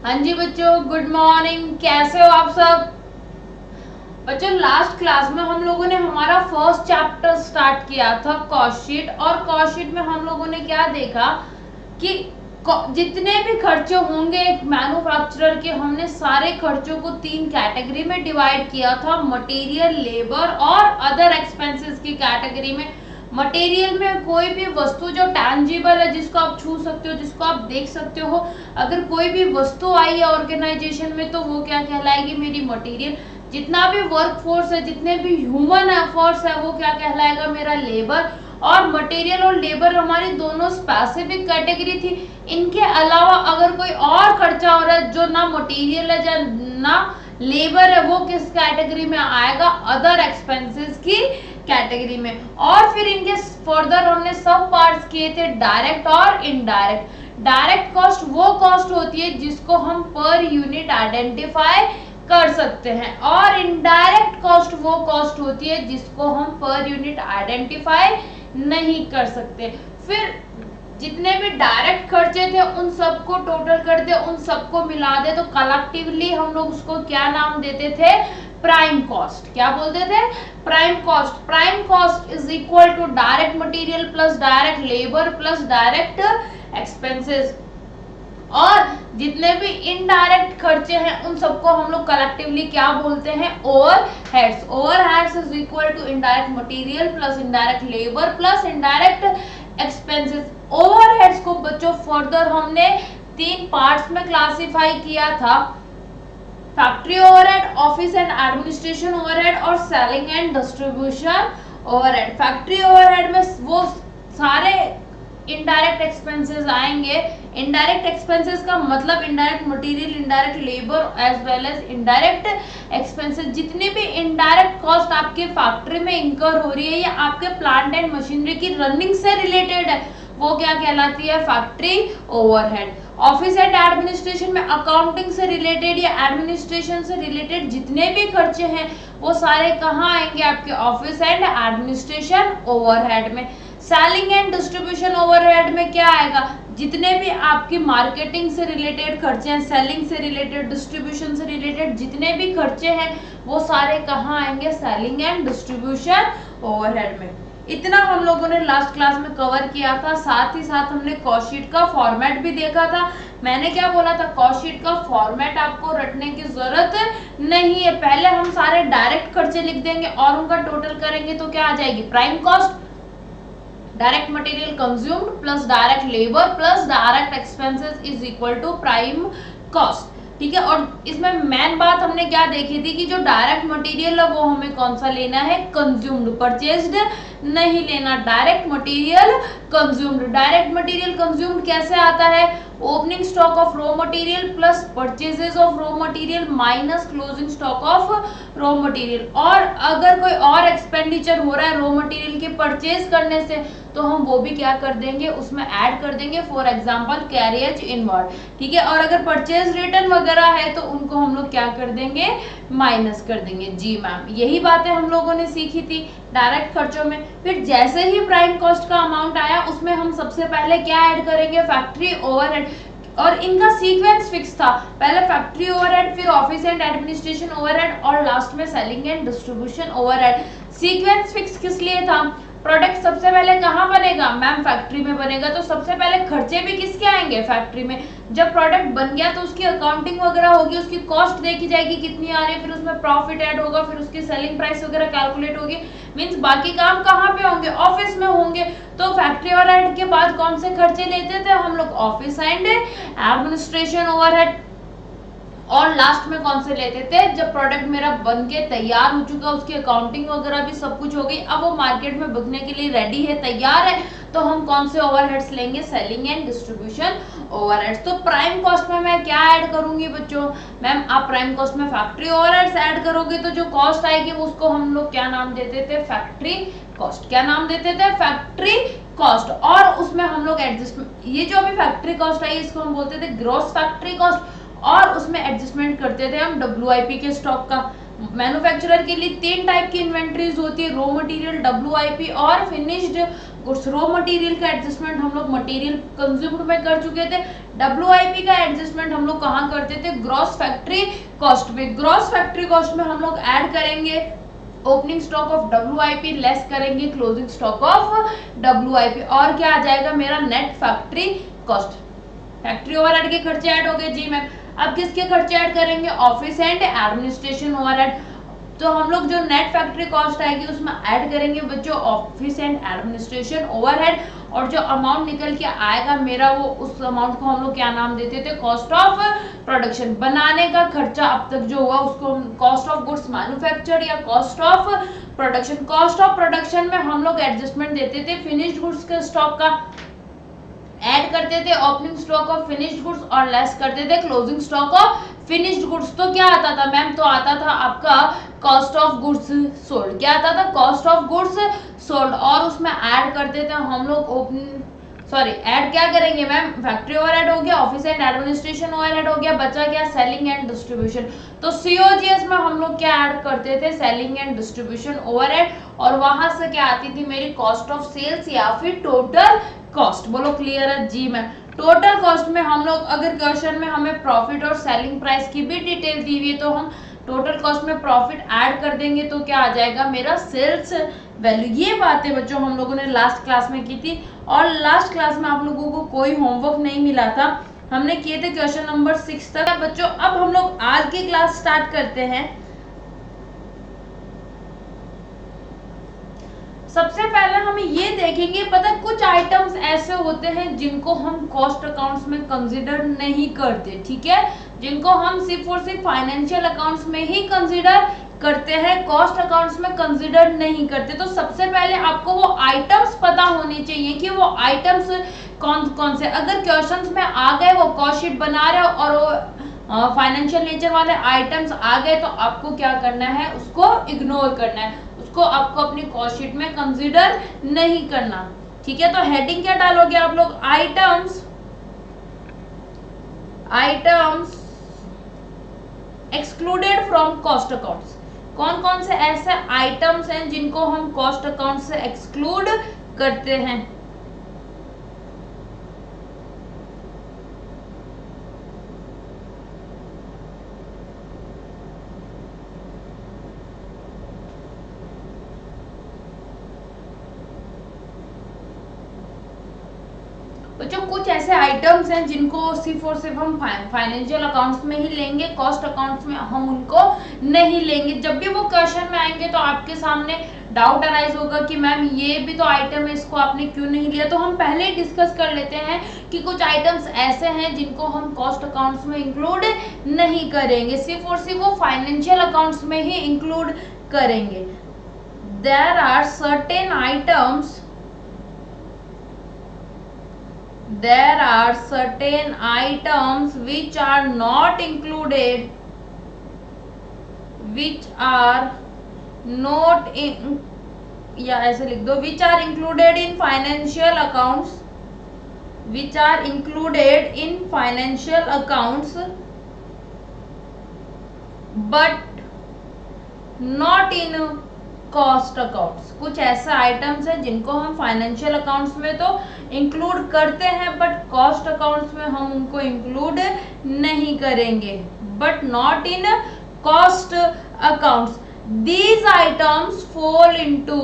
हाँ जी बच्चों, good morning. कैसे हो आप सब बच्चों? लास्ट क्लास में हम लोगों ने हमारा फर्स्ट चैप्टर स्टार्ट किया था कॉस्ट शीट, और कॉस्ट शीट में हम लोगों ने क्या देखा कि जितने भी खर्चे होंगे एक मैन्युफैक्चरर के, हमने सारे खर्चों को 3 कैटेगरी में डिवाइड किया था, मटेरियल, लेबर और अदर एक्सपेंसेस की कैटेगरी में। मटेरियल में कोई भी वस्तु जो टैंजिबल है, जिसको आप छू सकते हो, जिसको आप देख सकते हो, अगर कोई भी वस्तु आई है ऑर्गेनाइजेशन में तो वो क्या कहलाएगी? मेरी मटेरियल। जितना भी वर्क फोर्स है, जितने भी ह्यूमन एफर्ट्स है, वो क्या कहलाएगा? मेरा लेबर। और मटेरियल और लेबर हमारी दोनों स्पेसिफिक कैटेगरी थी। इनके अलावा अगर कोई और खर्चा हो रहा है जो ना मटेरियल है ना लेबर है, वो किस कैटेगरी में आएगा? अदर एक्सपेंसेस की कैटेगरी में। और फिर इनके फर्दर हमने सब पार्ट्स किए थे, डायरेक्ट और इनडायरेक्ट। डायरेक्ट कॉस्ट वो कॉस्ट होती है जिसको हम पर यूनिट आइडेंटिफाई कर सकते हैं, और इनडायरेक्ट कॉस्ट वो कॉस्ट होती है जिसको हम पर यूनिट आइडेंटिफाई नहीं कर सकते। फिर जितने भी डायरेक्ट खर्चे थे उन सबको टोटल कर दे, उन सबको मिला दे, तो कलेक्टिवली हम लोग उसको क्या नाम देते थे? Prime cost. क्या बोलते थे? Prime cost. Prime cost is equal to direct material plus direct labour plus direct expenses. और जितने भी इनडायरेक्ट खर्चे हैं उन सबको हम लोग कलेक्टिवली क्या बोलते हैं? Overheads. Overheads is equal to indirect material plus indirect labour plus indirect expenses. Overheads को बच्चों फर्दर हमने 3 पार्ट्स में क्लासिफाई किया था, factory overhead, office and administration overhead और selling and distribution overhead. Factory overhead में वो सारे इनडायरेक्ट एक्सपेंसेस आएंगे। इनडायरेक्ट एक्सपेंसेस का मतलब indirect material, indirect labour as well as indirect expenses. जितनी भी इनडायरेक्ट कॉस्ट आपके फैक्ट्री में इंकर हो रही है या आपके प्लांट एंड मशीनरी की रनिंग से रिलेटेड है, वो क्या कहलाती है? Factory overhead. Office and administration में अकाउंटिंग से रिलेटेड या एडमिनिस्ट्रेशन से रिलेटेड जितने भी खर्चे हैं वो सारे कहाँ आएंगे? आपके ऑफिस एंड एडमिनिस्ट्रेशन ओवरहेड में। सेलिंग एंड डिस्ट्रीब्यूशन ओवरहेड में क्या आएगा? जितने भी आपकी मार्केटिंग से रिलेटेड खर्चे हैं, सेलिंग से रिलेटेड, डिस्ट्रीब्यूशन से रिलेटेड जितने भी खर्चे हैं वो सारे कहाँ आएंगे? सेलिंग एंड डिस्ट्रीब्यूशन ओवरहेड में। इतना हम लोगों ने लास्ट क्लास में कवर किया था। साथ ही साथ हमने कॉस्ट शीट का फॉर्मेट भी देखा था। मैंने क्या बोला था? कॉस्ट शीट का फॉर्मेट आपको रटने की जरूरत नहीं है। पहले हम सारे डायरेक्ट खर्चे लिख देंगे और उनका टोटल करेंगे तो क्या आ जाएगी? Prime cost, direct material consumed plus direct labour plus direct expenses is equal to prime cost. ठीक है। और इसमें मेन बात हमने क्या देखी थी कि जो डायरेक्ट मटेरियल है वो हमें कौन सा लेना है? कंज्यूम्ड, परचेज्ड नहीं लेना। Direct material consumed. Direct material consumed कैसे आता है? Opening stock of raw material plus purchases of raw material minus closing stock of raw material. और अगर कोई और एक्सपेंडिचर हो रहा है रॉ मटेरियल के परचेज करने से तो हम वो भी क्या कर देंगे? उसमें ऐड कर देंगे। For example carriage inward. ठीक है। और अगर परचेज रिटर्न वगैरह है तो उनको हम लोग क्या कर देंगे? माइनस कर देंगे। जी मैम, यही बातें हम लोगों ने सीखी थी डायरेक्ट खर्चों में। फिर जैसे ही प्राइम कॉस्ट का अमाउंट आया उसमें हम सबसे पहले क्या ऐड करेंगे? Factory overhead. और इनका सीक्वेंस फिक्स था, पहले फैक्ट्री ओवरहेड, फिर ऑफिस एंड एडमिनिस्ट्रेशन ओवरहेड और लास्ट में selling and distribution overhead. Sequence fix किस लिए था? प्रोडक्ट सबसे पहले कहाँ बनेगा? मैम फैक्ट्री में बनेगा, तो सबसे पहले खर्चे भी किसके आएंगे? फैक्ट्री में। जब प्रोडक्ट बन गया तो उसकी अकाउंटिंग वगैरह होगी, उसकी कॉस्ट देखी जाएगी कितनी आ रही है, फिर उसमें प्रॉफिट ऐड होगा, फिर उसकी सेलिंग प्राइस वगैरह कैलकुलेट होगी। मींस बाकी काम कहाँ पे होंगे? ऑफिस में होंगे। तो फैक्ट्री ओवरहेड के बाद कौन से खर्चे लेते थे हम लोग? Office and administration overhead. और लास्ट में कौन से लेते थे? जब प्रोडक्ट मेरा बन के तैयार हो चुका, उसकी अकाउंटिंग वगैरह भी सब कुछ हो गई, अब वो मार्केट में बिकने के लिए रेडी है, तैयार है, तो हम कौन से ओवरहेड्स लेंगे? Selling and distribution overheads. तो प्राइम कॉस्ट में मैं क्या ऐड करूंगी बच्चों? मैम आप प्राइम कॉस्ट में फैक्ट्री ओवरहेड्स ऐड करोगे तो जो कॉस्ट आएगी उसको हम लोग क्या नाम देते थे? Factory cost. क्या नाम देते थे? Factory cost. और उसमें हम लोग एडजस्टमेंट, ये जो अभी फैक्ट्री कॉस्ट आई इसको हम बोलते थे ग्रॉस फैक्ट्री कॉस्ट, और उसमें एडजस्टमेंट करते थे हम WIP के स्टॉक का। मैन्युफैक्चरर के लिए 3 टाइप की इन्वेंट्रीज होती है, रॉ मटेरियल, WIP और फिनिश्ड गुड्स रॉ मटेरियल का एडजस्टमेंट हम लोग मटेरियल कंज्यूम्ड में कर चुके थे। WIP का एडजस्टमेंट हम लोग कहाँ करते थे, ग्रॉस फैक्ट्री कॉस्ट में। ग्रॉस फैक्ट्री कॉस्ट में हम लोग ऐड करेंगे opening stock of WIP less करेंगे क्लोजिंग स्टॉक ऑफ WIP, और क्या आ जाएगा मेरा net factory cost. Factory overhead के खर्चे ऐड हो गए जी मैम। अब किसके खर्चे ऐड करेंगे, ऑफिस एंड एडमिनिस्ट्रेशन ओवरहेड। तो हम लोग जो नेट फैक्ट्री कॉस्ट आएगी उसमें ऐड करेंगे बच्चों ऑफिस एंड एडमिनिस्ट्रेशन ओवरहेड, और जो अमाउंट निकल के आएगा मेरा वो उस अमाउंट को हम लोग क्या नाम देते थे, कॉस्ट ऑफ प्रोडक्शन। बनाने का खर्चा अब तक जो हुआ उसको कॉस्ट ऑफ गुड्स मैन्युफैक्चर्ड या cost of production. Cost of production में हम लोग एडजस्टमेंट देते थे फिनिश्ड गुड्स के स्टॉक का, ऐड करते थे opening stock of finished goods और लेस करते थे closing stock of finished goods. तो क्या आता था मैम, तो आता था आपका कॉस्ट ऑफ गुड्स सोल्ड। क्या आता था, कॉस्ट ऑफ गुड्स सोल्ड, और उसमें ऐड करते थे हम लोग ऐड क्या करेंगे मैम, फैक्ट्री ओवरहेड हो गया, ऑफिस एंड एडमिनिस्ट्रेशन ओवरहेड हो गया, बचा क्या सेलिंग एंड डिस्ट्रीब्यूशन। तो COGS में हम लोग क्या ऐड करते थे, सेलिंग एंड डिस्ट्रीब्यूशन ओवरहेड, और वहां से क्या आती थी मेरी कॉस्ट ऑफ सेल्स या फिर टोटल कॉस्ट। बोलो क्लियर है जी मैम। टोटल कॉस्ट में हम लोग अगर क्वेश्चन में हमें प्रॉफिट और सेलिंग प्राइस की भी डिटेल दी हुई है तो हम टोटल कॉस्ट में प्रॉफिट ऐड कर देंगे तो क्या आ जाएगा मेरा सेल्स वैल्यू। ये बातें बच्चों हम लोगों ने लास्ट क्लास में की थी, और लास्ट क्लास में आप लोगों को कोई होमवर्क नहीं मिला था, हमने किए थे क्वेश्चन नंबर 6 तक। बच्चों अब हम लोग आज की क्लास स्टार्ट करते हैं। सबसे पहले हम ये देखेंगे, पता कुछ आइटम्स ऐसे होते हैं जिनको हम कॉस्ट अकाउंट्स में कंसीडर नहीं करते, ठीक है, जिनको हम सिर्फ और सिर्फ फाइनेंशियल अकाउंट्स में ही कंसीडर करते हैं, कॉस्ट अकाउंट्स में कंसीडर नहीं करते। तो सबसे पहले आपको वो आइटम्स पता होने चाहिए कि वो आइटम्स कौन कौन से, अगर क्वेश्चंस में आ गए वो कॉस्ट शीट बना रहे हो और वो फाइनेंशियल नेचर वाले आइटम्स आ गए तो आपको क्या करना है, उसको इग्नोर करना है, उसको आपको अपनी कॉस्ट शीट में कंसीडर नहीं करना, ठीक है। तो हेडिंग क्या डालोगे आप लोग, items excluded from cost accounts. कौन कौन से ऐसे आइटम्स हैं जिनको हम कॉस्ट अकाउंट से एक्सक्लूड करते हैं। जो कुछ ऐसे आइटम्स हैं जिनको सिर्फ और सिर्फ हम फाइनेंशियल अकाउंट्स में ही लेंगे, कॉस्ट अकाउंट्स में हम उनको नहीं लेंगे। जब भी वो क्वेश्चन में आएंगे तो आपके सामने डाउट अराइज होगा कि मैम ये भी तो आइटम है, इसको आपने क्यों नहीं लिया। तो हम पहले ही डिस्कस कर लेते हैं कि कुछ आइटम्स ऐसे हैं जिनको हम कॉस्ट अकाउंट्स में इंक्लूड नहीं करेंगे, सिर्फ और सिर्फ वो फाइनेंशियल अकाउंट्स में ही इंक्लूड करेंगे। There are certain items which are not included, या ऐसे लिख दो, which are included in financial accounts but not in cost accounts. कुछ ऐसे आइटम्स हैं जिनको हम फाइनेंशियल अकाउंट्स में तो इंक्लूड करते हैं बट कॉस्ट अकाउंट्स में हम उनको इंक्लूड नहीं करेंगे, but not in cost accounts. these items fall into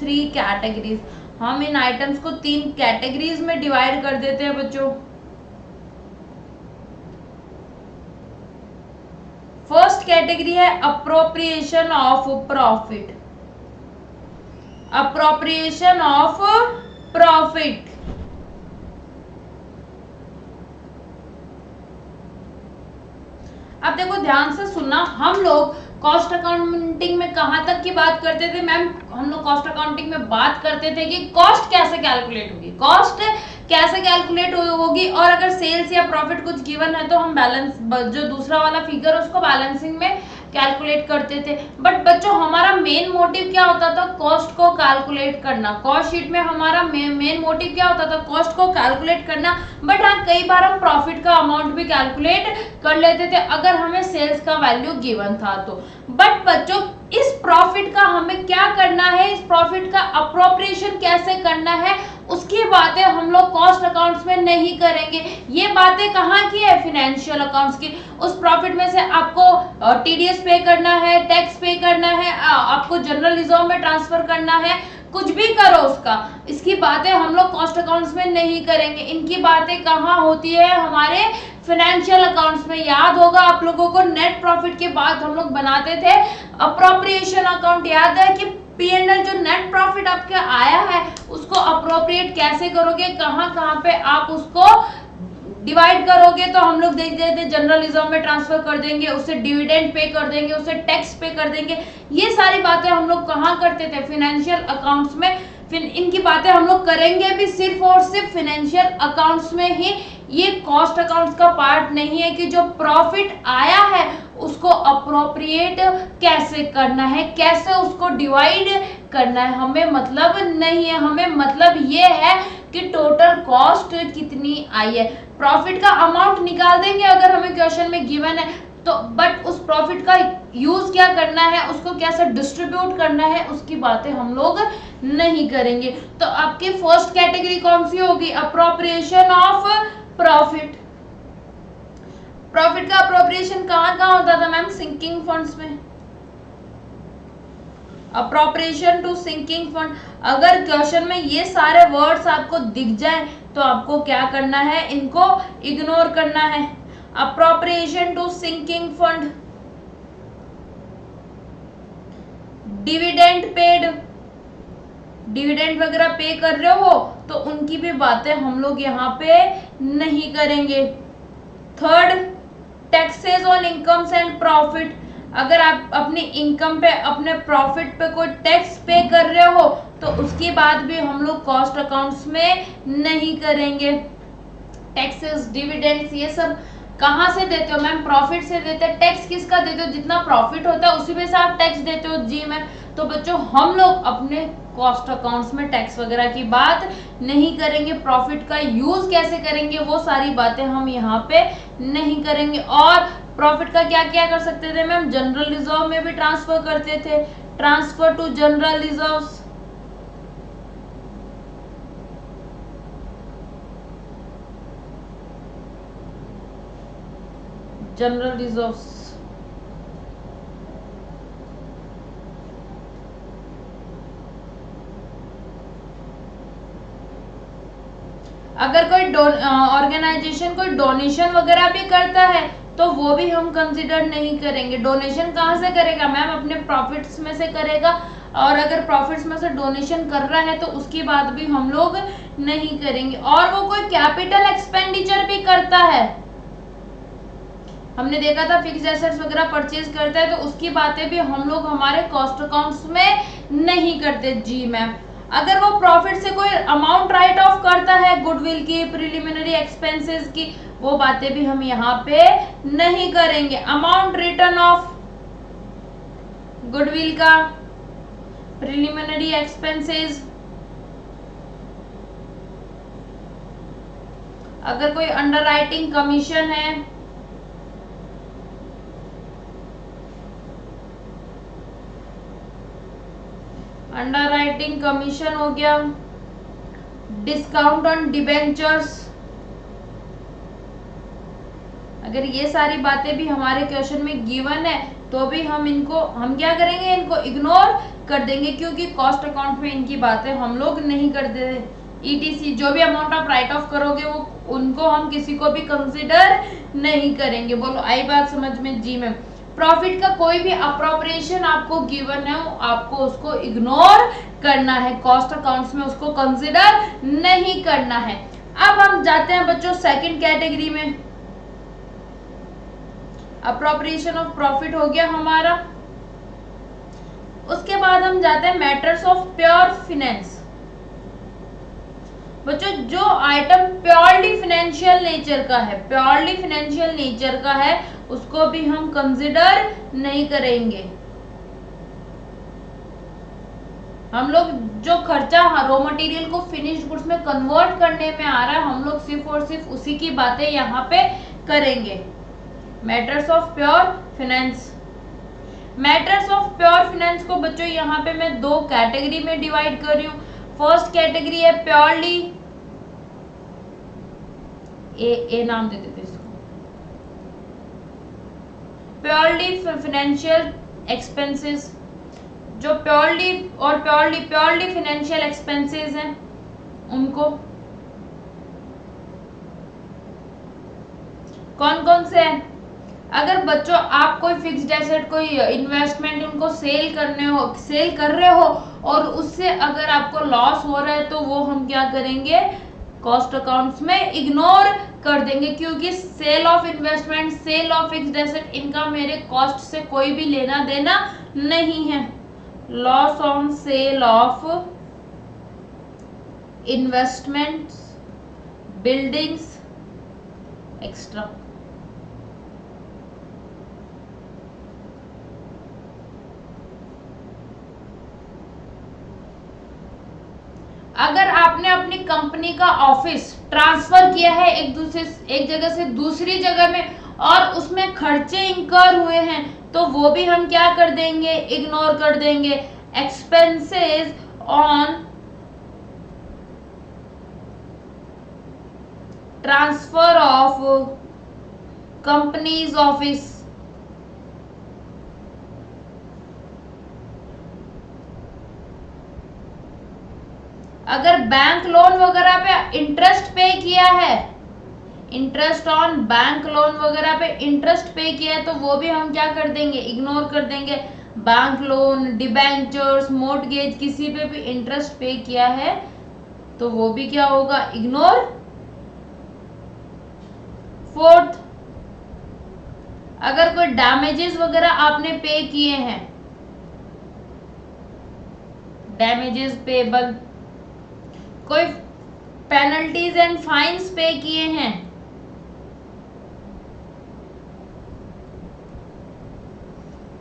3 categories। हम इन आइटम्स को 3 कैटेगरीज में डिवाइड कर देते हैं बच्चों। फर्स्ट कैटेगरी है अप्रोप्रिएशन ऑफ प्रॉफिट। अब देखो ध्यान से सुनना, हम लोग कॉस्ट अकाउंटिंग में कहां तक की बात करते थे मैम, हम लोग कॉस्ट अकाउंटिंग में बात करते थे कि कॉस्ट कैसे कैलकुलेट होगी, और अगर सेल्स या प्रॉफिट कुछ गिवन है तो हम बैलेंस, जो दूसरा वाला फिगर उसको बैलेंसिंग में कैलकुलेट करते थे। बट बच्चों हमारा मेन मोटिव क्या होता था, कॉस्ट को कैलकुलेट करना। कॉस्ट शीट में हमारा मेन मोटिव क्या होता था, कॉस्ट को कैलकुलेट करना। बट हाँ, कई बार हम प्रॉफिट का अमाउंट भी कैलकुलेट कर लेते थे अगर हमें सेल्स का वैल्यू गिवन था तो। बट बच्चों इस प्रॉफिट का हमें क्या करना है, इस प्रॉफिट का अप्रोप्रिएशन कैसे करना है, उसकी बातें हम लोग कॉस्ट अकाउंट्स में नहीं करेंगे। ये बातें कहाँ की है, फाइनेंशियल अकाउंट्स की। उस प्रॉफिट में से आपको टीडीएस पे करना है, टैक्स पे करना है, आपको जनरल रिजर्व में ट्रांसफर करना है, कुछ भी करो उसका, इसकी बातें हम लोग कॉस्ट अकाउंट्स में नहीं करेंगे। इनकी बातें कहाँ होती है, हमारे फाइनेंशियल अकाउंट्स में। याद होगा आप लोगों को, नेट प्रॉफिट के बाद हम लोग बनाते थे अप्रोप्रिएशन अकाउंट। याद है कि P&L जो नेट प्रॉफिट आपका आया है उसको अप्रोप्रिएट कैसे करोगे, कहाँ कहाँ पे आप उसको डिवाइड करोगे। तो हम लोग देख देते जनरल रिजर्व में ट्रांसफर कर देंगे, उससे डिविडेंड पे कर देंगे, उससे टैक्स पे कर देंगे। ये सारी बातें हम लोग कहाँ करते थे, फाइनेंशियल अकाउंट्स में। फिर इनकी बातें हम लोग करेंगे भी सिर्फ और सिर्फ फाइनेंशियल अकाउंट्स में ही। ये कॉस्ट अकाउंट्स का पार्ट नहीं है कि जो प्रॉफिट आया है उसको अप्रोप्रिएट कैसे करना है, कैसे उसको डिवाइड करना है, हमें मतलब नहीं है। हमें मतलब ये है कि टोटल कॉस्ट कितनी आई है। प्रॉफिट का अमाउंट निकाल देंगे अगर हमें क्वेश्चन में गिवन है तो, बट उस प्रॉफिट का यूज क्या करना है, उसको कैसे डिस्ट्रीब्यूट करना है, उसकी बातें हम लोग नहीं करेंगे। तो आपकी फर्स्ट कैटेगरी कौन सी होगी, अप्रोप्रिएशन ऑफ प्रॉफिट। प्रॉफिट का अप्रोप्रिएशन कहाँ कहाँ होता था मैम, सिंकिंग फंड्स में। Appropriation to sinking fund. अगर क्वेश्चन में ये सारे वर्ड्स आपको दिख जाए तो आपको क्या करना है, इनको इग्नोर करना है। Appropriation to sinking fund, dividend paid, dividend वगैरह पे कर रहे हो तो उनकी भी बातें हम लोग यहाँ पे नहीं करेंगे। Third, taxes on incomes and profit. अगर आप अपनी इनकम पे, अपने प्रॉफिट पे कोई टैक्स पे कर रहे हो तो उसकी बात भी हम लोग कॉस्ट अकाउंट्स में नहीं करेंगे। टैक्सेस, डिविडेंड्स, ये सब कहाँ से देते हो मैम, प्रॉफिट से देते हैं। टैक्स किसका देते हो, जितना प्रॉफिट होता है उसी में से आप टैक्स देते हो। जी मैम। तो बच्चों हम लोग अपने कॉस्ट अकाउंट्स में टैक्स वगैरह की बात नहीं करेंगे। प्रॉफिट का यूज कैसे करेंगे वो सारी बातें हम यहाँ पे नहीं करेंगे। और प्रॉफिट का क्या क्या कर सकते थे मैम, जनरल रिजर्व में भी ट्रांसफर करते थे, transfer to general reserves. General reserves अगर कोई ऑर्गेनाइजेशन कोई डोनेशन वगैरह भी करता है तो वो भी हम कंसिडर नहीं करेंगे। डोनेशन कहाँ से करेगा मैम, अपने प्रॉफिट्स में से करेगा। और अगर प्रॉफिट्स में से डोनेशन कर रहा है तो उसकी बात भी हम लोग नहीं करेंगे। और वो कोई कैपिटल एक्सपेंडिचर भी करता है, हमने देखा था फिक्स्ड एसेट्स वगैरह परचेज करता है तो उसकी बातें भी हम लोग हमारे कॉस्ट अकाउंट्स में नहीं करते। जी मैम। अगर वो प्रॉफिट से कोई अमाउंट राइट ऑफ करता है, गुडविल की, प्रिलिमिनरी एक्सपेंसेस की, वो बातें भी हम यहाँ पे नहीं करेंगे। अमाउंट रिटर्न ऑफ गुडविल का, प्रिलिमिनरी एक्सपेंसेस, अगर कोई अंडरराइटिंग कमीशन है, अंडरराइटिंग कमीशन हो गया, डिस्काउंट ऑन डिबेंचर्स, अगर ये सारी बातें भी हमारे क्वेश्चन में गिवन है तो भी हम क्या करेंगे, इनको इग्नोर कर देंगे क्योंकि कॉस्ट अकाउंट में इनकी बातें हम लोग नहीं करते। ईटीसी जो भी अमाउंट आप राइट ऑफ करोगे वो उनको हम किसी को भी कंसिडर नहीं करेंगे। बोलो आई बात समझ में। जी मैम। प्रॉफिट का कोई भी अप्रोप्रिएशन आपको गिवन है आपको उसको इग्नोर करना है, कॉस्ट अकाउंट्स में उसको कंसिडर नहीं करना है। अब हम जाते हैं बच्चों सेकंड कैटेगरी में। अप्रोप्रिएशन ऑफ प्रॉफिट हो गया हमारा। उसके बाद हम जाते हैं मैटर्स ऑफ प्योर फाइनेंस। बच्चों जो आइटम प्योरली फाइनेंशियल नेचर का है, प्योरली फाइनेंशियल नेचर का है, उसको भी हम कंसिडर नहीं करेंगे। हम लोग जो खर्चा रॉ मटेरियल को फिनिश्ड गुड्स में कन्वर्ट करने में आ रहा है, हम लोग सिर्फ और सिर्फ उसी की बातें यहाँ पे करेंगे। Matters of pure finance, matters of pure finance को बच्चों यहाँ पे मैं दो कैटेगरी में डिवाइड कर रही हूँ। फर्स्ट कैटेगरी है प्योरली, ए नाम दे देते इसको, प्योरली फाइनेंशियल एक्सपेंसेस। जो प्योरली फाइनेंशियल एक्सपेंसेस हैं उनको कौन कौन से हैं? अगर बच्चों आप कोई फिक्स्ड एसेट, कोई इन्वेस्टमेंट उनको सेल कर रहे हो और उससे अगर आपको लॉस हो रहा है तो वो हम क्या करेंगे, कॉस्ट अकाउंट्स में इग्नोर कर देंगे, क्योंकि sale of investment, sale of fixed asset, इनका मेरे कॉस्ट से कोई भी लेना देना नहीं है। Loss on sale of investments, buildings extra. अगर आपने अपनी कंपनी का ऑफिस ट्रांसफर किया है एक जगह से दूसरी जगह में और उसमें खर्चे इंकर हुए हैं तो वो भी हम क्या कर देंगे, इग्नोर कर देंगे। Expenses on transfer of companies office, अगर बैंक लोन वगैरह पे इंटरेस्ट पे किया है, इंटरेस्ट ऑन बैंक लोन वगैरह पे इंटरेस्ट पे किया है तो वो भी हम क्या कर देंगे, इग्नोर कर देंगे। बैंक लोन, डिबेंचर्स, मोर्टगेज, किसी पे भी इंटरेस्ट पे किया है तो वो भी क्या होगा, इग्नोर। फोर्थ, अगर कोई डैमेजेस वगैरह आपने पे किए हैं, डैमेजेस पेबल, कोई पेनल्टीज एंड फाइन्स पे किए हैं,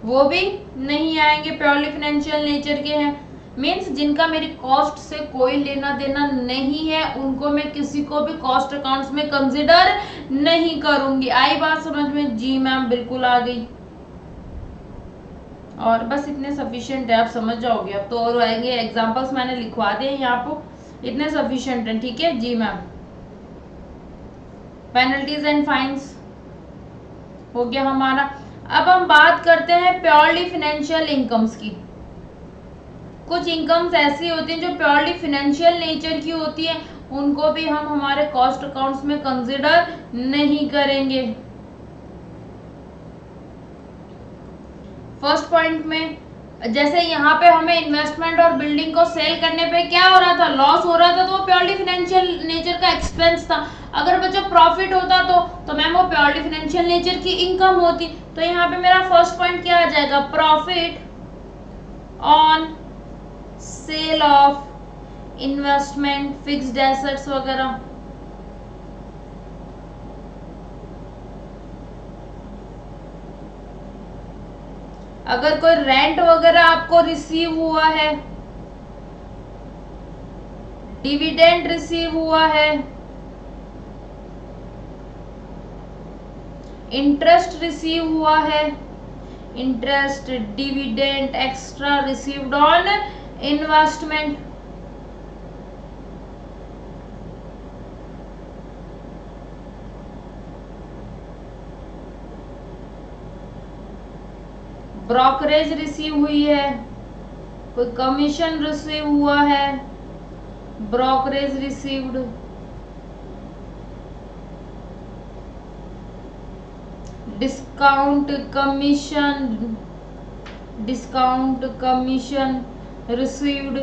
वो भी नहीं आएंगे, प्योरली फाइनेंशियल नेचर के हैं। मींस जिनका मेरी कॉस्ट से कोई लेना देना नहीं है उनको मैं किसी को भी कॉस्ट अकाउंट्स में कंसिडर नहीं करूंगी। आई बात समझ में? जी मैम बिल्कुल आ गई। और बस इतने सफिशिएंट है, आप समझ जाओगे। अब तो और आएंगे एग्जांपल्स, मैंने लिखवा दिए यहाँ पे, इतने सफिशिएंट है। ठीक है जी मैम। पेनल्टीज एंड फाइन्स हो गया हमारा। अब हम बात करते हैं प्योरली फाइनेंशियल इनकम्स की। कुछ इनकम्स ऐसी होती हैं जो प्योरली फाइनेंशियल नेचर की होती है, उनको भी हम हमारे कॉस्ट अकाउंट्स में कंसिडर नहीं करेंगे। फर्स्ट पॉइंट में जैसे यहाँ पे हमें इन्वेस्टमेंट और बिल्डिंग को सेल करने पे क्या हो रहा था, लॉस हो रहा था, तो वो प्योरली फाइनेंशियल नेचर का एक्सपेंस था। अगर बच्चों प्रॉफिट होता तो मैम वो प्योरली फाइनेंशियल नेचर की इनकम होती। तो यहाँ पे मेरा फर्स्ट पॉइंट क्या आ जाएगा, profit on sale of investment, fixed assets वगैरह। अगर कोई रेंट वगैरह आपको रिसीव हुआ है, डिविडेंड रिसीव हुआ है, इंटरेस्ट रिसीव हुआ है, interest, dividend, extra received on investment, brokerage receive हुई है, कोई कमीशन रिसीव हुआ है, brokerage received, discount commission received,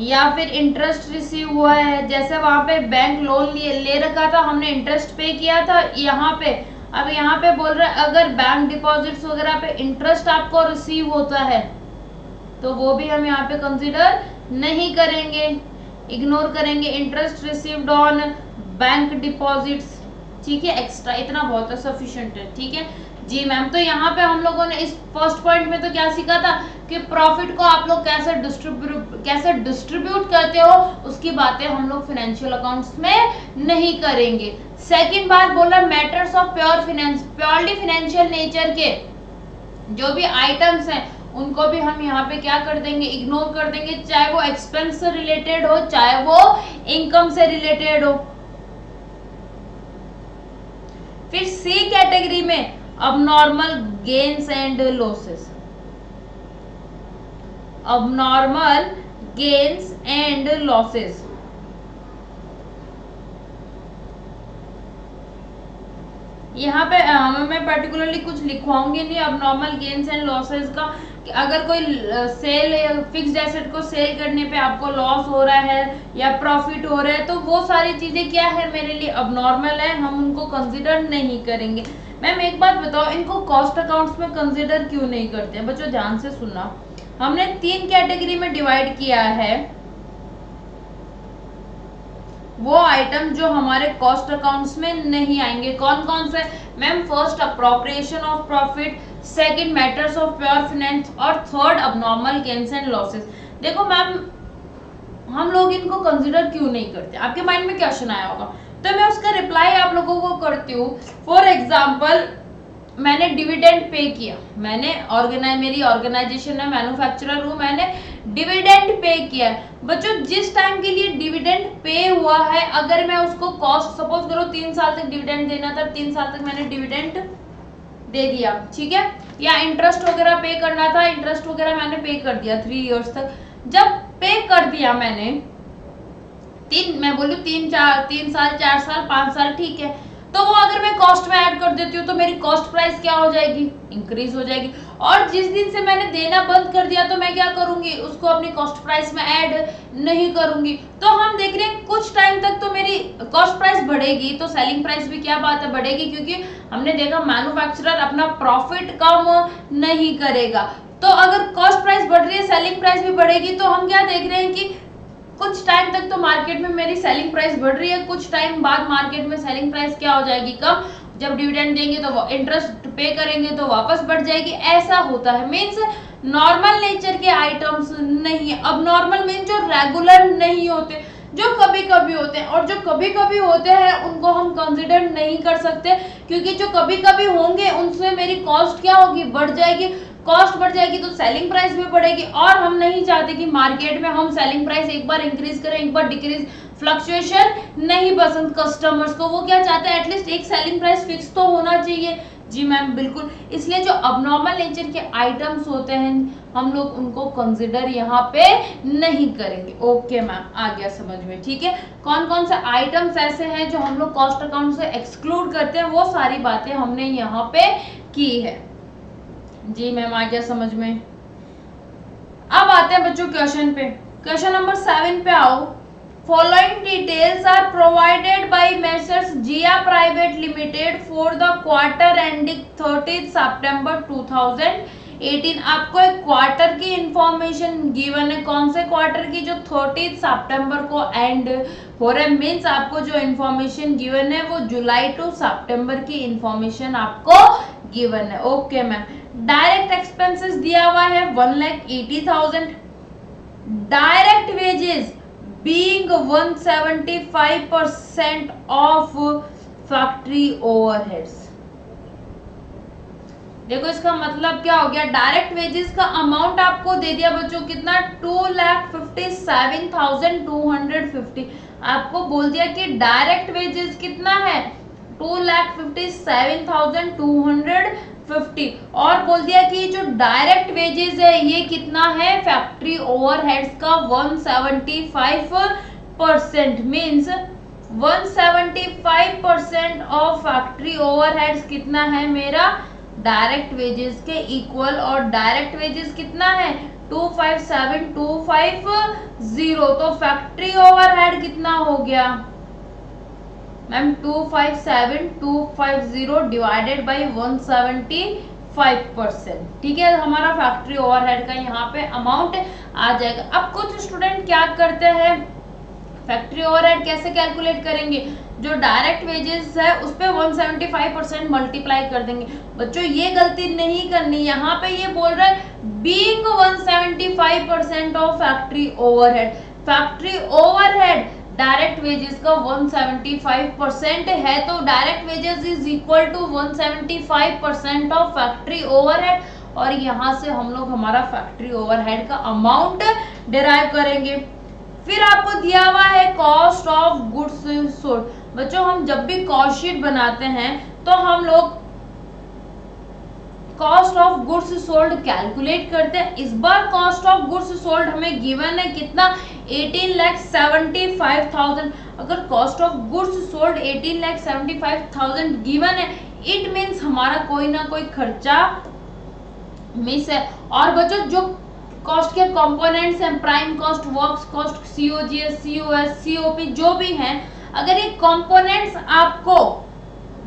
या फिर इंटरेस्ट रिसीव हुआ है। जैसे वहां पे बैंक लोन ले रखा था, हमने इंटरेस्ट पे किया था यहाँ पे। अब यहाँ पे बोल रहा है अगर बैंक डिपॉजिट्स वगैरह पे इंटरेस्ट आपको रिसीव होता है तो वो भी हम यहाँ पे कंसिडर नहीं करेंगे, इग्नोर करेंगे। Interest received on bank deposits, ठीक है, एक्स्ट्रा, इतना बहुत है, सफिशिएंट है, ठीक है जी मैम। तो यहाँ पे हम लोगों ने इस फर्स्ट पॉइंट में तो क्या सीखा था कि प्रॉफिट को आप लोग कैसे डिस्ट्रीब्यूट करते हो, उसकी बातें हम लोग फाइनेंशियल अकाउंट्स में नहीं करेंगे। सेकंड बात बोला matters of purely financial nature के जो भी आइटम्स हैं उनको भी हम यहाँ पे क्या कर देंगे, इग्नोर कर देंगे, चाहे वो एक्सपेंस से रिलेटेड हो चाहे वो इनकम से रिलेटेड हो। फिर सी कैटेगरी में abnormal gains and losses, abnormal gains and losses। यहाँ पे मैं पर्टिकुलरली कुछ लिखवाऊंगी नहीं abnormal gains and losses का, कि अगर कोई सेल फिक्स्ड एसेट को सेल करने पे आपको लॉस हो रहा है या प्रॉफिट हो रहा है तो वो सारी चीजें क्या है मेरे लिए अबनॉर्मल है, हम उनको कंसिडर नहीं करेंगे। मैम एक बात बताओ, इनको कॉस्ट अकाउंट्स में कंसिडर क्यों नहीं करते हैं? बच्चों ध्यान से सुनना, हमने 3 कैटेगरी में डिवाइड किया है वो आइटम जो हमारे कॉस्ट अकाउंट्स में नहीं आएंगे। कौन कौन से ma'am? First appropriation of profit, second matters of pure finance और third abnormal gains and losses. देखो मैम हम लोग इनको कंसिडर क्यों नहीं करते, आपके माइंड में क्वेश्चन आया होगा, तो मैं उसका रिप्लाई आप लोगों को करती हूँ। फॉर एग्जाम्पल मैंने डिविडेंड पे किया, मेरी ऑर्गेनाइजेशन है, मैन्युफैक्चरर हूँ, मैंने डिविडेंड पे किया। बच्चों जिस टाइम के लिए डिविडेंड पे हुआ है अगर मैं उसको कॉस्ट, सपोज करो 3 साल तक डिविडेंड देना था, 3 साल तक मैंने डिविडेंड दे दिया, ठीक है, या इंटरेस्ट वगैरह पे करना था, इंटरेस्ट वगैरह मैंने पे कर दिया 3 इयर्स तक। जब पे कर दिया मैंने मैं बोलूँ 3 साल 4 साल 5 साल, ठीक है, तो वो अगर मैं कॉस्ट में ऐड कर देती हूँ तो मेरी कॉस्ट प्राइस क्या हो जाएगी, इंक्रीज हो जाएगी। और जिस दिन से मैंने देना बंद कर दिया तो मैं क्या करूंगी, उसको अपनी कॉस्ट प्राइस में ऐड नहीं करूंगी। तो हम देख रहे हैं कुछ टाइम तक तो मेरी कॉस्ट प्राइस बढ़ेगी तो सेलिंग प्राइस भी क्या बात है बढ़ेगी, क्योंकि हमने देखा मैन्युफैक्चरर अपना प्रॉफिट कम नहीं करेगा। तो अगर कॉस्ट प्राइस बढ़ रही है सेलिंग प्राइस भी बढ़ेगी, तो हम क्या देख रहे हैं कि कुछ टाइम तक तो मार्केट में मेरी सेलिंग प्राइस बढ़ रही है, कुछ टाइम बाद मार्केट में सेलिंग प्राइस क्या हो जाएगी, कम। जब डिविडेंड देंगे तो वो इंटरेस्ट पे करेंगे तो वापस बढ़ जाएगी, ऐसा होता है। मींस नॉर्मल नेचर के आइटम्स नहीं है। अब नॉर्मल मीन जो रेगुलर नहीं होते, जो कभी कभी होते हैं, और जो कभी कभी होते हैं उनको हम कंसिडर नहीं कर सकते, क्योंकि जो कभी कभी होंगे उनसे मेरी कॉस्ट क्या होगी, बढ़ जाएगी। कॉस्ट बढ़ जाएगी तो सेलिंग प्राइस भी बढ़ेगी, और हम नहीं चाहते कि मार्केट में हम सेलिंग प्राइस एक बार इंक्रीज करें एक बार डिक्रीज, फ्लक्चुएशन नहीं पसंद कस्टमर्स को। वो क्या चाहते हैं, एटलीस्ट एक सेलिंग प्राइस फिक्स तो होना चाहिए। जी मैम बिल्कुल, इसलिए जो अबनॉर्मल नेचर के आइटम्स होते हैं हम लोग उनको कंसिडर यहाँ पे नहीं करेंगे। ओके मैम, आ गया समझ में, ठीक है। कौन कौन से आइटम्स ऐसे हैं जो हम लोग कॉस्ट अकाउंट से एक्सक्लूड करते हैं, वो सारी बातें हमने यहाँ पे की है। जी मैम आ गया समझ में। अब आते हैं बच्चों क्वेश्चन पे। क्वेश्चन नंबर 7 पे आओ। Following details are provided by Messrs. Jia Private Limited for the quarter ending 30th September 2018। आपको एक क्वार्टर की इंफॉर्मेशन गिवन है। कौन से क्वार्टर की, जो 30 सितंबर को एंड हो रहा है। मीन्स आपको जो इंफॉर्मेशन गिवन है वो जुलाई टू सितंबर की इंफॉर्मेशन आपको गिवन है। Okay ma'am. डायरेक्ट एक्सपेंसेस दिया हुआ है 1,80,000। Direct wages being 175% of factory overheads। देखो इसका मतलब क्या हो गया, डायरेक्ट वेजेस का अमाउंट आपको दे दिया बच्चों कितना, 2,57,250। आपको बोल दिया कि डायरेक्ट वेजेस कितना है, 2,57,250, और बोल दिया कि जो डायरेक्ट वेजेस है ये कितना है, फैक्ट्री ओवरहेड्स का 175%। मींस 175% ऑफ फैक्ट्री ओवरहेड्स कितना है मेरा, डायरेक्ट वेजेस के इक्वल। और डायरेक्ट वेजेस कितना है, 257,250। तो फैक्ट्री ओवरहेड कितना हो गया मैम, 257,250 डिवाइडेड बाई 175। 5%। ठीक है, हमारा फैक्ट्री ओवरहेड का यहाँ पे अमाउंट आ जाएगा। अब कुछ स्टूडेंट क्या करते हैं, फैक्ट्री ओवरहेड कैसे कैलकुलेट करेंगे, जो डायरेक्ट वेजेस है उस पे 175% मल्टीप्लाई कर देंगे। बच्चों ये गलती नहीं करनी, यहाँ पे ये बोल रहा है being 175% of factory overhead. Factory overhead direct wages का 175% है, तो direct wages is equal to 175% of factory overhead, और यहाँ से हम लोग हमारा फैक्ट्री ओवरहेड का अमाउंट डिराइव करेंगे। फिर आपको दिया हुआ है कॉस्ट ऑफ गुड्स सोल्ड। बच्चों हम जब भी कॉस्ट शीट बनाते हैं तो हम लोग cost of goods sold calculate करते हैं। इस बार कॉस्ट ऑफ गुड्स सोल्ड हमें गिवन है कितना, 18,75,000। अगर cost of goods sold 18,75,000 given है, इट मीन्स हमारा कोई ना कोई खर्चा मिस है। और बच्चों जो कॉस्ट के कंपोनेंट्स हैं, prime cost, works cost, COGS, COS, COP, जो भी हैं, अगर ये कंपोनेंट्स आपको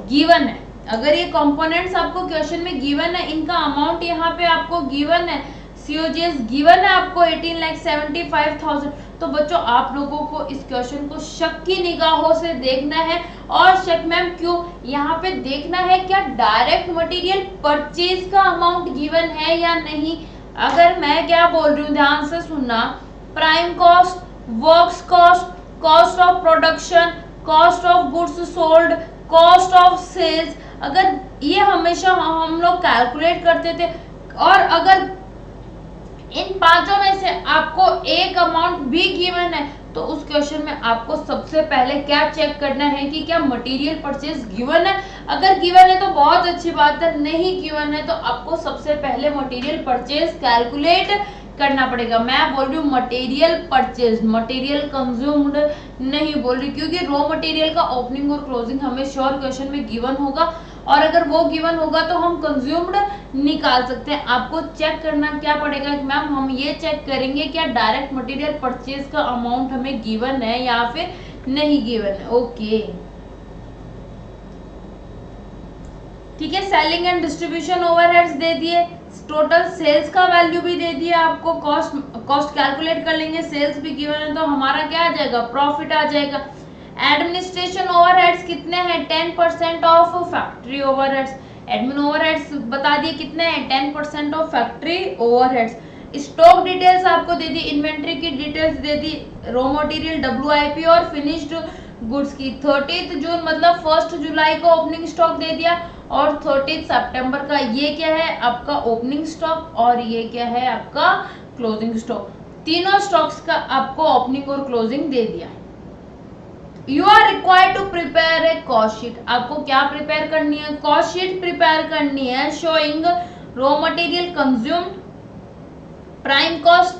गिवन है, अगर ये कंपोनेंट्स आपको क्वेश्चन में गिवन है, इनका अमाउंट यहाँ पे आपको गिवन है, सीओजीएस गिवन है आपको 18,75,000, तो बच्चों आप लोगों को इस क्वेश्चन को शक की निगाहों से देखना है। और शक मैम क्यों, यहाँ पे देखना है क्या डायरेक्ट मटेरियल परचेज का अमाउंट गिवन है या नहीं। अगर मैं क्या बोल रही हूँ, ध्यान से सुनना, prime cost, works cost, cost of production, cost of goods sold, cost of sales, अगर ये हमेशा हम लोग कैलकुलेट करते थे, और अगर इन पांचों में से आपको एक अमाउंट भी गिवन है, तो उस क्वेश्चन में आपको सबसे पहले क्या चेक करना है कि क्या मटेरियल परचेज गिवन है। अगर गिवन है तो बहुत अच्छी बात है, नहीं गिवन है तो आपको सबसे पहले मटेरियल परचेज कैलकुलेट करना पड़ेगा। मैं बोल रही हूँ मटेरियल परचेज, मटेरियल कंज्यूम्ड नहीं बोल रही, क्योंकि रॉ मटेरियल का ओपनिंग और क्लोजिंग हमें श्योर क्वेश्चन में गिवन होगा, और अगर वो गिवन होगा तो हम कंज्यूम्ड निकाल सकते हैं। आपको चेक करना क्या पड़ेगा मैम, हम ये चेक करेंगे क्या डायरेक्ट मटेरियल परचेज का अमाउंट हमें गिवन है या फिर नहीं गिवन है। ओके ठीक है, सेलिंग एंड डिस्ट्रीब्यूशन ओवरहेड्स दे दिए, टोटल सेल्स का वैल्यू भी दे दिया आपको, कॉस्ट कैलकुलेट कर लेंगे, सेल्स भी गिवन है तो हमारा क्या आ जाएगा, प्रॉफिट आ जाएगा। एडमिनिस्ट्रेशन ओवरहेड्स कितने हैं, 10% of factory overheads. Admin overheads बता दिए कितने हैं, 10% of factory overheads. Stock details आपको दे दी, इन्वेंट्री की डिटेल्स दे दी, रॉ मटेरियल, डब्ल्यूआईपी और फिनिश्ड गुड्स की। 30 जून मतलब 1 जुलाई को ओपनिंग स्टॉक दे दिया, और 30 सितंबर का ये क्या है आपका ओपनिंग स्टॉक, और ये क्या है आपका क्लोजिंग स्टॉक। तीनों स्टॉक्स का आपको ओपनिंग और क्लोजिंग दे दिया। You are required to prepare a cost sheet. आपको क्या प्रिपेयर करनी है, कॉस्ट शीट प्रिपेयर करनी है, showing raw material consumed, prime cost,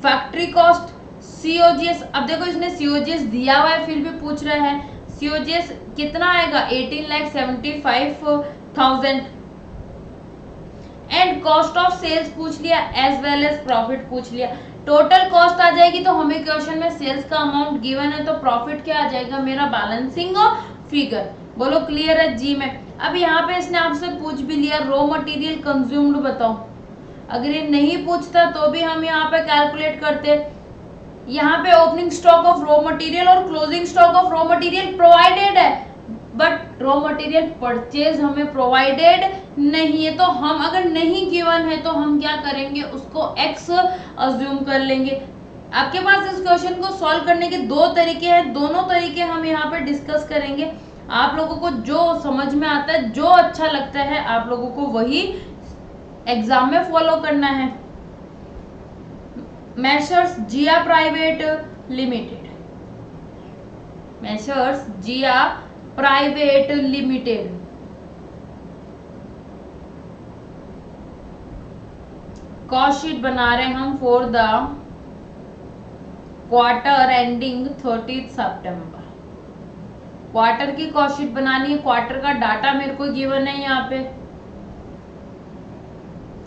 factory cost, COGS. अब देखो इसने सीओजीएस दिया हुआ है फिर भी पूछ रहा है सीओजीएस कितना आएगा, 18,75,000, एंड कॉस्ट ऑफ सेल्स पूछ लिया एज वेल एज प्रॉफिट पूछ लिया। टोटल कॉस्ट आ जाएगी, तो हमें क्वेश्चन में सेल्स का अमाउंट गिवन है, तो प्रॉफिट क्या आ जाएगा मेरा, बैलेंसिंग फिगर। बोलो क्लियर है जी में। अब यहाँ पे इसने आपसे पूछ भी लिया रॉ मटेरियल कंज्यूम्ड बताओ, अगर ये नहीं पूछता तो भी हम यहाँ पे कैलकुलेट करते। यहाँ पे opening stock of raw material और closing stock of raw material provided है, बट रॉ मटेरियल परचेज हमें प्रोवाइडेड नहीं है, तो हम अगर नहीं गिवन है तो हम क्या करेंगे, उसको एक्स अज्यूम कर लेंगे। आपके पास इस क्वेश्चन को सॉल्व करने के दो तरीके हैं, दोनों तरीके हम यहाँ पे डिस्कस करेंगे। आप लोगों को जो समझ में आता है, जो अच्छा लगता है, आप लोगों को वही एग्जाम में फॉलो करना है। मेसर्स जिया प्राइवेट लिमिटेड, मेसर्स जिया प्राइवेट लिमिटेड कॉस्ट शीट बना रहे हैं हम for the quarter ending 30 September. Quarter की कॉस्ट शीट बनानी है, क्वार्टर का डाटा मेरे को गिवन है यहाँ पे,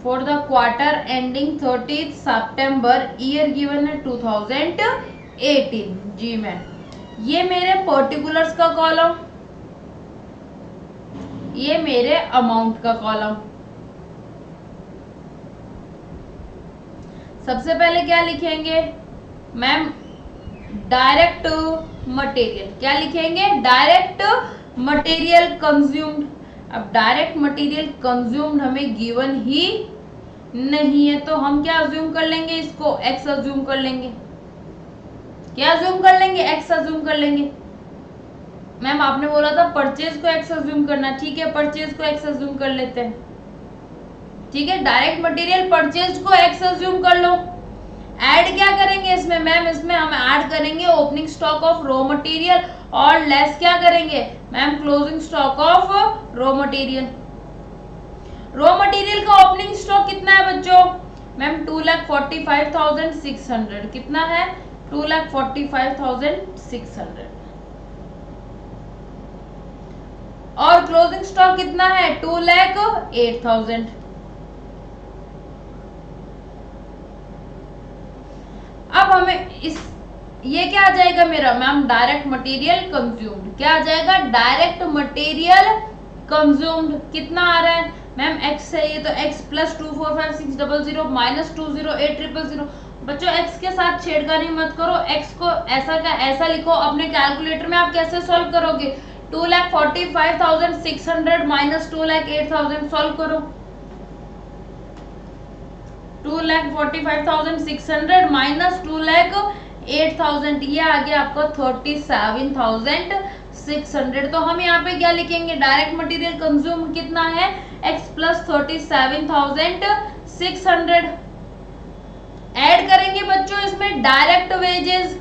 for the quarter ending 30 September, year given है 2018। जी मैम, ये मेरे पर्टिकुलर्स का कॉलम, ये मेरे अमाउंट का कॉलम। सबसे पहले क्या लिखेंगे मैम, डायरेक्ट मटेरियल। क्या लिखेंगे, डायरेक्ट मटेरियल कंज्यूम्ड। अब डायरेक्ट मटेरियल कंज्यूम्ड हमें गिवन ही नहीं है, तो हम क्या अज्यूम कर लेंगे, इसको एक्स अज्यूम कर लेंगे। क्या अज्यूम कर लेंगे, एक्स अज्यूम कर लेंगे। मैम आपने बोला था परचेज को एक्स अज्यूम करना, ठीक है परचेज को एक्स अज्यूम कर लेते हैं। ठीक है, डायरेक्ट मटेरियल परचेज को एक्स अज्यूम कर लो। ऐड क्या करेंगे इसमें मैम, इसमें हम ऐड करेंगे opening stock of raw material और लेस क्या करेंगे ma'am, closing stock of raw material. Raw material का ओपनिंग स्टॉक कितना है बच्चों मैम, 2,45,600। कितना है, 2,45,600। और क्लोजिंग स्टॉक कितना है, 2,08,000। अब हमें इस ये क्या आ जाएगा मेरा मैम, डायरेक्ट मटेरियल कंज्यूम्ड। क्या आ जाएगा, डायरेक्ट मटेरियल कंज्यूम्ड। कितना आ रहा है मैम, एक्स है ये, तो एक्स प्लस 245,600 माइनस 208,000। बच्चों एक्स के साथ छेड़खानी मत करो, एक्स को ऐसा का ऐसा लिखो। अपने कैलकुलेटर में आप कैसे सॉल्व करोगे, 2,45,600 माइनस 2,08,000 सॉल्व करो। 2,45,600 माइनस 2,08,000, ये आ गया आपका 37,600। तो हम यहाँ पे क्या लिखेंगे, डायरेक्ट मटेरियल कंज्यूम कितना है, x प्लस 37,600। ऐड करेंगे बच्चों इसमें डायरेक्ट वेजेस।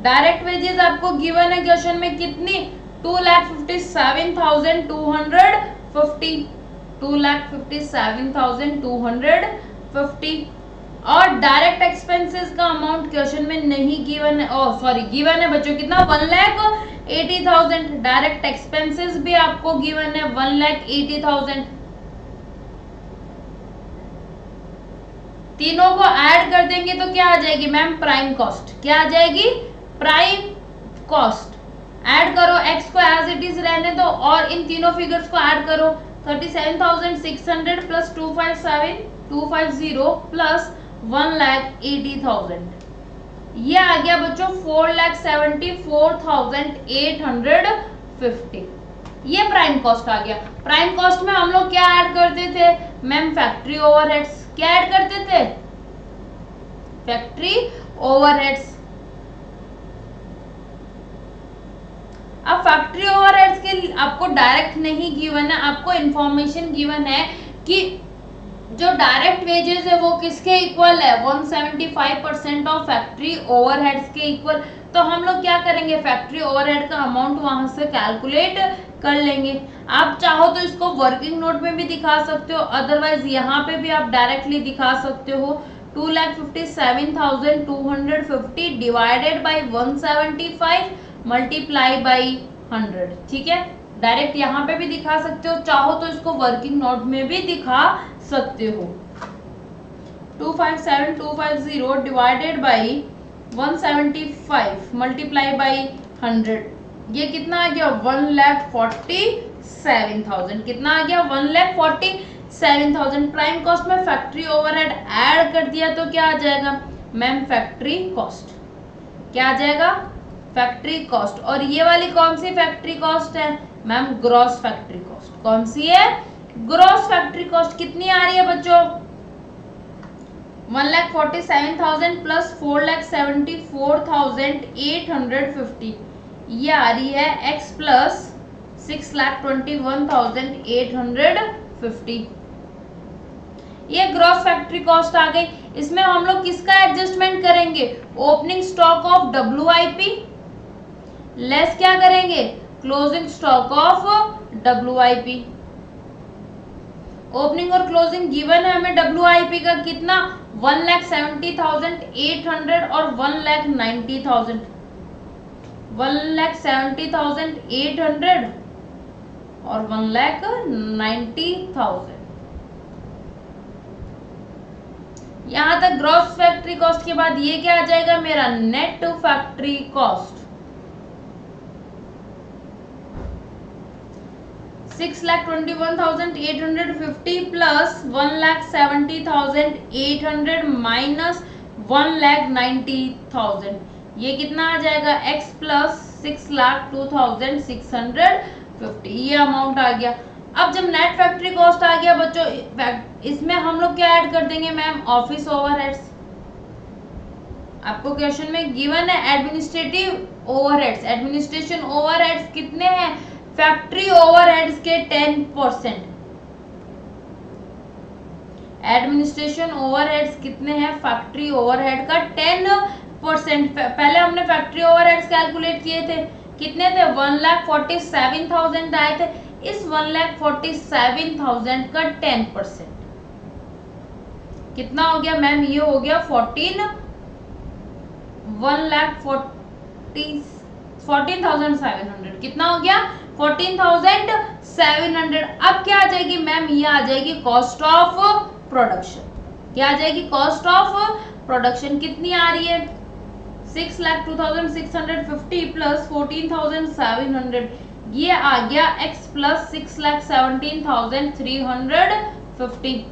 डायरेक्ट वेजेस आपको गिवन है क्वेश्चन में कितनी, 2,57,250, 2,57,250। और डायरेक्ट एक्सपेंसेस का अमाउंट क्वेश्चन में नहीं गिवन है, सॉरी गिवन है बच्चों, कितना, 1,80,000। डायरेक्ट एक्सपेंसेस भी आपको गिवन है 1,80,000। तीनों को ऐड कर देंगे तो क्या आ जाएगी मैम, प्राइम कॉस्ट। क्या आ जाएगी, प्राइम कॉस्ट। ऐड करो, एक्स को एज इट इज रहने दो और इन तीनों फिगर्स को ऐड करो। 37,600 प्लस 250 प्लस 1,80,000, ये आ गया बच्चों 4,74,850। ये प्राइम कॉस्ट आ गया। प्राइम कॉस्ट में हम लोग क्या ऐड करते थे मैम, फैक्ट्री ओवरहेड्स। क्या ऐड करते थे, फैक्ट्री ओवरहेड्स। अब फैक्ट्री ओवरहेड्स के आपको डायरेक्ट नहीं गिवन है, आपको इंफॉर्मेशन गिवन है कि जो डायरेक्ट वेजेस है वो किसके इक्वल है, 175% ऑफ फैक्ट्री ओवरहेड्स के इक्वल। तो हम लोग क्या करेंगे, फैक्ट्री ओवरहेड का अमाउंट वहां से कैलकुलेट कर लेंगे। आप चाहो तो इसको वर्किंग नोट में भी दिखा सकते हो, अदरवाइज यहाँ पे भी आप डायरेक्टली दिखा सकते हो। 2,57,250 डिवाइडेड बाई 175 मल्टीप्लाई बाई 100। ठीक है, डायरेक्ट यहाँ पे भी दिखा सकते हो, चाहो तो इसको वर्किंग नोट में भी दिखा सकते हो। 257,250 डिवाइडेड बाई 175 मल्टीप्लाई बाई 100, ये कितना आ गया, 1,47,000। कितना आ गया, 1,47,000। प्राइम कॉस्ट में फैक्ट्री ओवरहेड ऐड कर दिया तो क्या आ जाएगा मैम, फैक्ट्री कॉस्ट। क्या आ जाएगा, फैक्ट्री कॉस्ट। और ये वाली कौन सी फैक्ट्री कॉस्ट है मैम, ग्रॉस फैक्ट्री कॉस्ट। कौन सी है, ग्रॉस फैक्ट्री कॉस्ट। कितनी आ रही है बच्चों, 1,47,000 प्लस 4,74,850, ये आ रही है x प्लस 6,21,850। ये ग्रॉस फैक्ट्री कॉस्ट आ गई। इसमें हम लोग किसका एडजस्टमेंट करेंगे, opening stock of WIP less क्या करेंगे, closing stock of WIP। Opening और क्लोजिंग गिवन है हमें WIP का कितना, 1,70,800 और 1,90,000। 1,70,800 और 1,90,000। यहां तक ग्रॉस फैक्ट्री कॉस्ट के बाद ये क्या आ जाएगा मेरा, net factory cost. 6,21,850 plus 1,70,800 minus 1,90,000, ये कितना आ जाएगा x प्लस 6,02,650, ये अमाउंट आ गया। अब जब नेट फैक्ट्री कॉस्ट आ गया बच्चों, इसमें हम लोग क्या ऐड कर देंगे मैम, ऑफिस ओवरहेड्स। आपको क्वेश्चन में गिवन है एडमिनिस्ट्रेटिव ओवरहेड्स, एडमिनिस्ट्रेशन ओवरहेड्स कितने हैं, फैक्ट्री ओवरहेड्स के 10%। एडमिनिस्ट्रेशन ओवरहेड्स कितने हैं, फैक्ट्री ओवरहेड का 10%। पहले हमने फैक्ट्री ओवरहेड्स कैलकुलेट किए थे, कितने थे, 1,47,000 आए थे। इस 1,47,000 का 10% कितना हो गया मैम, ये हो गया 14,700, कितना हो गया 14,700। अब क्या आ जाएगी मैम, ये आ जाएगी कॉस्ट ऑफ प्रोडक्शन। क्या आ जाएगी, कॉस्ट ऑफ प्रोडक्शन कितनी आ रही है, 6,02,650 प्लस 14,700, ये आ गया x plus 6,17,350।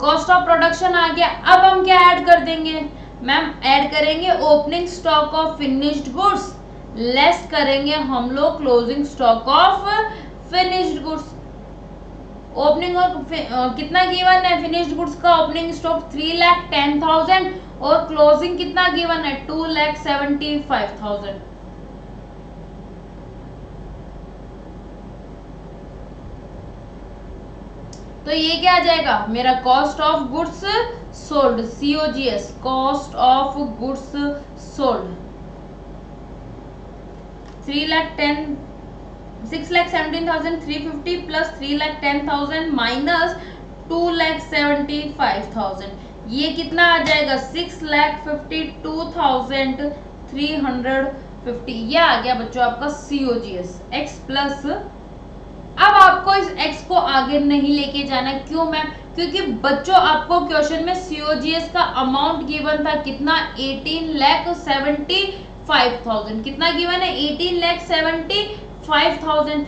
Cost of production आ गया। अब हम क्या ऐड कर देंगे मैम, ऐड करेंगे opening stock of finished goods, less करेंगे हम लोग closing stock of finished goods. Opening और कितना गिवन है, फिनिश्ड गुड्स का ओपनिंग स्टॉक 3,10,000 और क्लोजिंग कितना गिवन है, 2,75,000। तो ये क्या आ जाएगा मेरा, cost of goods sold, COGS, cost of goods sold 6,17,350 plus 3,10,000 minus 2,75,000, ये कितना आ जाएगा 6,52,350, ये आ गया बच्चों आपका COGS x प्लस। अब आपको इस x को आगे नहीं लेके जाना, क्यों मैम, क्योंकि बच्चों आपको क्वेश्चन में COGS का अमाउंट गिवन था कितना, 18,75,000, कितना गिवन है, 18,75,000।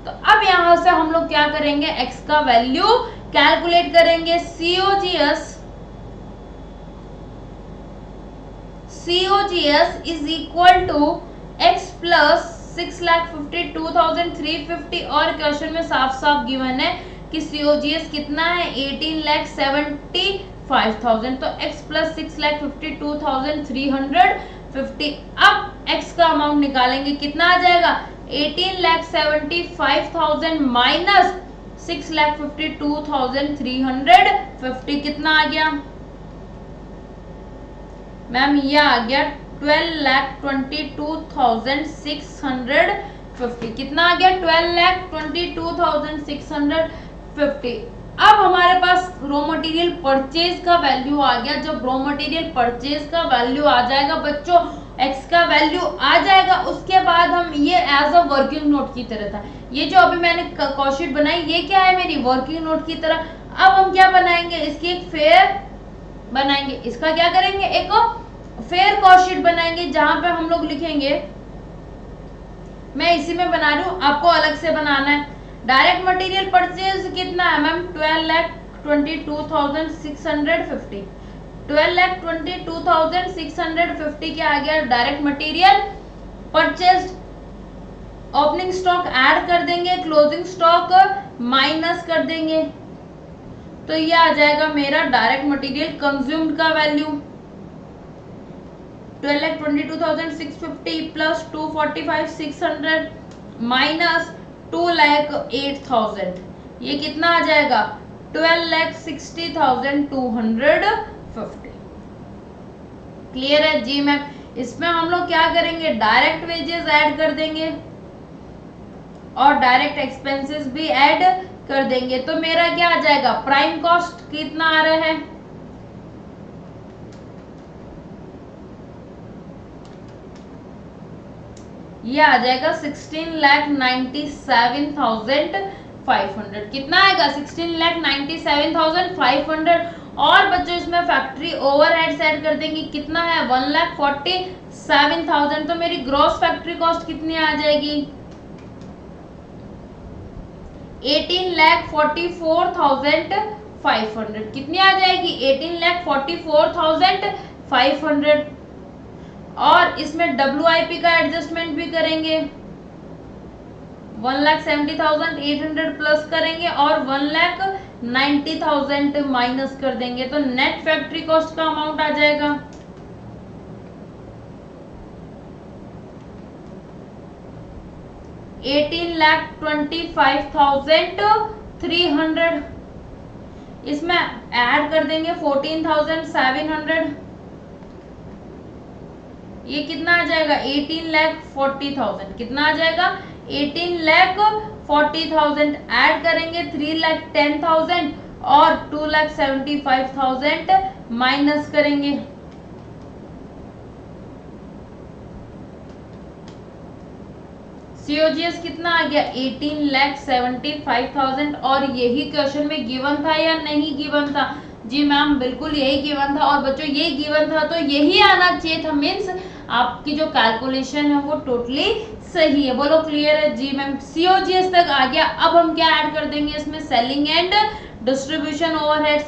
तो अब यहां से हम लोग क्या करेंगे, x का वैल्यू कैलकुलेट करेंगे। COGS is equal to x plus 6,52,350 और क्वेश्चन में साफ साफ गिवन है कि COGS कितना है, 18,75,000, तो x प्लस 6,52,350। अब x का अमाउंट निकालेंगे, कितना आ जाएगा, 18,75,000 माइनस 6,52,350, कितना आ गया मैम, ये आ गया 12,22,650, कितना आ गया 12,22,650। अब हमारे पास रॉ मटेरियल परचेज का वैल्यू आ गया। जब रॉ मटेरियल परचेज का वैल्यू आ जाएगा बच्चों, एक्स का वैल्यू आ जाएगा, उसके बाद हम ये एज अ वर्किंग नोट की तरह था, ये जो अभी मैंने कॉस्टशीट बनाई ये क्या है मेरी वर्किंग नोट की तरह। अब हम क्या बनाएंगे, इसकी एक फेयर बनाएंगे, इसका क्या करेंगे, एक फेयर कॉस्टशीट बनाएंगे जहां पे हम लोग लिखेंगे, मैं इसी में बना रही हूँ, आपको अलग से बनाना है। डायरेक्ट मटेरियल परचेज कितना है मैम, 12,22,650, 12,22,650 क्या आ गया direct material purchase. Opening stock add कर देंगे, क्लोजिंग स्टॉक माइनस कर देंगे, तो ये आ जाएगा मेरा डायरेक्ट मटेरियल कंज्यूम्ड का वैल्यू 12,22,650 प्लस 245,600 माइनस 2,08,000, ये कितना आ जाएगा 12,60,250। क्लियर है जी मैम। इसमें हम लोग क्या करेंगे, डायरेक्ट वेजेस ऐड कर देंगे और डायरेक्ट एक्सपेंसेस भी ऐड कर देंगे, तो मेरा क्या आ जाएगा, प्राइम कॉस्ट कितना आ रहा है, ये आ जाएगा 16,97,500, कितना आएगा 16,97,500। और बच्चों इसमें फैक्ट्री ओवरहेड्स ऐड कर देंगे, कितना है 1,47,000 7000, तो मेरी ग्रॉस फैक्ट्री कॉस्ट कितनी आ जाएगी? 18,44,500। कितनी आ जाएगी? 18,44,500। और इसमें WIP का एडजस्टमेंट भी करेंगे, 1,70,800 प्लस करेंगे और 1,90,000 माइनस कर देंगे, तो नेट फैक्ट्री कॉस्ट का अमाउंट आ जाएगा 18,25,300। इसमें ऐड कर देंगे 14,700। ये कितना आ जाएगा? 18,40,000। कितना आ जाएगा? 18,40,000। ऐड करेंगे 3,10,000 और 2,75,000 माइनस करेंगे। COGS कितना आ गया? 18,75,000। और यही क्वेश्चन में गिवन था या नहीं गिवन था? जी मैम बिल्कुल यही गिवन था। और बच्चों ये गिवन था तो यही आना चाहिए था, मीन्स आपकी जो कैलकुलेशन है वो टोटली सही है। बोलो क्लियर है? जी मैम COGS तक आ गया। अब हम क्या ऐड कर देंगे इसमें? Selling and distribution overheads.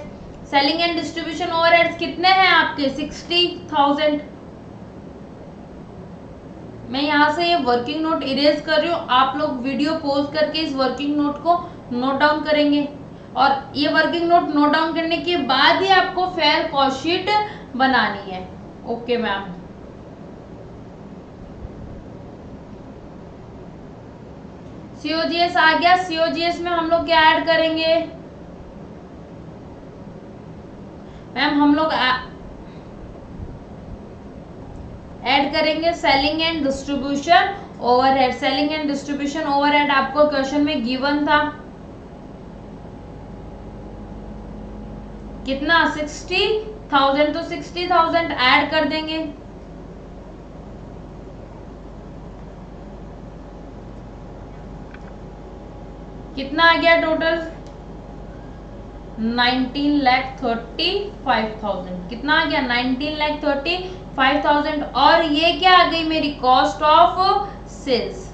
Selling and distribution overheads कितने हैं आपके? 60,000। मैं यहाँ से ये वर्किंग नोट इरेज कर रही हूँ, आप लोग वीडियो पॉज करके इस वर्किंग नोट को नोट डाउन करेंगे। और ये वर्किंग नोट नोट डाउन करने के बाद ही आपको फेयर कॉस्ट शीट बनानी है। Okay ma'am. COGS आ गया। COGS में हम लोग क्या ऐड करेंगे मैम? हम लोग ऐड करेंगे selling and distribution overhead. Selling and distribution overhead आपको क्वेश्चन में गिवन था कितना? 60,000। तो 60,000 ऐड कर देंगे। कितना आ गया टोटल? 19,35,000। कितना आ गया? 19,35,000। और ये क्या आ गई मेरी? Cost of sales.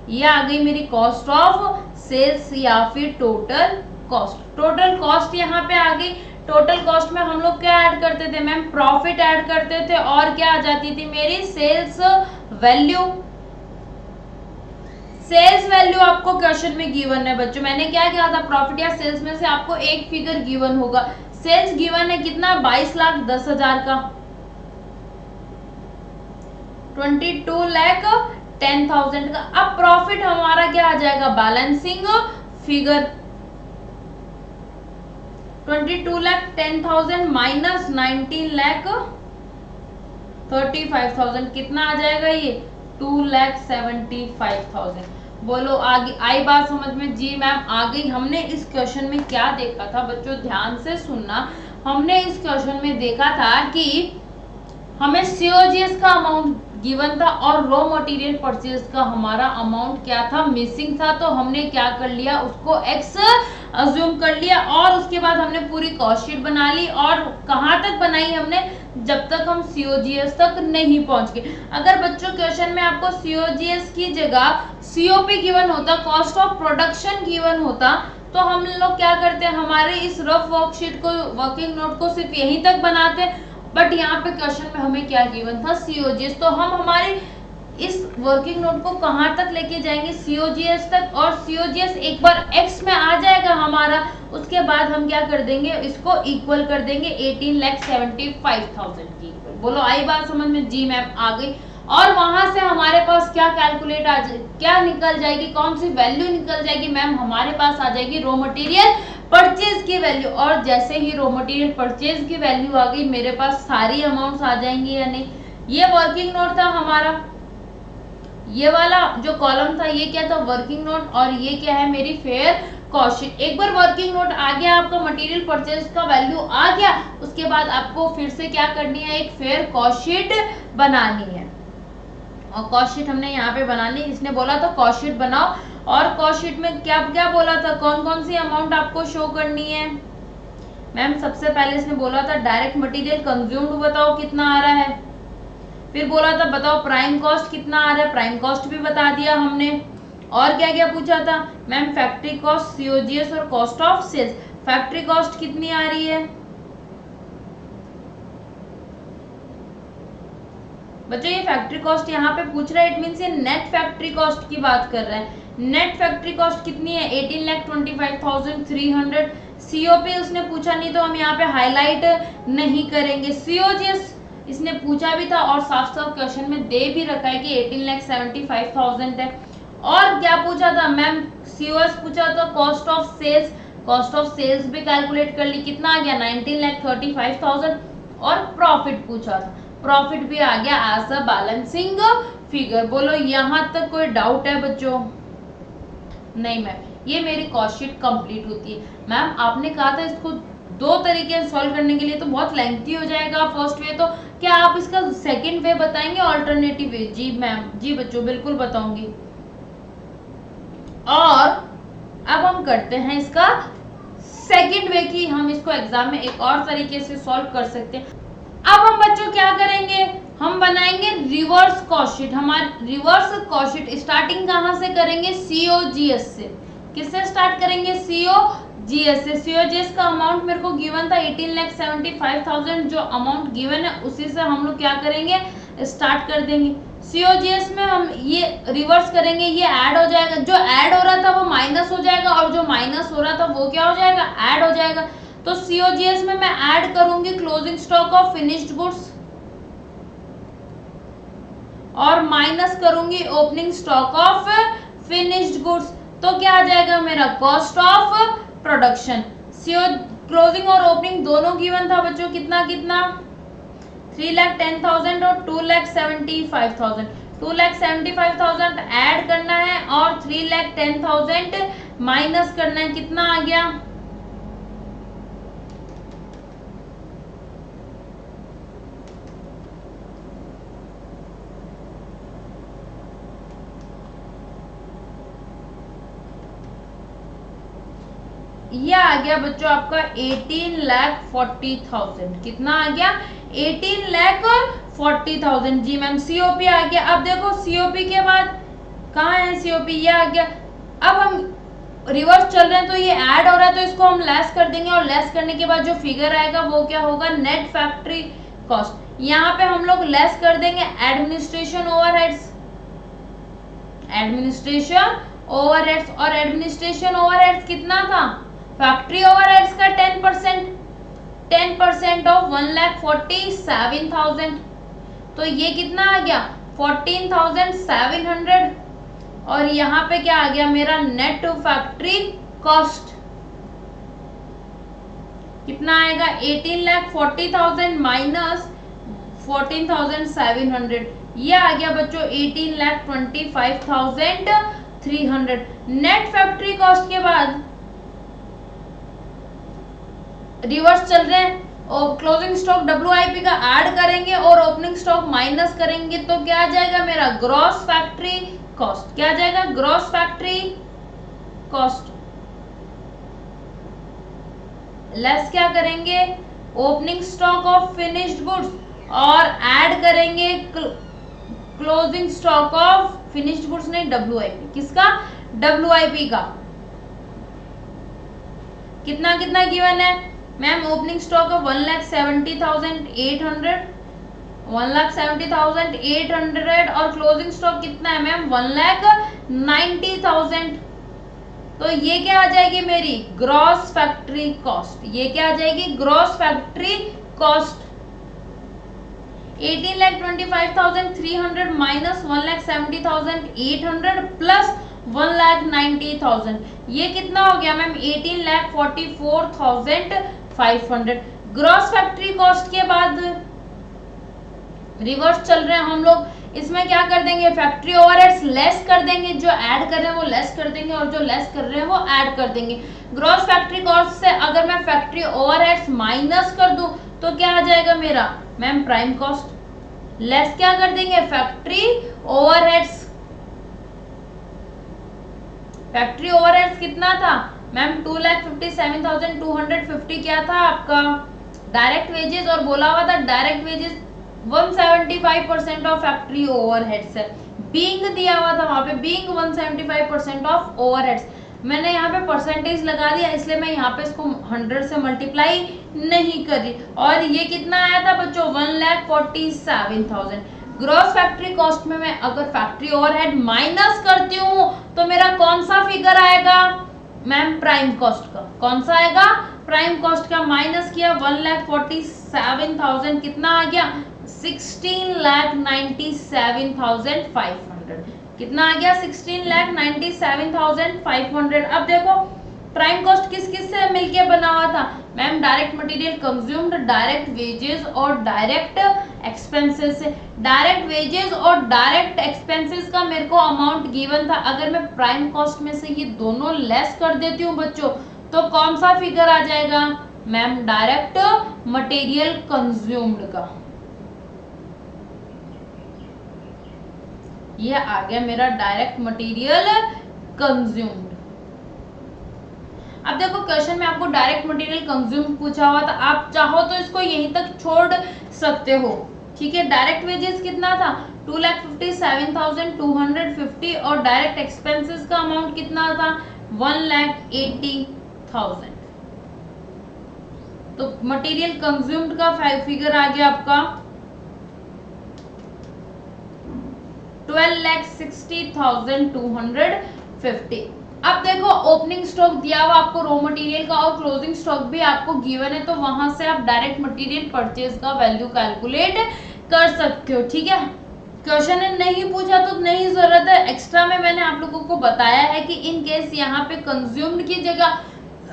ये आ गई मेरी कॉस्ट ऑफ सेल्स या फिर टोटल कॉस्ट। टोटल कॉस्ट यहाँ पे आ गई। टोटल कॉस्ट में हम लोग क्या ऐड करते थे मैम? प्रॉफिट ऐड करते थे। और क्या आ जाती थी मेरी? Sales value. सेल्स वैल्यू आपको क्वेश्चन में गिवन है बच्चों। मैंने क्या किया था? प्रॉफिट या सेल्स में से आपको एक फिगर गिवन होगा। सेल्स गिवन है कितना? 22,10,000 का। 22,10,000 का। अब प्रॉफिट हमारा क्या आ जाएगा? Balancing figure. 22,10,000 माइनस 19,35,000 कितना आ जाएगा? ये 2,75,000। बोलो आगे आई बात समझ में? जी मैम आ गई। हमने इस क्वेश्चन में क्या देखा था बच्चों? ध्यान से सुनना। हमने इस क्वेश्चन में देखा था कि हमें COGS का अमाउंट गिवन था और रॉ मटेरियल परचेज का हमारा अमाउंट क्या था? मिसिंग था। तो हमने क्या कर लिया? उसको X अज्यूम कर लिया और उसके बाद हमने पूरी कॉस्ट शीट बना ली। और कहाँ तक बनाई हमने? जब तक हम COGS तक नहीं पहुंच गए। अगर बच्चों क्वेश्चन में आपको COGS की जगह COP गिवन होता, कॉस्ट ऑफ प्रोडक्शन गिवन होता, तो हम लोग क्या करते हैं? हमारे इस रफ वर्कशीट को, वर्किंग नोट को सिर्फ यहीं तक बनाते। बट यहाँ पे क्वेश्चन में हमें क्या गिवन था? COGS। तो हम हमारे इस वर्किंग नोट को कहाँ तक लेके जाएंगे? COGS तक। और COGS एक बार X में आ जाएगा हमारा, उसके बाद हम क्या कर देंगे? इसको इक्वल कर देंगे 18,75,000 की। बोलो आई बात समझ में? जी मैम आ गई। और वहां से हमारे पास क्या कैलकुलेट आ जाए, क्या निकल जाएगी? कौन सी वैल्यू निकल जाएगी मैम? हमारे पास आ जाएगी रॉ मटेरियल परचेज की वैल्यू। और जैसे ही रॉ मटेरियल परचेज की वैल्यू आ गई, मेरे पास सारी अमाउंट्स आ जाएंगी या नहीं? ये वर्किंग नोट था हमारा। ये वाला जो कॉलम था ये क्या था? Working note. और ये क्या है? मेरी फेयर कॉस्ट शीट। एक बार वर्किंग नोट आ गया आपका, मटेरियल परचेज का वैल्यू आ गया, उसके बाद आपको फिर से क्या करनी है? एक फेयर कॉस्ट शीट बनानी है। और कॉस्ट शीट हमने यहाँ पे बना ली। इसने बोला था कॉस्ट शीट बनाओ। और कॉस्ट शीट में क्या क्या बोला था? कौन कौन सी अमाउंट आपको शो करनी है मैम? सबसे पहले इसने बोला था डायरेक्ट मटेरियल कंज्यूम्ड बताओ कितना आ रहा है। फिर बोला था बताओ प्राइम कॉस्ट कितना आ रहा है, प्राइम कॉस्ट भी बता दिया हमने। और क्या क्या पूछा था मैम, फैक्ट्री कॉस्ट, सीओजीएस और cost of sales. Factory cost कितनी आ रही है बच्चों, ये फैक्ट्री कॉस्ट यहाँ पे पूछ रहा है, इट मीन्स ये नेट फैक्ट्री कॉस्ट की बात कर रहा है। नेट फैक्ट्री कॉस्ट कितनी है 18,25,300। सीओपी उसने पूछा नहीं तो हम यहाँ पे हाईलाइट नहीं करेंगे। सीओजीएस इसने पूछा भी था और साफ साफ क्वेश्चन में दे भी रखा है कि 18,75,000 है। और क्या पूछा था मैम, सीओएस पूछा था cost of sales, cost of sales भी कैलकुलेट कर ली, कितना आ गया 19,35,000। और प्रॉफिट पूछा था, प्रॉफिट भी आ गया एज अ बैलेंसिंग फिगर। बोलो यहाँ तक कोई डाउट है बच्चों? नहीं मैम, ये मेरी कॉस्ट शीट कंप्लीट होती है। मैम आपने कहा था इसको दो तरीके से सॉल्व करने के लिए, तो बहुत लेंथी हो जाएगा फर्स्ट वे, तो क्या आप इसका सेकंड वे बताएंगे, ऑल्टरनेटिव वे? जी मैम, जी बच्चों बिल्कुल बताऊंगी। और अब हम करते हैं इसका सेकंड वे की, हम इसको एग्जाम में एक और तरीके से सॉल्व कर सकते हैं। अब हम बच्चों क्या करेंगे, हम बनाएंगे रिवर्स कॉस्ट शीट। हमारे रिवर्स कॉस्ट शीट स्टार्टिंग कहां से करेंगे, सीओजीएस से। किससे स्टार्ट करेंगे, सीओजीएस से। सीओजीएस का अमाउंट मेरे को गिवन था 18,75,000, जो अमाउंट गिवन है उसी से हम लोग क्या करेंगे, स्टार्ट कर देंगे। सीओजीएस में हम ये रिवर्स करेंगे, ये ऐड हो जाएगा, जो ऐड हो रहा था वो माइनस हो जाएगा, और जो माइनस हो रहा था वो क्या हो जाएगा, ऐड हो जाएगा। तो सीओजीएस में मैं ऐड करूंगी closing stock of finished goods और माइनस करूंगी opening stock of finished goods. तो क्या आ जाएगा मेरा, cost of production. CO closing और ओपनिंग दोनों गिवन था बच्चों, कितना कितना 3,10,000 और 2,75,000। 2,75,000 ऐड करना है और 3,10,000 माइनस करना है, कितना आ गया, ये आ गया बच्चों आपका 18,40,000। कितना आ गया, 18,40,000। जी मैम, सीओपी आ गया। अब देखो सीओपी के बाद कहाँ है सीओपी, ये आ गया। अब हम रिवर्स चल रहे हैं तो ये ऐड हो रहा है, तो इसको हम लेस कर देंगे, और लेस करने के बाद जो फिगर आएगा वो क्या होगा, नेट फैक्ट्री कॉस्ट। यहाँ पे हम लोग लेस कर देंगे एडमिनिस्ट्रेशन ओवरहेड्स, एडमिनिस्ट्रेशन ओवरहेड्स। और एडमिनिस्ट्रेशन ओवरहेड्स कितना था, फैक्ट्री ओवरहेड्स का 10%, 10% ऑफ 1,47,000। तो ये कितना आ गया 14,700। और यहाँ पे क्या आ गया मेरा नेट फैक्ट्री कॉस्ट, कितना आएगा 18,40,000 माइनस 14,700। ये आ गया बच्चों 18,25,300। नेट फैक्ट्री कॉस्ट के बाद रिवर्स चल रहे हैं, और क्लोजिंग स्टॉक WIP का ऐड करेंगे और ओपनिंग स्टॉक माइनस करेंगे, तो क्या आ जाएगा मेरा ग्रॉस फैक्ट्री कॉस्ट। क्या आ जाएगा, ग्रॉस फैक्ट्री कॉस्ट। लेस क्या करेंगे, opening stock of finished goods, और ऐड करेंगे closing stock of finished goods नहीं, WIP। किसका, WIP का। कितना कितना गिवन है मैम, ओपनिंग स्टॉक ऑफ 1,70,800, 1,70,800, और क्लोजिंग स्टॉक कितना है मैम 1,90,000। तो ये क्या आ जाएगी मेरी ग्रॉस फैक्ट्री कॉस्ट। ये क्या आ जाएगी, gross factory cost. 18,25,300 minus 1,70,800 plus 1,90,000, ये कितना हो गया मैम 18,44,500। ग्रॉस फैक्ट्री कॉस्ट के बाद रिवर्स चल रहे हैं हम लोग, इसमें क्या कर देंगे, फैक्ट्री ओवरहेड्स लेस कर देंगे, जो ऐड कर रहे हैं वो लेस कर देंगे, और जो लेस कर रहे हैं वो ऐड कर देंगे। ग्रॉस फैक्ट्री कॉस्ट से अगर मैं फैक्ट्री ओवरहेड्स माइनस कर दूं तो क्या आ जाएगा मेरा मैम प्राइम कॉस्ट। लेस क्या कर देंगे, फैक्ट्री ओवरहेड्स। फैक्ट्री ओवरहेड्स कितना था मैम 2,57,250 क्या था आपका डायरेक्ट वेजेस, और बोला हुआ था direct wages 175% of factory overheads है। बीइंग दिया हुआ था वहां पे, बीइंग 175% ऑफ ओवरहेड्स, मैंने यहाँ पे परसेंटेज लगा दिया, इसलिए मैं यहाँ पे इसको 100 से मल्टीप्लाई नहीं कर रही। और ये कितना आया था बच्चों, 1,47,000। ग्रॉस फैक्ट्री कॉस्ट में मैं अगर फैक्ट्री ओवरहेड माइनस करती हूँ तो मेरा कौन सा फिगर आएगा मैम, प्राइम कॉस्ट का। कौन सा आएगा, प्राइम कॉस्ट का। माइनस किया 1,47,000, कितना आ गया 16,97,500। कितना आ गया 16,97,500। अब देखो प्राइम कॉस्ट किस किस से मिलके बना हुआ था ma'am, direct material consumed, direct wages और डायरेक्ट एक्सपेंसेस से। डायरेक्ट वेजेस और डायरेक्ट एक्सपेंसेस का मेरे को अमाउंट गिवन था, अगर मैं प्राइम कॉस्ट में से ये दोनों लेस कर देती हूँ बच्चों तो कौन सा फिगर आ जाएगा मैम, डायरेक्ट मटेरियल कंज्यूम्ड का। ये आ गया मेरा डायरेक्ट मटेरियल कंज्यूम्ड। अब देखो क्वेश्चन में आपको डायरेक्ट मटेरियल कंज्यूम पूछा हुआ था, आप चाहो तो इसको यहीं तक छोड़ सकते हो, ठीक है। डायरेक्ट वेजेस कितना था 2,57,250 और डायरेक्ट एक्सपेंसेस का अमाउंट कितना था 1,80,000। तो मटेरियल कंज्यूम्ड का फिगर आ गया आपका 12,60,250। अब देखो ओपनिंग स्टॉक दिया हुआ आपको रॉ मटेरियल का और क्लोजिंग स्टॉक भी आपको गिवन है, तो वहां से आप डायरेक्ट मटेरियल परचेज का वैल्यू कैलकुलेट कर सकते हो, ठीक है। क्वेश्चन ने नहीं पूछा तो नहीं जरूरत है, एक्स्ट्रा में मैंने आप लोगों को बताया है कि इन केस यहाँ पे कंज्यूम्ड की जगह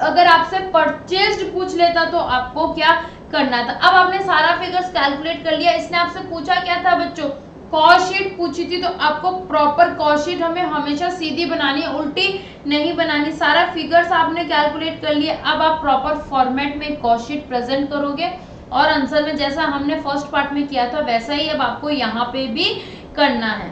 अगर आपसे परचेज्ड पूछ लेता तो आपको क्या करना था। अब आपने सारा फिगर्स कैलकुलेट कर लिया, इसने आपसे पूछा क्या था बच्चों, कॉस्ट शीट पूछी थी, तो आपको प्रॉपर कॉस्ट शीट हमें हमेशा सीधी बनानी है, उल्टी नहीं बनानी। सारा फिगर्स आपने कैलकुलेट कर लिए, अब आप प्रॉपर फॉर्मेट में कॉस्ट शीट प्रेजेंट करोगे और आंसर में जैसा हमने फर्स्ट पार्ट में किया था वैसा ही अब आपको यहाँ पे भी करना है।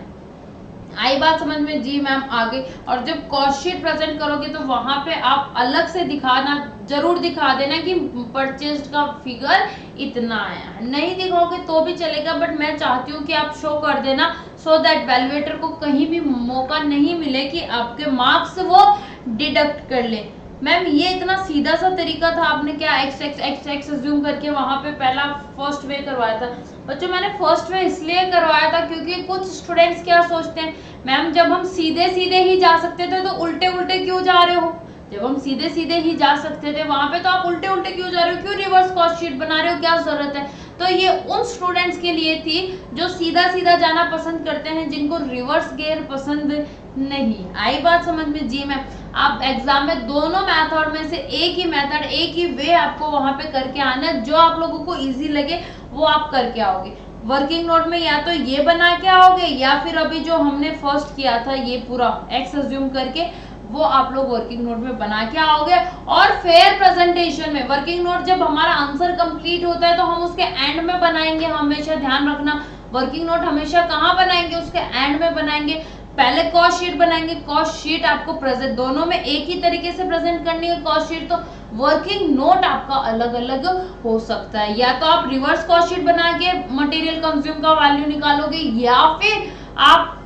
आई बात समझ में, जी मैम आ गई। और जब कॉस्ट शीट प्रेजेंट करोगे तो वहां पे आप अलग से दिखाना, जरूर दिखा देना कि परचेज्ड का फिगर इतना आया है। नहीं दिखाओगे तो भी चलेगा, बट मैं चाहती हूँ कि आप शो कर देना सो दैट वैल्यूएटर को कहीं भी मौका नहीं मिले कि आपके मार्क्स वो डिडक्ट कर ले। मैम ये इतना सीधा सा तरीका था, आपने क्या x x x x assume करके वहां पे पहला फर्स्ट वे करवाया था। बच्चों मैंने फर्स्ट वे इसलिए करवाया था क्योंकि कुछ स्टूडेंट्स क्या सोचते हैं मैम जब हम सीधे सीधे ही जा सकते थे तो उल्टे उल्टे क्यों जा रहे हो, जब हम सीधे सीधे ही जा सकते थे वहां पे तो आप उल्टे उल्टे क्यों जा रहे हो, क्यों रिवर्स कॉस्ट शीट बना रहे हो, क्या जरूरत है। तो ये उन स्टूडेंट्स के लिए थी जो सीधा सीधा जाना पसंद करते हैं, जिनको रिवर्स गियर पसंद नहीं। आई बात समझ में, जी मैम। आप एग्जाम में दोनों मेथड में से एक ही मेथड, एक ही वे आपको वहां पे करके आना है, जो आप लोगों को इजी लगे वो आप करके आओगे। वर्किंग नोट में या तो ये बना के आओगे या फिर अभी जो हमने फर्स्ट किया था ये पूरा एक्स अज्यूम करके वो आप लोग वर्किंग नोट में बना के आओगे। और फेयर प्रेजेंटेशन में वर्किंग नोट जब हमारा आंसर कंप्लीट होता है तो हम उसके एंड में बनाएंगे, हमेशा ध्यान रखना। वर्किंग नोट हमेशा कहाँ बनाएंगे, उसके एंड में बनाएंगे। पहले कॉस्ट शीट बनाएंगे, कॉस्ट शीट आपको प्रेजेंट दोनों में एक ही तरीके से प्रेजेंट करनी है कॉस्ट शीट, तो वर्किंग नोट आपका अलग अलग हो सकता है। या तो आप रिवर्स कॉस्ट शीट बना के मटेरियल कंज्यूम का वैल्यू निकालोगे या फिर आप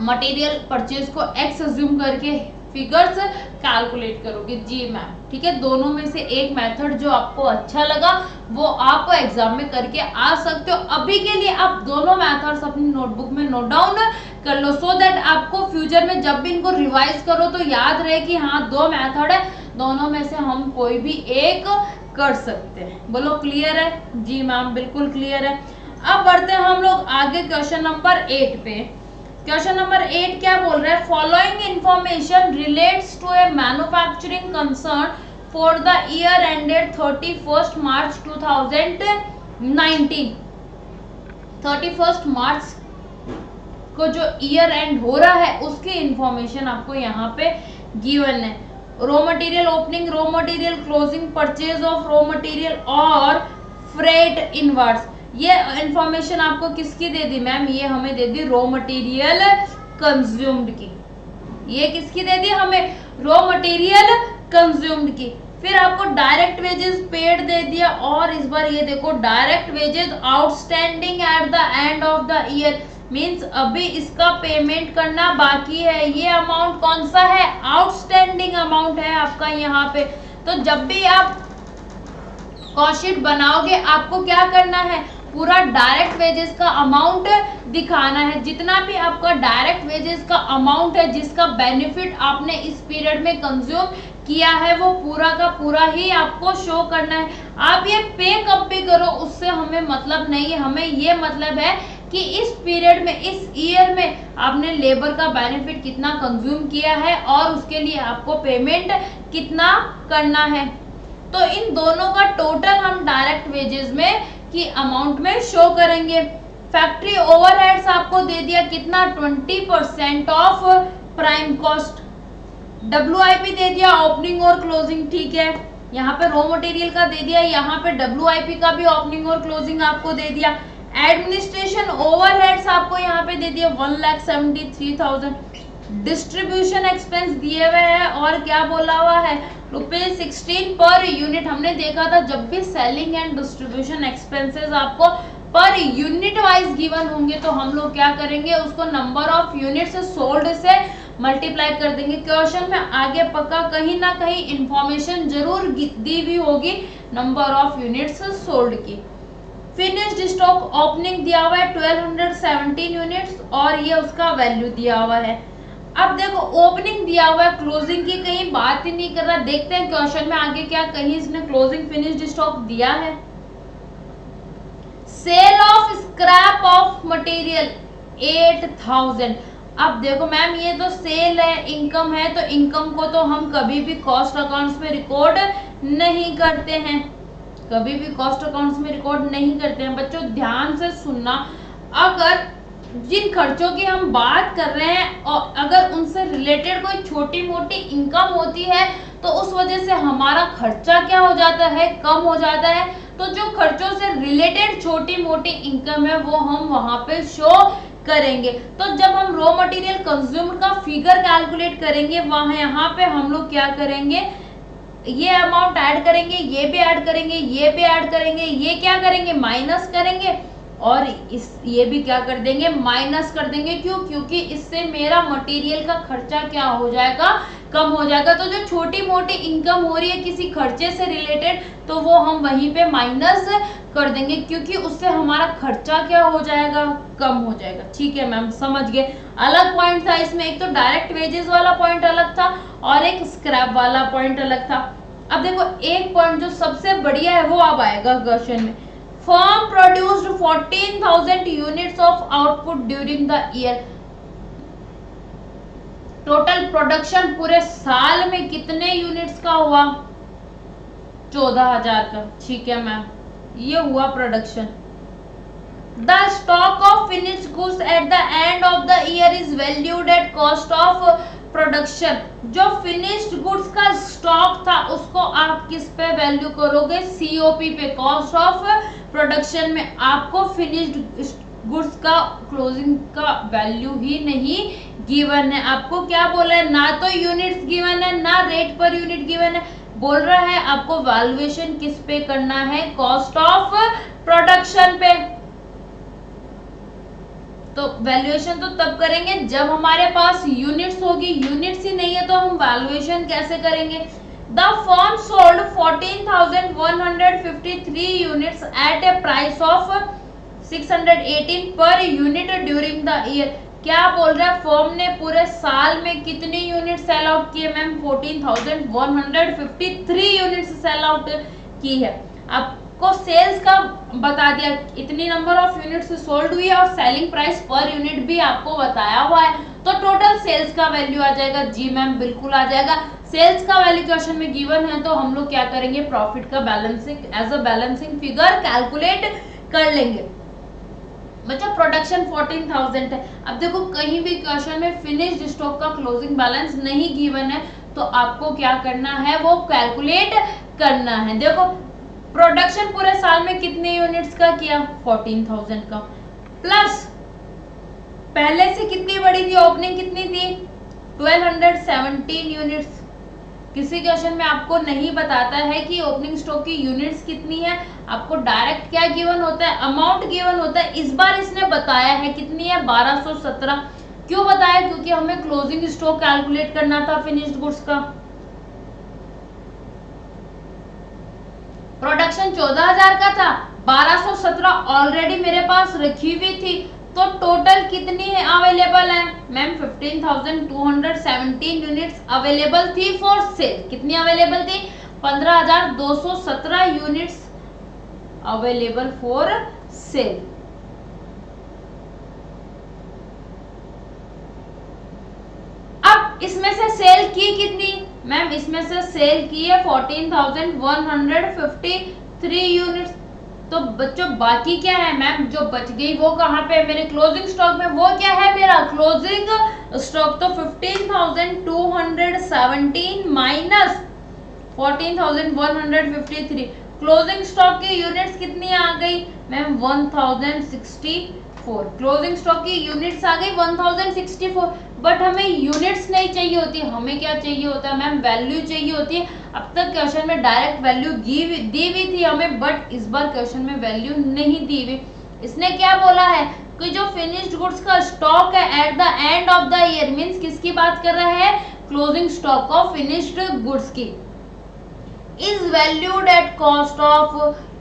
मटेरियल परचेज को एक्स अज्यूम करके फिगर्स कैलकुलेट करोगे। जी मैम, ठीक है। दोनों में से एक मेथड जो आपको अच्छा लगा वो आप एग्जाम में करके आ सकते हो। अभी के लिए आप दोनों मेथड्स अपनी नोटबुक में नोट डाउन कर लो सो दैट आपको फ्यूचर में जब भी इनको रिवाइज करो तो याद रहे कि हाँ दो मेथड है, दोनों में से हम कोई भी एक कर सकते हैं। बोलो क्लियर है? जी मैम बिल्कुल क्लियर है। अब बढ़ते हैं हम लोग आगे क्वेश्चन नंबर 8 पे। क्वेश्चन नंबर 8 क्या बोल रहा है, following information relates to a manufacturing concern for the year ended 31 March 2019। 31 मार्च को जो ईयर एंड हो रहा है उसकी इंफॉर्मेशन आपको यहाँ पे गिवन है। Raw material opening, raw material closing, purchase of raw material और फ्रेट इनवर्ड्स। ये इंफॉर्मेशन आपको किसकी दे दी मैम, ये हमें दे दी रॉ मटेरियल कंज्यूम्ड की। ये किसकी दे दी हमें, रॉ मटेरियल कंज्यूम्ड की। फिर आपको डायरेक्ट वेजेस पेड दे दिया, और इस बार ये देखो direct wages outstanding at the end of the year, means अभी इसका पेमेंट करना बाकी है। ये अमाउंट कौन सा है? आउटस्टैंडिंग अमाउंट है आपका यहाँ पे। तो जब भी आप कॉस्ट शीट बनाओगे आपको क्या करना है? पूरा डायरेक्ट वेजेस का अमाउंट दिखाना है। जितना भी आपका डायरेक्ट वेजेस का अमाउंट है, जिसका बेनिफिट आपने इस पीरियड में कंज्यूम किया है, वो पूरा का पूरा ही आपको शो करना है। आप ये पे कब भी करो उससे हमें मतलब नहीं है, हमें ये मतलब है कि इस पीरियड में, इस ईयर में आपने लेबर का बेनिफिट कितना कंज्यूम किया है और उसके लिए आपको पेमेंट कितना करना है। तो इन दोनों का टोटल हम डायरेक्ट वेजेस में की अमाउंट में शो करेंगे। फैक्ट्री ओवरहेड्स आपको दे दिया कितना? 20% ऑफ प्राइम कॉस्ट। WIP दे दिया ओपनिंग और क्लोजिंग, ठीक है। यहाँ पे रॉ मटेरियल का दे दिया, यहाँ पे WIP का भी ओपनिंग और क्लोजिंग आपको दे दिया। एडमिनिस्ट्रेशन ओवरहेड्स आपको यहाँ पे दे दिया 1,73,000। डिस्ट्रीब्यूशन एक्सपेंस दिए हुए हैं और क्या बोला हुआ है? ₹16 पर यूनिट। हमने देखा था जब भी सेलिंग एंड डिस्ट्रीब्यूशन एक्सपेंसेस आपको पर यूनिट वाइज गिवन होंगे तो हम लोग क्या करेंगे? उसको नंबर ऑफ यूनिट्स सोल्ड से मल्टीप्लाई कर देंगे। क्वेश्चन में आगे पक्का कहीं ना कहीं इंफॉर्मेशन जरूर दी हुई होगी नंबर ऑफ यूनिट्स सोल्ड की। फिनिश्ड स्टॉक ओपनिंग दिया हुआ है 1217 यूनिट्स और ये उसका वैल्यू दिया हुआ है। अब देखो ओपनिंग दिया हुआ है, क्लोजिंग की कहीं बात ही नहीं कर रहा। देखते हैं क्वेश्चन में आगे क्या कहीं इसने क्लोजिंग फिनिश्ड स्टॉक दिया है। Sale of scrap of material 8000। अब देखो मैम ये तो सेल है, इनकम है, तो इनकम को तो हम कभी भी कॉस्ट अकाउंट्स में रिकॉर्ड नहीं करते हैं, कभी भी कॉस्ट अकाउंट्स में रिकॉर्ड नहीं करते हैं। बच्चों ध्यान से सुनना, अगर जिन खर्चों की हम बात कर रहे हैं और अगर उनसे रिलेटेड कोई छोटी मोटी इनकम होती है तो उस वजह से हमारा खर्चा क्या हो जाता है? कम हो जाता है। तो जो खर्चों से रिलेटेड छोटी मोटी इनकम है वो हम वहां पे शो करेंगे। तो जब हम रॉ मटेरियल कंज्यूम्ड का फिगर कैलकुलेट करेंगे वहां यहाँ पे हम लोग क्या करेंगे? ये अमाउंट ऐड करेंगे, ये भी ऐड करेंगे, ये भी ऐड करेंगे, ये क्या करेंगे? माइनस करेंगे और ये भी क्या कर देंगे? माइनस कर देंगे। क्यों? क्योंकि इससे मेरा मटेरियल का खर्चा क्या हो जाएगा? कम हो जाएगा। तो जो छोटी मोटी इनकम हो रही है किसी खर्चे से रिलेटेड तो वो हम वहीं पे माइनस कर देंगे, क्योंकि उससे हमारा खर्चा क्या हो जाएगा? कम हो जाएगा। ठीक है मैम, समझ गए। अलग पॉइंट था इसमें, एक तो डायरेक्ट वेजेस वाला पॉइंट अलग था और एक स्क्रैप वाला पॉइंट अलग था। अब देखो एक पॉइंट जो सबसे बढ़िया है वो अब आएगा क्वेश्चन में। Firm produced 14,000 units of output during the year. Total production पूरे साल में कितने यूनिट्स का हुआ? 14,000 का। ठीक है मैम, ये हुआ production. The stock of finished goods at the end of the year is valued at cost of production. जो फिनिश्ड गुड्स का स्टॉक था उसको आप किस पे वैल्यू करोगे? COP पे, कॉस्ट ऑफ प्रोडक्शन में। आपको फिनिश्ड गुड्स का क्लोजिंग का वैल्यू ही नहीं गिवन है। आपको क्या बोला है? ना तो यूनिट्स गिवन है ना रेट पर यूनिट गिवन है। बोल रहा है आपको वैल्यूएशन किस पे करना है? कॉस्ट ऑफ प्रोडक्शन पे। तो वैल्यूएशन तो तब करेंगे जब हमारे पास यूनिट्स होगी, यूनिट्स ही नहीं है तो हम वैल्यूएशन कैसे करेंगे? The firm sold 14,153 units at A price of 618 per unit during the year. क्या बोल रहा है? फर्म ने पूरे साल में कितनी यूनिट सेल आउट किए मैम? 14,153 यूनिट सेल आउट की है। आपको सेल्स का बता दिया, इतनी नंबर ऑफ यूनिट्स सोल्ड हुई है और सेलिंग प्राइस पर यूनिट भी आपको बताया हुआ है। तो टोटल सेल्स का वैल्यू आ जाएगा। जी मैम बिल्कुल आ जाएगा। सेल्स का वैल्यू क्वेश्चन में गिवन है तो हम लोग क्या करेंगे? प्रॉफिट का balancing as a balancing figure calculate कर लेंगे। बच्चा प्रोडक्शन 14,000 है। अब देखो कहीं भी क्वेश्चन में फिनिश्ड स्टॉक का क्लोजिंग बैलेंस नहीं गिवन है तो आपको क्या करना है? वो कैलकुलेट करना है। देखो प्रोडक्शन पूरे साल में कितने यूनिट्स का किया? 14,000 का, प्लस पहले से कितनी बड़ी थी? ओपनिंग कितनी थी? 1217 यूनिट्स। किसी क्वेश्चन में आपको नहीं बताता है कि ओपनिंग स्टॉक की यूनिट्स कितनी है, आपको डायरेक्ट क्या गिवन होता है, अमाउंट गिवन होता है। इस बार इसने बताया है कितनी है, 1217। क्यों बताया, क्योंकि हमें क्लोजिंग स्टॉक कैलकुलेट करना था फिनिश्ड गुड्स का। प्रोडक्शन 14,000 का था, 1217 ऑलरेडी मेरे पास रखी हुई थी, तो टोटल कितनी है अवेलेबल है मैम, 15,217 यूनिट्स अवेलेबल थी फॉर सेल। कितनी अवेलेबल थी, 15,217 यूनिट्स अवेलेबल फॉर सेल। अब इसमें से सेल की कितनी मैम, इसमें से सेल की है 14,153 यूनिट्स। तो बच्चों बाकी क्या है मैम, जो बच गई वो कहाँ पे, मेरे क्लोजिंग स्टॉक में, वो क्या है मेरा क्लोजिंग स्टॉक। तो 15,217 माइनस 14,153, क्लोजिंग स्टॉक की यूनिट्स कितनी आ गई मैम, 1064। क्लोजिंग स्टॉक की यूनिट्स आ गई 1064, बट हमें यूनिट्स नहीं चाहिए होती, हमें क्या चाहिए होता है मैम, वैल्यू चाहिए होती है। अब तक क्वेश्चन में डायरेक्ट वैल्यू दी हुई थी हमें, बट इस बार क्वेश्चन में वैल्यू नहीं दी हुई। इसने क्या बोला है कि जो फिनिश्ड गुड्स का स्टॉक है at the end of the year, means किसकी बात कर रहा है, closing stock of finished goods की, is valued at cost of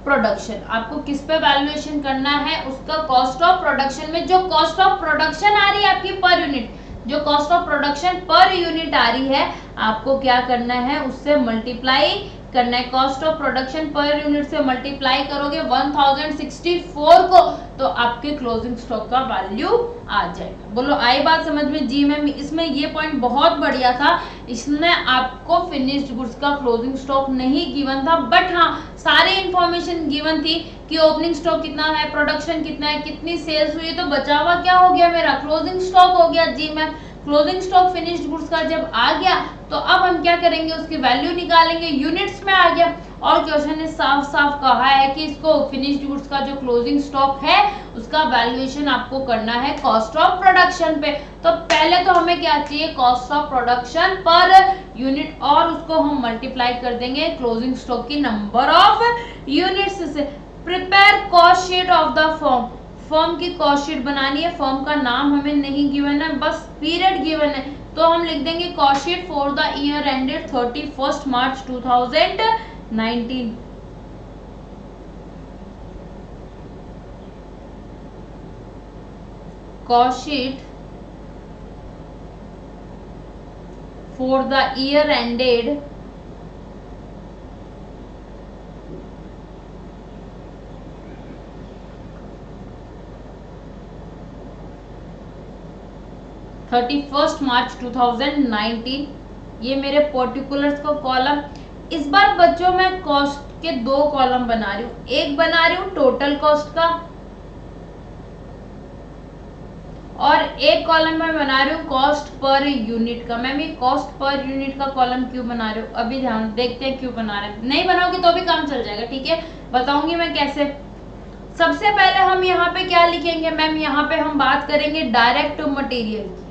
production. आपको किस पे वैल्यूएशन करना है, उसका कॉस्ट ऑफ प्रोडक्शन में। जो कॉस्ट ऑफ प्रोडक्शन आ रही है आपकी पर यूनिट, जो cost of production per unit आ रही है, आपको क्या करना है, उससे मल्टीप्लाई करना है। Cost of production per unit से मल्टीप्लाई करोगे 1064 को, तो आपके क्लोजिंग स्टॉक का वैल्यू आ जाएगा। बोलो आई बात समझ में, जी मैम। इसमें ये पॉइंट बहुत बढ़िया था, इसमें आपको फिनिश्ड गुड्स का क्लोजिंग स्टॉक नहीं गिवन था, बट हाँ सारी इंफॉर्मेशन गिवन थी कि ओपनिंग स्टॉक कितना है, प्रोडक्शन कितना है, कितनी सेल्स हुई, तो बचा हुआ क्या हो गया मेरा, क्लोजिंग स्टॉक हो गया। जी ma'am, closing stock finished goods का जब आ गया, तो अब हम क्या करेंगे, उसकी वैल्यू निकालेंगे, यूनिट्स में आ गया। और क्वेश्चन ने साफ साफ कहा है कि इसको फिनिश्ड गुड्स का जो क्लोजिंग स्टॉक है उसका वैल्यूएशन आपको करना है कॉस्ट ऑफ प्रोडक्शन पे। तो पहले तो हमें क्या चाहिए, cost of production per unit, और उसको हम मल्टीप्लाई कर देंगे क्लोजिंग स्टॉक की नंबर ऑफ यूनिट्स से। Prepare cost sheet of the firm, firm की कॉस्ट शीट बनानी है। फर्म का नाम हमें नहीं गिवन है, बस पीरियड गिवन है, तो हम लिख देंगे cost sheet for the year ended 31 March 2019। Cost sheet for the year ended 31 March 2019। ये मेरे पर्टिकुलर्स का कॉलम। इस बार बच्चों मैं कॉस्ट के दो कॉलम बना रही हूँ, एक बना रही हूँ टोटल कॉस्ट का, और एक कॉलम में बना रही हूँ कॉस्ट पर यूनिट का। मैम ये कॉस्ट पर यूनिट का कॉलम क्यों बना रही हूँ, अभी ध्यान देखते हैं क्यों बना रहे हैं। नहीं बनाओगे तो भी काम चल जाएगा, ठीक है, बताऊंगी मैं कैसे। सबसे पहले हम यहाँ पे क्या लिखेंगे मैम, यहाँ पे हम बात करेंगे डायरेक्ट मटेरियल की।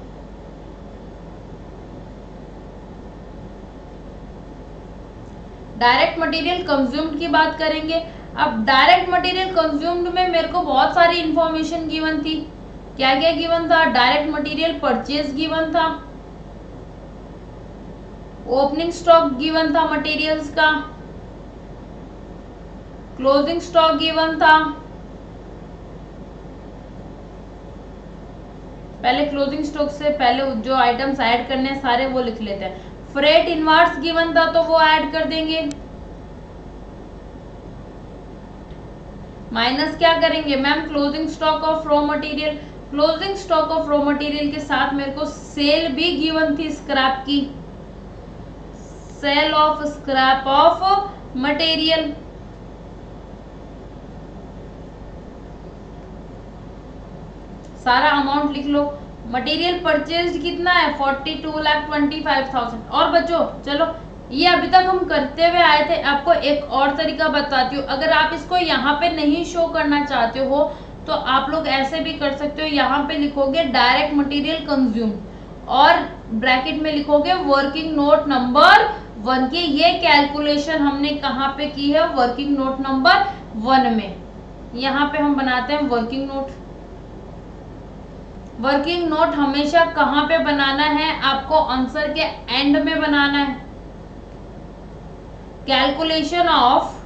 डायरेक्ट मटेरियल कंज्यूम्ड की बात करेंगे। अब डायरेक्ट मटेरियल कंज्यूम्ड में मेरे को बहुत सारी इंफॉर्मेशन गिवन थी। क्या क्या गिवन था, डायरेक्ट मटेरियल परचेज गिवन था, ओपनिंग स्टॉक गिवन था मटेरियल्स का, क्लोजिंग स्टॉक गिवन था। पहले क्लोजिंग स्टॉक से पहले जो आइटम्स ऐड करने हैं सारे वो लिख लेते हैं। फ्रेट इनवर्स गिवन था तो वो ऐड कर देंगे, माइनस क्या करेंगे ma'am, closing stock of raw material. Closing stock of raw material के साथ मेरे को सेल भी गिवन थी स्क्रैप की, sale of scrap of material. सारा अमाउंट लिख लो। मटेरियल परचेज कितना है, 42,25,000। और बच्चों चलो ये अभी तक हम करते हुए आए थे, आपको एक और तरीका बताती हूँ। अगर आप इसको यहाँ पे नहीं शो करना चाहते हो तो आप लोग ऐसे भी कर सकते हो, यहाँ पे लिखोगे डायरेक्ट मटेरियल कंज्यूम और ब्रैकेट में लिखोगे वर्किंग नोट नंबर 1 की। ये कैलकुलेशन हमने कहाँ पे की है? वर्किंग नोट नंबर 1 में। यहाँ पे हम बनाते हैं वर्किंग नोट। वर्किंग नोट हमेशा कहाँ पे बनाना है? आपको आंसर के एंड में बनाना है। Calculation of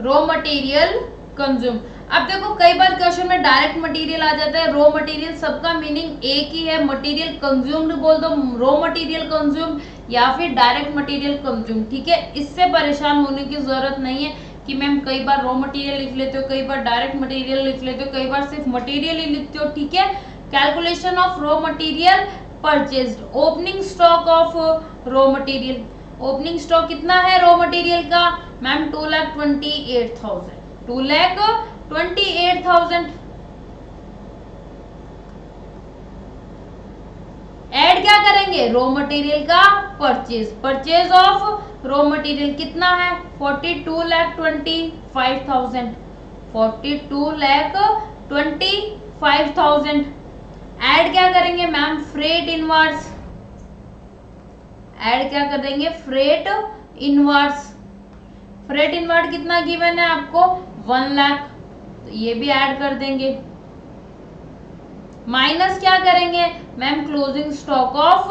raw material consume. अब देखो कई बार क्वेश्चन में डायरेक्ट मटेरियल आ जाता है, रॉ मटेरियल, सबका मीनिंग एक ही है, मटेरियल कंज्यूम्ड बोल दो, रॉ मटेरियल कंज्यूम, या फिर डायरेक्ट मटेरियल कंज्यूम। ठीक है, इससे परेशान होने की जरूरत नहीं है कि मैम कई बार रॉ मटेरियल लिख लेते हो, कई बार डायरेक्ट मटेरियल लिख लेते हो, कई बार सिर्फ मटेरियल ही लिखते हो। ठीक है, calculation of raw material purchased, opening stock of raw material. Opening stock कितना है रॉ मटेरियल का? मैम 2,28,000, 2,28,000। ऐड क्या करेंगे? रॉ मटेरियल का purchase. Purchase of raw material कितना है? 42,25,000, 42,25,000। ऐड क्या करेंगे मैम? Freight inverse. ऐड क्या कर देंगे? Freight inverse. फ्रेट इनवर्स कितना गिवन है आपको? 1 लाख, तो ये भी ऐड कर देंगे। माइनस क्या करेंगे ma'am? Closing stock of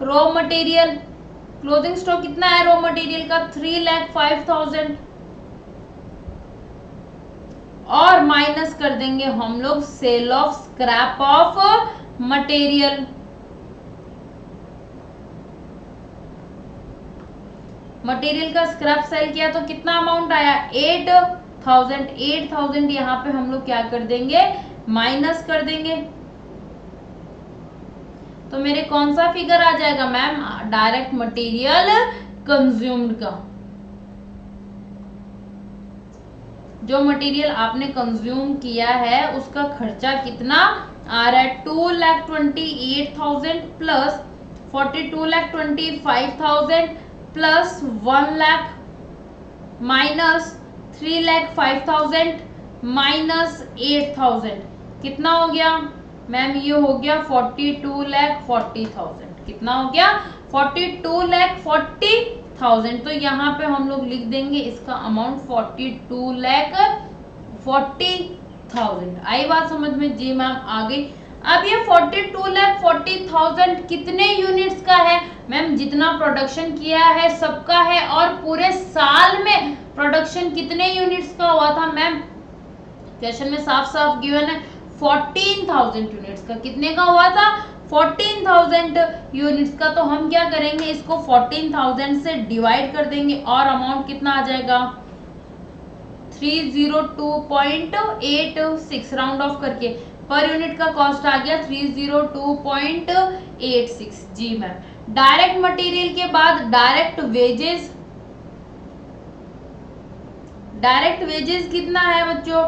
raw material. Closing stock कितना है रॉ मटेरियल का? 3,05,000। और माइनस कर देंगे हम लोग sale of scrap of material. Material का स्क्रैप सेल किया तो कितना अमाउंट आया? 8,000। 8,000 यहाँ पे हम लोग क्या कर देंगे? माइनस कर देंगे। तो मेरे कौन सा फिगर आ जाएगा मैम? डायरेक्ट मटेरियल कंज्यूम्ड का। जो मटेरियल आपने कंज्यूम किया है उसका खर्चा कितना आ रहा है? 2,28,000 plus 42,25,000 plus 1 lakh minus 3,05,000 minus 8,000 कितना हो गया मैम? ये हो गया 42,40,000। कितना हो गया? 42,40,000। तो यहाँ पे हम लोग लिख देंगे इसका अमाउंट 42,40,000। आई बात समझ में? जी मैम आ गई। अब ये 42,40,000 कितने यूनिट्स का है मैम? जितना प्रोडक्शन किया है सबका है। और पूरे साल में प्रोडक्शन कितने यूनिट्स का हुआ था मैम? क्वेश्चन में साफ साफ गिवन है 14,000 यूनिट्स का। कितने का हुआ था? 14,000 यूनिट्स का। तो हम क्या करेंगे? इसको 14,000 से डिवाइड कर देंगे और अमाउंट कितना आ जाएगा? 302.86 राउंड ऑफ करके पर यूनिट का कॉस्ट आ गया 302.86। जी मैम। डायरेक्ट मटेरियल के बाद डायरेक्ट वेजेस। डायरेक्ट वेजेस कितना है बच्चों?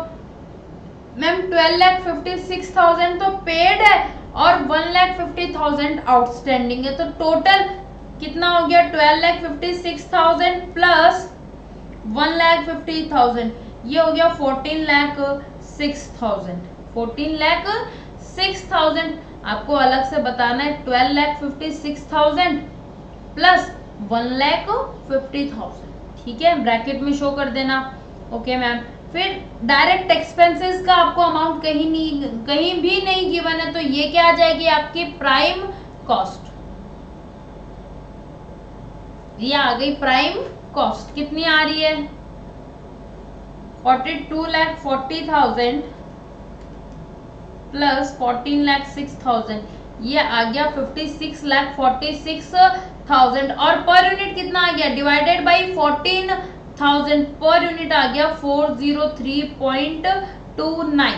मैम 12,56,000 तो पेड है और 1,50,000 आउटस्टैंडिंग है। तो टोटल कितना हो गया? 12,56,000 प्लस 1,50,000, ये हो गया 14,06,000। 14,06,000 आपको अलग से बताना है। 12,56,000 प्लस 1,50,000। ठीक है, ब्रैकेट में शो कर देना। Okay ma'am. फिर डायरेक्ट एक्सपेंसेस का आपको अमाउंट कहीं भी नहीं गिवन है, तो ये क्या आ जाएगी आपकी? Prime cost. ये आ गई प्राइम कॉस्ट। कितनी आ रही है? 42,40,000 प्लस 14,06,000, ये आ गया 56,46,000। और पर यूनिट कितना आ गया? डिवाइडेड बाई 14,000 पर यूनिट आ गया 403.29।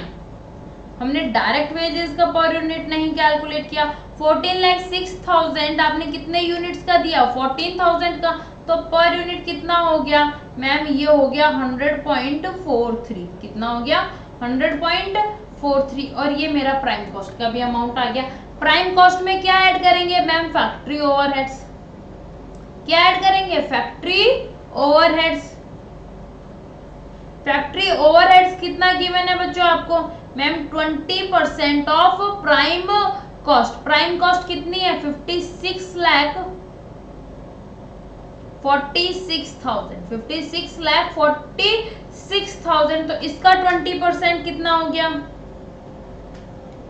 हमने डायरेक्ट वेजेस का पर यूनिट नहीं कैलकुलेट किया। 14,06,000 आपने कितने यूनिट्स का दिया? 14,000 का। तो पर यूनिट कितना हो गया मैम? ये हो गया 100.43। कितना हो गया? 100.43। और ये मेरा प्राइम कॉस्ट का भी अमाउंट आ गया। प्राइम कॉस्ट में क्या ऐड करेंगे मैम? Factory overheads. क्या ऐड करेंगे? Factory overheads. फैक्ट्री ओवरहेड्स कितना गिवन है बच्चों आपको? Ma'am 20% of prime cost. Prime cost कितनी है 56,46,000 तो इसका 20% कितना हो गया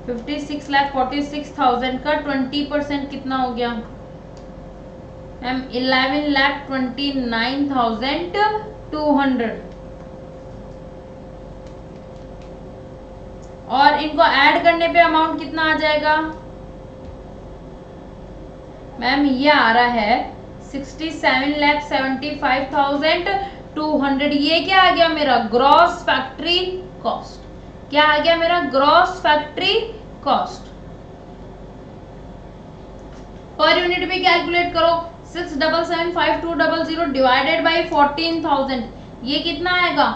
56,46,000 का 20% कितना हो गया मैम 11,29,200 और इनको ऐड करने पे अमाउंट कितना आ जाएगा मैम ये आ रहा है 67,75,200 ये क्या आ गया मेरा ग्रॉस फैक्ट्री कॉस्ट क्या आ गया मेरा gross factory cost per unit भी कैलकुलेट करो 6775200 डिवाइडेड बाई 14,000 ये कितना आएगा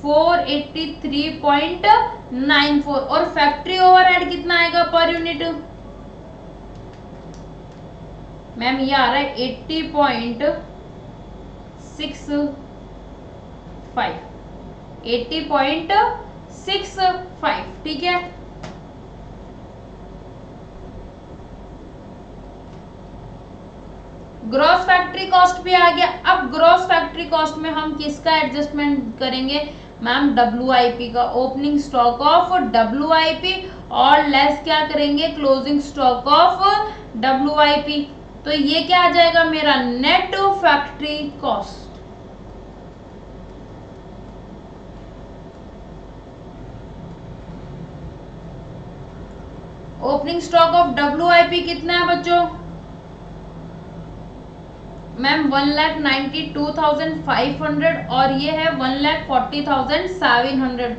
483.94 और फैक्ट्री ओवरहेड कितना आएगा पर यूनिट मैम ये आ रहा है 80.65 ठीक है ग्रॉस फैक्ट्री कॉस्ट भी आ गया। अब ग्रॉस फैक्ट्री कॉस्ट में हम किसका एडजस्टमेंट करेंगे मैम WIP का ओपनिंग स्टॉक ऑफ WIP और लेस क्या करेंगे क्लोजिंग स्टॉक ऑफ WIP तो ये क्या आ जाएगा मेरा net factory cost opening stock of WIP कितना है बच्चों मैम 1,92,500 और ये है 1,40,700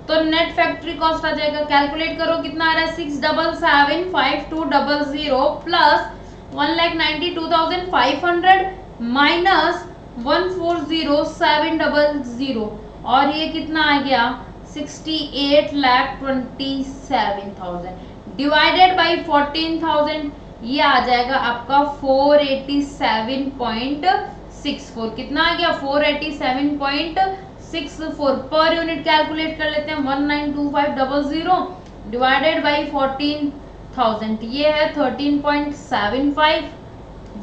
तो नेट फैक्ट्री कॉस्ट आ जाएगा कैलकुलेट करो कितना आ रहा है 6775200 प्लस 1,92,500 माइनस 140,700 और ये कितना आ गया 68,27,000 डिवाइडेड बाई 14,000 ये आ जाएगा आपका 487.64 कितना आ गया 487.64 पर यूनिट कैलकुलेट कर लेते हैं 192500 डिवाइडेड बाई 14,000 ये है 13.75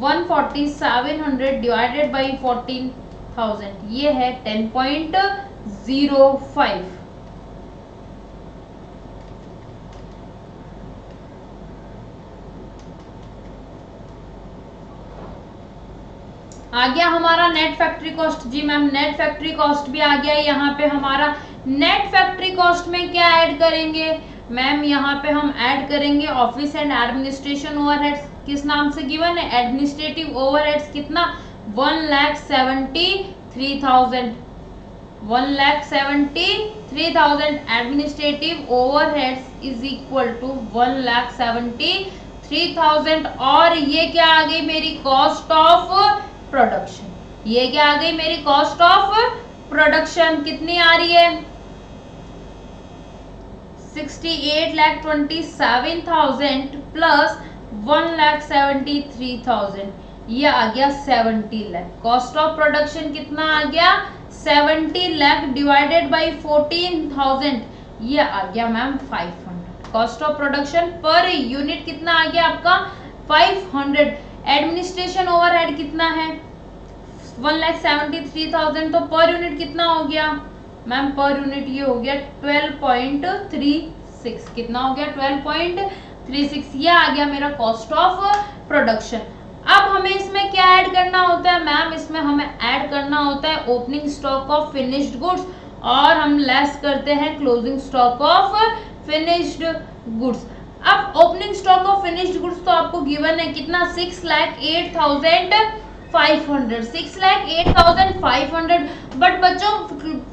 14700 डिवाइडेड बाई 14,000 ये है 10.05 आ गया हमारा नेट फैक्ट्री कॉस्ट जी मैम नेट फैक्ट्री कॉस्ट भी आ गया यहाँ पे हमारा नेट फैक्ट्री कॉस्ट में क्या ऐड करेंगे मैम यहाँ पे हम ऐड करेंगे ऑफिस एंड एडमिनिस्ट्रेशन ओवरहेड्स किस नाम से गिवन है एडमिनिस्ट्रेटिव ओवरहेड्स कितना 1,73,000 administrative overheads is equal to 1,73,000 और ये क्या आ गई मेरी कॉस्ट ऑफ प्रोडक्शन ये क्या आ गई मेरी कॉस्ट ऑफ प्रोडक्शन कितनी आ रही है 68,27,000 प्लस 1,73,000 ये आ गया 70 लाख कॉस्ट ऑफ प्रोडक्शन कितना आ गया 70 लाख डिवाइडेड बाई 14,000 ये आ गया ma'am 500 cost of production per unit कितना आ गया आपका 500 एडमिनिस्ट्रेशन ओवरहेड कितना है 1,73,000 तो पर यूनिट कितना हो गया मैम पर यूनिट ये हो गया 12.36 कितना हो गया 12.36 ये आ गया मेरा कॉस्ट ऑफ प्रोडक्शन अब हमें इसमें क्या ऐड करना होता है मैम इसमें हमें ऐड करना होता है opening stock of finished goods और हम लेस करते हैं closing stock of finished goods अब opening stock of finished goods तो आपको गिवन है कितना 6,08,500 बट बच्चों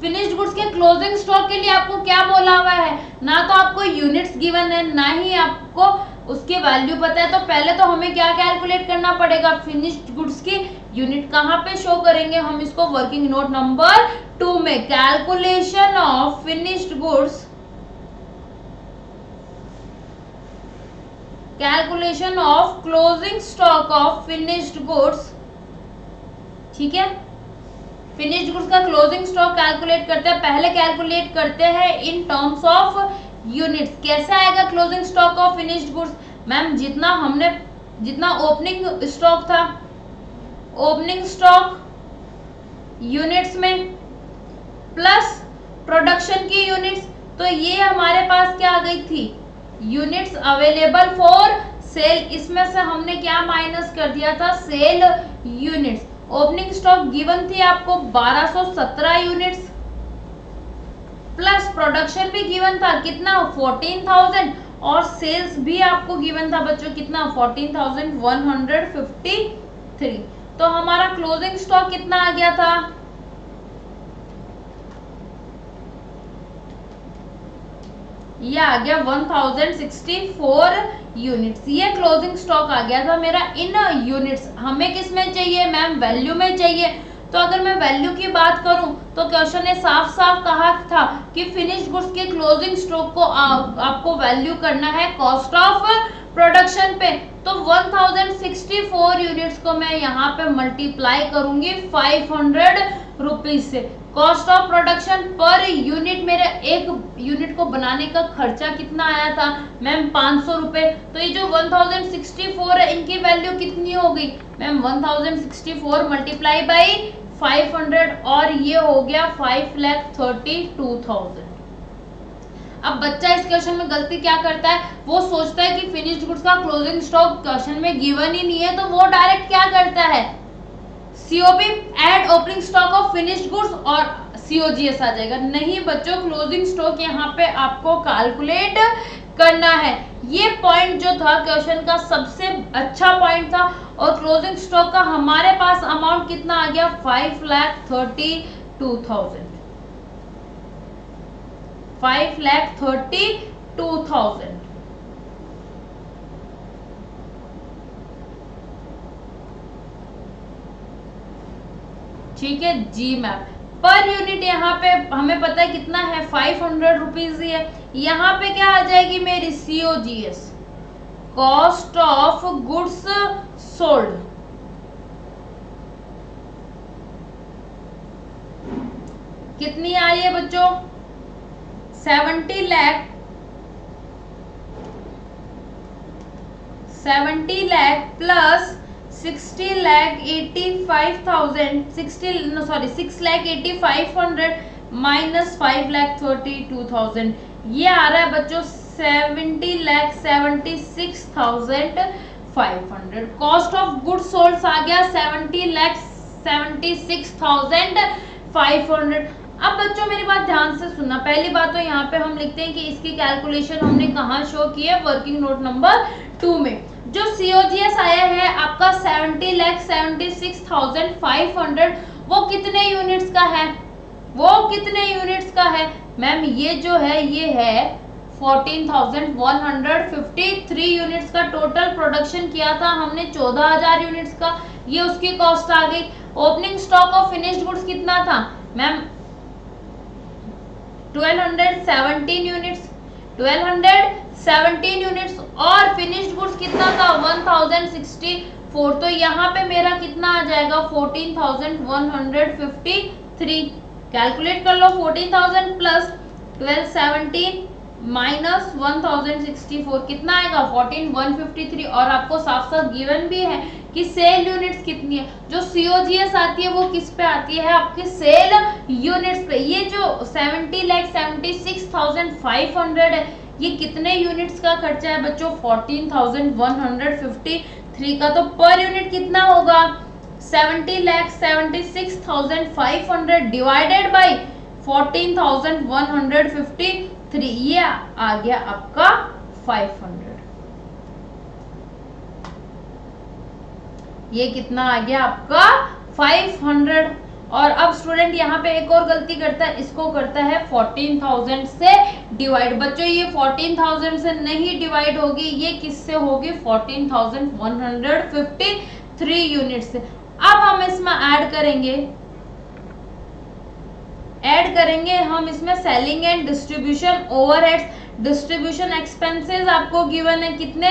फिनिश्ड गुड्स के क्लोजिंग स्टॉक के लिए आपको क्या बोला हुआ है ना तो आपको यूनिट्स गिवन है ना ही आपको उसके वैल्यू पता है तो पहले तो हमें क्या कैलकुलेट करना पड़ेगा फिनिश्ड गुड्स की यूनिट कहाँ पे शो करेंगे हम इसको वर्किंग नोट नंबर 2 में calculation of finished goods calculation of closing stock of finished goods ठीक है। फिनिश्ड गुड्स का क्लोजिंग स्टॉक कैलकुलेट करते हैं, पहले कैलकुलेट करते हैं इन टर्म्स ऑफ यूनिट्स। कैसे आएगा closing stock of finished goods? Ma'am जितना ओपनिंग स्टॉक था, ओपनिंग स्टॉक यूनिट्स में प्लस प्रोडक्शन की यूनिट्स, तो ये हमारे पास क्या आ गई थी? यूनिट्स अवेलेबल फॉर सेल, इसमें से हमने क्या माइनस कर दिया था? Sale units. Opening stock given थी आपको 1217 यूनिट्स, प्लस प्रोडक्शन भी गिवन था कितना? 14,000, और सेल्स भी आपको गिवन था बच्चों कितना? 14,153। तो हमारा क्लोजिंग स्टॉक कितना आ गया था? ये आ गया 1064 यूनिट्स। ये क्लोजिंग स्टॉक आ गया था मेरा इन यूनिट्स। हमें किस में चाहिए मैम? वैल्यू में चाहिए। तो अगर मैं वैल्यू की बात करूं तो क्वेश्चन ने साफ साफ कहा था कि फिनिश्ड गुड्स के क्लोजिंग स्टॉक को आपको वैल्यू करना है कॉस्ट ऑफ प्रोडक्शन पे। तो 1064 यूनिट्स को मैं यहाँ पे मल्टीप्लाई करूंगी 500 रुपीज से। Cost of production per unit, मेरे एक यूनिट को बनाने का खर्चा कितना आया था मैम? 500 रुपए। तो ये जो 1064 है इनकी वैल्यू कितनी हो गई मैम? 1064 मल्टीप्लाई बाई 500, और ये हो गया 5,32,000। अब बच्चा इस क्वेश्चन में गलती क्या करता है? वो सोचता है कि फिनिश्ड गुड्स का क्लोजिंग स्टॉक क्वेश्चन में गिवन ही नहीं है, तो वो डायरेक्ट क्या करता है? COP add opening stock of finished goods और COGS आ जाएगा। नहीं बच्चों, क्लोजिंग स्टॉक यहाँ पे आपको कैलकुलेट करना है। ये पॉइंट जो था क्वेश्चन का सबसे अच्छा पॉइंट था, और क्लोजिंग स्टॉक का हमारे पास अमाउंट कितना आ गया? 5,32,000। 5,32,000। ठीक है जी मैम। पर यूनिट यहाँ पे हमें पता है कितना है? 500 रुपीज ही है। यहाँ पे क्या आ जाएगी मेरी? COGS, cost of goods sold. कितनी आ रही है बच्चों? 70 लाख प्लस 6,85,000 माइनस 5,32,000, ये आ रहा है बच्चों 70,76,500। कॉस्ट ऑफ गुड सोल्ड आ गया 70,76,500। अब बच्चों मेरी बात ध्यान से सुनना। पहली बात तो यहाँ पे हम लिखते हैं कि इसकी कैलकुलेशन हमने कहाँ शो की है? वर्किंग नोट नंबर 2 में। जो COGS आया है आपका 70,76,500, वो कितने यूनिट्स का है? वो कितने यूनिट्स का है मैम? ये जो है ये है 14,153 यूनिट्स का। टोटल प्रोडक्शन किया था हमने 14,000 यूनिट्स का, ये उसकी कॉस्ट आ गई। Opening stock of finished goods कितना था मैम? 1217 यूनिट्स, 1217 यूनिट्स, और फिनिश्ड गुड्स कितना था? 1064। तो यहाँ पे मेरा कितना आ जाएगा? 14,153। कैलकुलेट कर लो। 14,000 प्लस 1217 माइनस 1064 कितना आएगा? 14,153। और आपको साफ साफ गिवन भी है कि सेल यूनिट्स कितनी है। जो COGS आती है वो किस पे आती है? आपके सेल यूनिट्स पे। ये जो 70,76,500 है, ये कितने यूनिट्स का खर्चा है बच्चों? 14,153 का। तो पर यूनिट कितना होगा? 70,76,500 डिवाइडेड बाई 14,153, ये आ गया आपका 500। ये कितना आ गया आपका? 500। और अब स्टूडेंट यहाँ पे एक और गलती करता है, इसको करता है 14,000 से डिवाइड। बच्चों ये 14,000 से नहीं डिवाइड होगी, ये किससे होगी? 14,153 यूनिट से। अब हम इसमें ऐड करेंगे हम इसमें selling and distribution overheads. Distribution expenses आपको गिवन है कितने?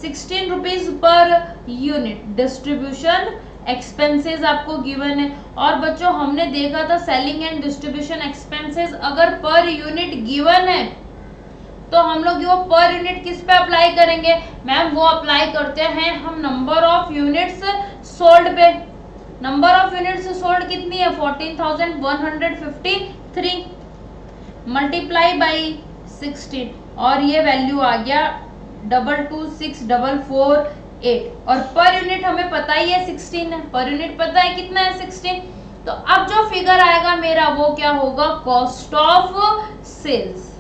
16 rupees per unit distribution expenses आपको गिवन है। और बच्चों हमने देखा था सेलिंग एंड डिस्ट्रीब्यूशन एक्सपेंसेस अगर पर यूनिट गिवन है तो हम लोग वो पर यूनिट किस पे अप्लाई करेंगे मैम, वो अप्लाई करते हैं हम नंबर ऑफ यूनिट्स सोल्ड पे। नंबर ऑफ यूनिट्स सोल्ड कितनी है 14,153 मल्टीप्लाई बाई 16 और ये वैल्यू आ गया 226448 और पर यूनिट हमें पता ही है 16 है, पर यूनिट पता है कितना है 16। तो अब जो फिगर आएगा मेरा वो क्या होगा cost of sales.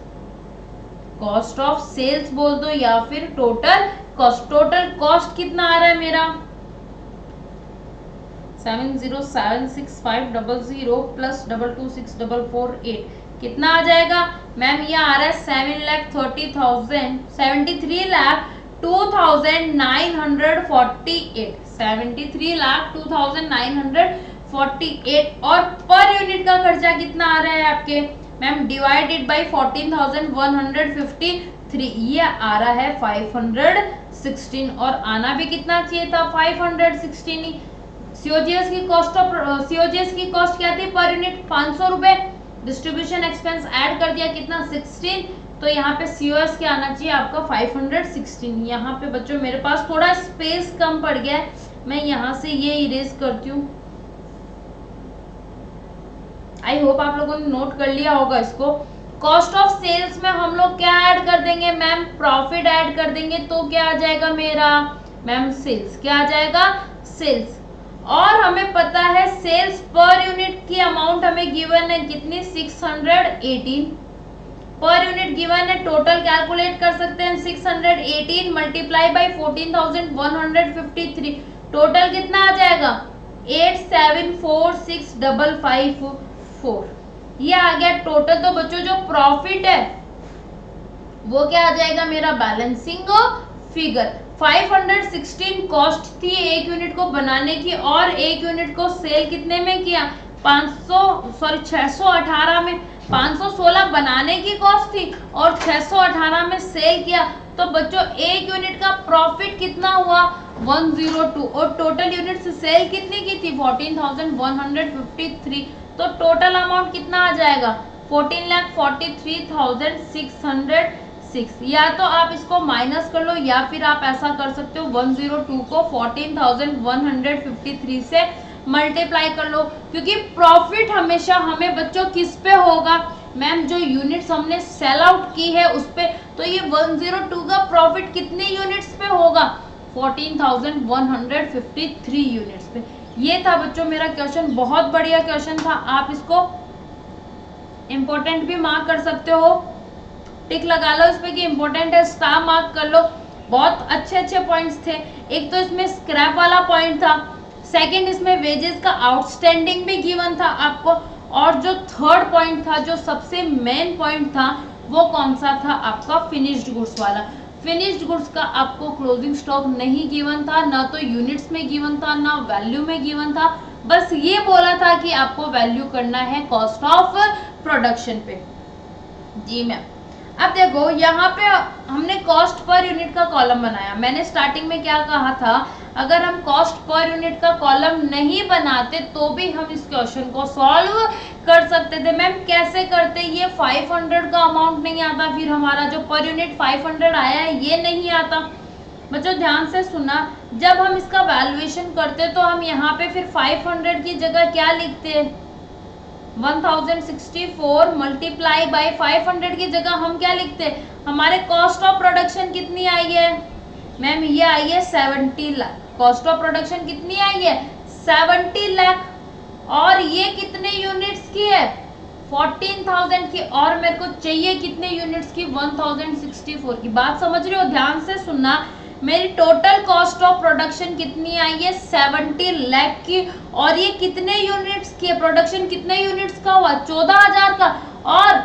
Cost of sales बोल दो या फिर टोटल कॉस्ट। टोटल कॉस्ट कितना आ रहा है मेरा 7076,500 प्लस 226448 कितना आ जाएगा मैम, ये आ रहा है 7,30,000 73,02,948 73,02,948 और पर यूनिट का खर्चा कितना आ रहा है आपके मैम डिवाइडेड बाय 14,153 ये आ रहा है 516 और आना भी कितना चाहिए था 516 ही। सीओजीएस की कॉस्ट क्या थी पर यूनिट 500 रुपए, डिस्ट्रीब्यूशन एक्सपेंस ऐड कर दिया कितना 16, तो यहाँ पे सीओएस क्या आना चाहिए आपका 516। यहाँ पे बच्चों मेरे पास थोड़ा स्पेस कम पड़ गया है, मैं यहाँ से ये इरेज करती हूँ। आई होप आप लोगों ने नोट कर लिया होगा इसको। कॉस्ट ऑफ सेल्स में हम लोग क्या ऐड कर देंगे मैम, प्रॉफिट ऐड कर देंगे, तो क्या आ जाएगा मेरा मैम सेल्स। क्या आ जाएगा सेल्स। और हमें पता है सेल्स पर यूनिट की अमाउंट हमें गिवन है कितनी 618 पर यूनिट गिवन है। टोटल कैलकुलेट कर सकते हैं 618 मल्टीप्लाई बाय 14,153 टोटल कितना आ जाएगा 8746554 ये आ गया टोटल। तो बच्चों जो प्रॉफिट है वो क्या आ जाएगा मेरा बैलेंसिंग फिगर। 516 कॉस्ट थी एक यूनिट को बनाने की और एक यूनिट को सेल कितने में किया 618 में। 516 बनाने की कॉस्ट थी और 618 में सेल किया, तो बच्चों एक यूनिट का प्रॉफिट कितना हुआ 102 और टोटल यूनिट सेल कितनी की थी 14,153, तो टोटल अमाउंट कितना आ जाएगा 14,43,606। या तो आप इसको माइनस कर लो या फिर आप ऐसा कर सकते हो 102 को 14,153 से मल्टीप्लाई कर लो, क्योंकि प्रॉफिट हमेशा हमें बच्चों किस पे होगा मैम, जो यूनिट्स हमने सेल आउट की है उस पे। तो ये 102 का प्रॉफिट कितने यूनिट्स पे होगा 14,153 यूनिट्स पे। ये था बच्चों मेरा क्वेश्चन, बहुत बढ़िया क्वेश्चन था। आप इसको इम्पोर्टेंट भी मार्क कर सकते हो, टिक लगा लो इस पे कि इम्पोर्टेंट है, स्टार मार्क कर लो। बहुत अच्छे अच्छे पॉइंट्स थे। एक तो इसमें स्क्रैप वाला पॉइंट था, सेकंड इसमें वेजेस का आउटस्टैंडिंग भी गिवन था आपको, और जो थर्ड पॉइंट था जो सबसे मेन पॉइंट था वो कौन सा था आपका फिनिश्ड गुड्स वाला। फिनिश्ड गुड्स का आपको क्लोजिंग स्टॉक नहीं गिवन था, ना तो यूनिट्स में गिवन था ना वैल्यू में गिवन था, बस ये बोला था कि आपको वैल्यू करना है कॉस्ट ऑफ प्रोडक्शन पे। जी मैम। अब देखो यहाँ पे हमने कॉस्ट पर यूनिट का कॉलम बनाया। मैंने स्टार्टिंग में क्या कहा था, अगर हम कॉस्ट पर यूनिट का कॉलम नहीं बनाते तो भी हम इस क्वेश्चन को सॉल्व कर सकते थे। मैम कैसे करते, ये 500 का अमाउंट नहीं आता, फिर हमारा जो पर यूनिट 500 आया है ये नहीं आता। बच्चों ध्यान से सुना, जब हम इसका वैल्यूएशन करते तो हम यहाँ पे फिर 500 की जगह क्या लिखते हैं 1064 मल्टीप्लाई बाय 500 की जगह हम क्या लिखते हैं, हमारे कॉस्ट ऑफ प्रोडक्शन कितनी आई है मैम, ये आई है 70 लाख। कॉस्ट ऑफ प्रोडक्शन कितनी आई है 70 लाख, और ये कितने यूनिट्स की है 14,000 की, और मेरे को चाहिए कितने यूनिट्स की 1064 की। बात समझ रहे हो, ध्यान से सुनना। मेरी टोटल कॉस्ट ऑफ प्रोडक्शन कितनी आई है 70 लाख की, और ये कितने यूनिट्स की है, प्रोडक्शन कितने यूनिट्स का हुआ 14,000 का, और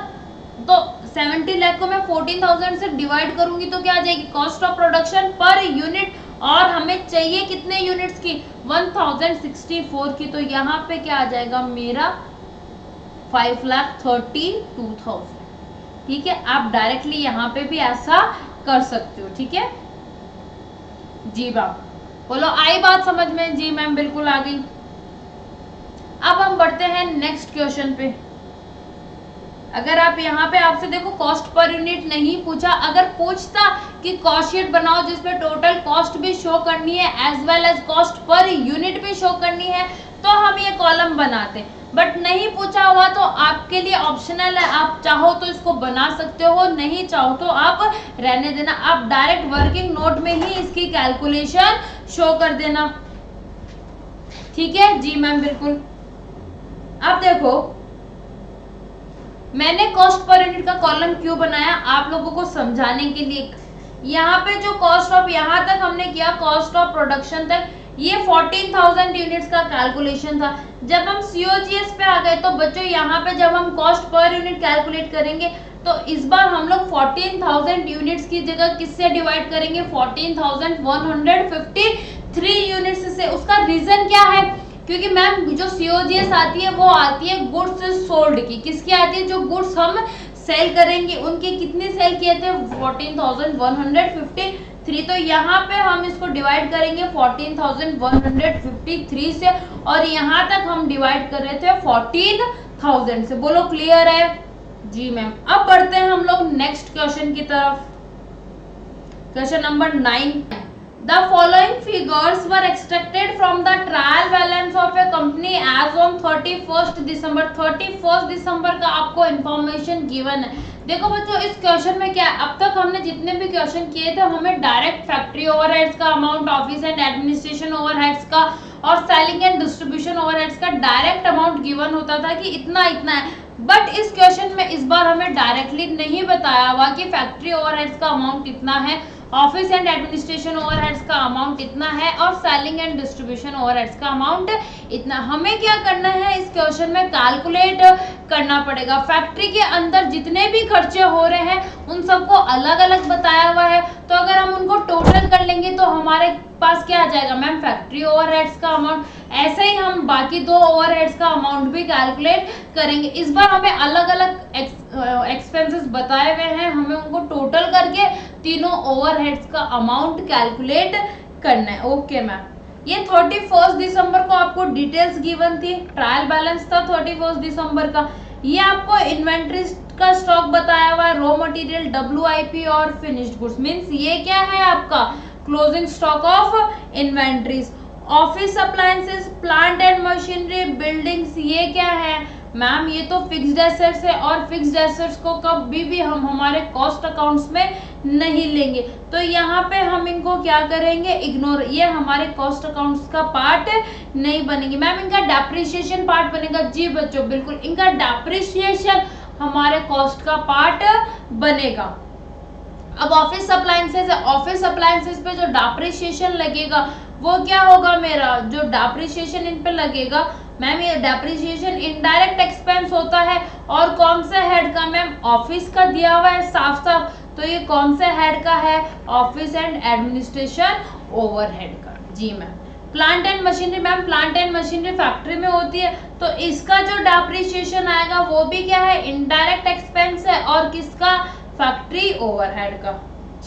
तो 70 लाख को मैं 14,000 से डिवाइड करूंगी तो क्या आ जाएगी cost of production per unit, और हमें चाहिए कितने यूनिट्स की 1064 की, तो यहाँ पे क्या आ जाएगा मेरा 5,32,000। ठीक है, आप डायरेक्टली यहाँ पे भी ऐसा कर सकते हो। ठीक है जी मैम। बोलो आई बात समझ में? जी मैम बिल्कुल आ गई। अब हम बढ़ते हैं नेक्स्ट क्वेश्चन पे। अगर आप यहाँ पे आपसे देखो कॉस्ट पर यूनिट नहीं पूछा, अगर पूछता कि कॉस्ट शीट बनाओ जिसमें टोटल कॉस्ट भी शो करनी है as well as cost per unit भी शो करनी है, तो हम ये कॉलम बनाते, बट नहीं पूछा हुआ तो आपके लिए ऑप्शनल है, आप चाहो तो इसको बना सकते हो, नहीं चाहो तो आप रहने देना। आप डायरेक्ट वर्किंग नोट में ही इसकी कैलकुलेशन शो कर देना, ठीक है? जी मैम बिल्कुल। अब देखो मैंने कॉस्ट पर यूनिट का कॉलम क्यों बनाया, आप लोगों को समझाने के लिए। यहाँ पे जो कॉस्ट ऑफ, यहाँ तक हमने किया कॉस्ट ऑफ प्रोडक्शन तक, ये 14,000 यूनिट्स का कैलकुलेशन था। जब हम सीओजीएस पे आ गए तो बच्चों यहाँ पे जब हम कॉस्ट पर यूनिट कैलकुलेट करेंगे तो इस बार हम लोग 14,000 यूनिट्स की जगह किससे डिवाइड करेंगे? 14,153 यूनिट्स से। उसका रीजन क्या है? क्योंकि मैम जो सीओजीएस आती है वो आती है गुड्स सोल्ड की। किसकी आती है? जो गुड्स हम सेल करेंगे उनके कितने सेल किए थे? 14,153। तो यहाँ पे हम इसको डिवाइड करेंगे 14,153 से, और यहाँ तक हम डिवाइड कर रहे थे 14,000 से। बोलो क्लियर है? जी मैम। अब बढ़ते हैं हम लोग नेक्स्ट क्वेश्चन की तरफ। Question number 9। The following figures were extracted from the trial balance of a company as on 31st December। 31st दिसंबर का आपको इंफॉर्मेशन गिवन है। देखो बच्चों इस क्वेश्चन में क्या है, अब तक हमने जितने भी क्वेश्चन किए थे हमें डायरेक्ट फैक्ट्री ओवरहेड्स का amount, office and administration overheads का और सेलिंग एंड डिस्ट्रीब्यूशन ओवरहेड्स का डायरेक्ट अमाउंट गिवन होता था कि इतना इतना है। बट इस क्वेश्चन में इस बार हमें डायरेक्टली नहीं बताया हुआ कि फैक्ट्री ओवरहेड्स का अमाउंट इतना है, ऑफिस एंड एडमिनिस्ट्रेशन ओवरहेड्स का अमाउंट इतना है और सेलिंग एंड डिस्ट्रीब्यूशन ओवरहेड्स का अमाउंट इतना। हमें क्या करना है इस क्वेश्चन में? कैलकुलेट करना पड़ेगा। फैक्ट्री के अंदर जितने भी खर्चे हो रहे हैं उन सबको अलग अलग बताया हुआ है, तो अगर हम उनको टोटल कर लेंगे तो हमारे पास क्या आ जाएगा मैम? फैक्ट्री ओवरहेड्स का अमाउंट। ऐसे ही हम बाकी दो ओवरहेड्स का अमाउंट भी कैलकुलेट करेंगे। इस बार हमें अलग अलग एक्सपेंसेस बताए हुए हैं, हमें उनको टोटल करके तीनों ओवरहेड्स का अमाउंट कैलकुलेट करना है। Okay ma'am. ये 31 दिसंबर को आपको डिटेल्स गिवन थी, ट्रायल बैलेंस था 31 दिसंबर का। ये आपको इन्वेंट्री का स्टॉक बताया हुआ है, रॉ मटेरियल, WIP और फिनिश्ड गुड्स। मींस ये क्या है आपका? Closing stock of inventories. Office appliances, plant and machinery, buildings, ये क्या है मैम? ये तो फिक्स्ड एसेट्स है, और फिक्स्ड एसेट्स को कभी भी हम हमारे कॉस्ट अकाउंट्स में नहीं लेंगे, तो यहाँ पे हम इनको क्या करेंगे? इग्नोर। ये हमारे कॉस्ट अकाउंट्स का पार्ट नहीं बनेंगे। मैम इनका डेप्रिसिएशन पार्ट बनेगा। जी बच्चों बिल्कुल, इनका डेप्रिसिएशन हमारे कॉस्ट का पार्ट बनेगा। अब ऑफिस अप्लायंसेस है, ऑफिस अप्लायंसेस पे जो डेप्रिसिएशन लगेगा वो क्या होगा मेरा? जो डेप्रिसिएशन इन पे लगेगा मैम, ये डेप्रिसिएशन इनडायरेक्ट एक्सपेंस होता है, और कौन से हेड का मैम? ऑफिस का दिया हुआ है साफ साफ, तो ये कौन से हेड का है? ऑफिस एंड एडमिनिस्ट्रेशन ओवरहेड का। जी ma'am. Plant and machinery, ma'am plant and machinery factory में होती है, तो इसका जो डेप्रिसिएशन आएगा वो भी क्या है? इनडायरेक्ट एक्सपेंस है, और किसका? फैक्ट्री ओवरहेड का।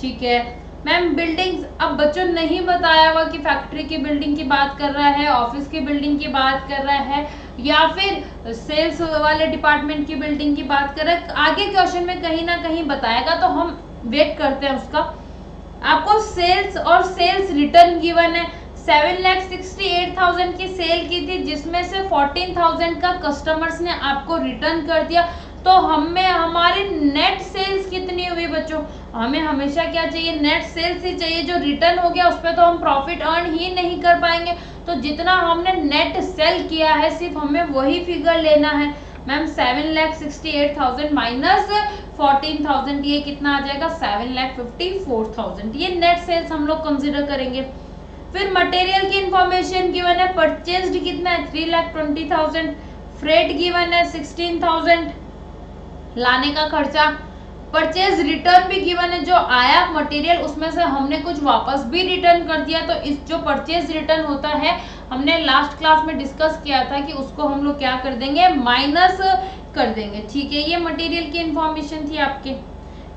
ठीक है मैम। बिल्डिंग्स, अब बच्चों नहीं बताया हुआ कि फैक्ट्री की बिल्डिंग की बात कर रहा है, ऑफिस की बिल्डिंग की बात कर रहा है, या फिर सेल्स वाले डिपार्टमेंट की बिल्डिंग की बात कर रहा है। आगे क्वेश्चन में कहीं ना कहीं बताएगा, तो हम वेट करते हैं उसका। आपको सेल्स और सेल्स रिटर्न गिवन है। 7,68,000 की सेल की थी, जिसमें से 14,000 का कस्टमर्स ने आपको रिटर्न कर दिया, तो हमें हमारी नेट सेल्स कितनी हुई बच्चों? हमें हमेशा क्या चाहिए? नेट सेल्स ही चाहिए। जो रिटर्न हो गया उस पर तो हम प्रॉफिट अर्न ही नहीं कर पाएंगे, तो जितना हमने नेट सेल किया है सिर्फ हमें वही फिगर लेना है। मैम 7,68,000 माइनस 14,000, ये कितना आ जाएगा? 7,54,000। ये नेट सेल्स हम लोग कंसिडर करेंगे। फिर मटेरियल की इंफॉर्मेशन गिवन है। परचेज्ड कितना है? 3,20,000। फ्रेट गिवन है 16,000, लाने का खर्चा। परचेज रिटर्न भी गिवन है, जो आया मटेरियल उसमें से हमने कुछ वापस भी रिटर्न कर दिया, तो इस जो परचेज रिटर्न होता है हमने लास्ट क्लास में डिस्कस किया था कि उसको हम लोग क्या कर देंगे? माइनस कर देंगे। ठीक है, ये मटेरियल की इंफॉर्मेशन थी आपके।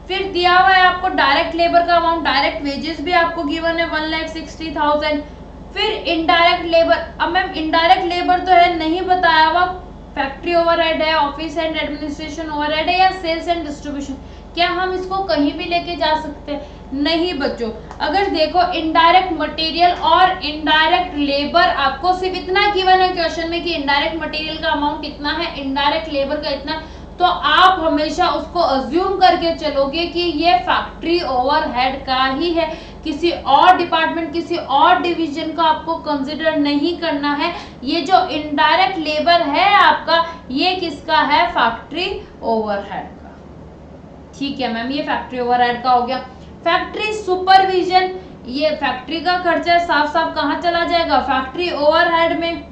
फिर दिया हुआ है आपको डायरेक्ट लेबर का अमाउंट, डायरेक्ट वेजेस भी आपको गिवन है 1,60,000। फिर इनडायरेक्ट लेबर, अब मैम इनडायरेक्ट लेबर तो है नहीं बताया हुआ, फैक्ट्री ओवरहेड है, ऑफिस एंड एडमिनिस्ट्रेशन ओवरहेड है, या सेल्स एंड डिस्ट्रीब्यूशन, क्या हम इसको कहीं भी लेके जा सकते हैं? नहीं बच्चों, अगर देखो इनडायरेक्ट मटेरियल और इनडायरेक्ट लेबर आपको सिर्फ इतना गिवन है क्वेश्चन में कि इनडायरेक्ट मटेरियल का अमाउंट इतना है, इनडायरेक्ट लेबर का इतना, तो आप हमेशा उसको अज्यूम करके चलोगे कि ये फैक्ट्री ओवरहेड का ही है, किसी और डिपार्टमेंट, किसी और डिवीजन का आपको कंसिडर नहीं करना है। ये जो इनडायरेक्ट लेबर है आपका, ये किसका है? फैक्ट्री ओवरहेड का। ठीक है मैम, ये फैक्ट्री ओवरहेड का हो गया। फैक्ट्री सुपरविजन, ये फैक्ट्री का खर्चा साफ साफ कहाँ चला जाएगा? फैक्ट्री ओवरहेड में।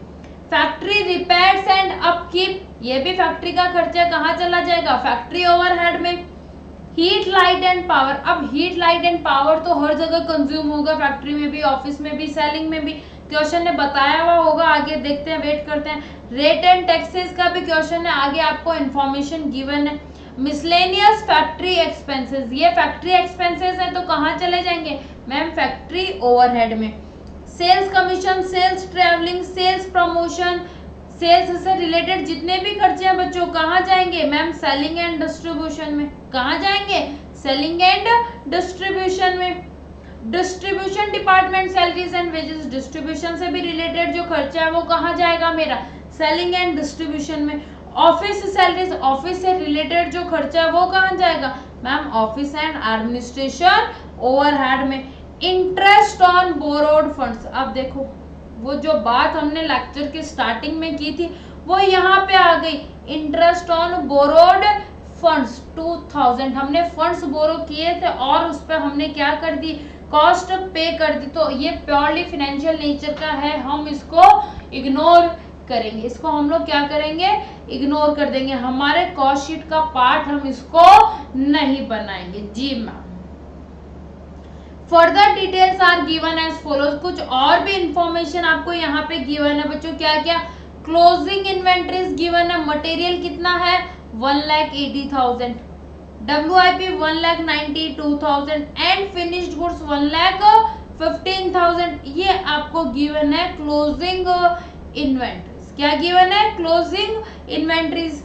फैक्ट्री रिपेयर्स एंड अपकीप, ये भी फैक्ट्री का खर्चा कहाँ चला जाएगा? फैक्ट्री ओवरहेड में। हीट लाइट एंड पावर, अब हीट लाइट एंड पावर तो हर जगह कंज्यूम होगा, फैक्ट्री में भी, ऑफिस में भी, सेलिंग में भी, क्वेश्चन ने बताया हुआ होगा, आगे देखते हैं, वेट करते हैं। रेट एंड टैक्सेस का भी क्वेश्चन है, आगे आपको इंफॉर्मेशन गिवन है। मिसलेनियस फैक्ट्री एक्सपेंसेस, ये फैक्ट्री एक्सपेंसेस है तो कहाँ चले जाएंगे मैम? फैक्ट्री ओवरहेड में। Sales commission, sales travelling, sales promotion, sales से रिलेटेड जितने भी खर्चे हैं बच्चों कहाँ जाएंगे मैम? सेलिंग एंड डिस्ट्रीब्यूशन में। कहाँ जाएंगे? सेलिंग एंड डिस्ट्रीब्यूशन में। Distribution department, salaries and wages, distribution से भी रिलेटेड जो खर्चा है वो कहाँ जाएगा मेरा? सेलिंग एंड डिस्ट्रीब्यूशन में। ऑफिस सैलरीज, ऑफिस से रिलेटेड जो खर्चा है वो कहाँ जाएगा ma'am? Office and administration overhead में। इंटरेस्ट ऑन बोरोड फंड्स, अब देखो वो जो बात हमने लेक्चर के स्टार्टिंग में की थी वो यहाँ पे आ गई। इंटरेस्ट ऑन बोरोड फंड्स 2000, हमने फंड्स बोरो किए थे और उस पर हमने क्या कर दी? कॉस्ट पे कर दी। तो ये प्योरली फाइनेंशियल नेचर का है, हम इसको इग्नोर करेंगे, इसको हम लोग क्या करेंगे? इग्नोर कर देंगे, हमारे कॉस्ट शीट का पार्ट हम इसको नहीं बनाएंगे। जी ma'am. Further details are given as follows, कुछ और भी इंफॉर्मेशन आपको यहाँ पे गिवन है बच्चों। क्या क्या? क्लोजिंग इन्वेंट्रीज गिवन है, मटेरियल कितना है? 1,80,000, WIP 1,92,000 एंड फिनिश्ड गुड्स 1,15,000, ये आपको गिवन है क्लोजिंग इन्वेंट्रीज। क्या गिवन है? Closing inventories.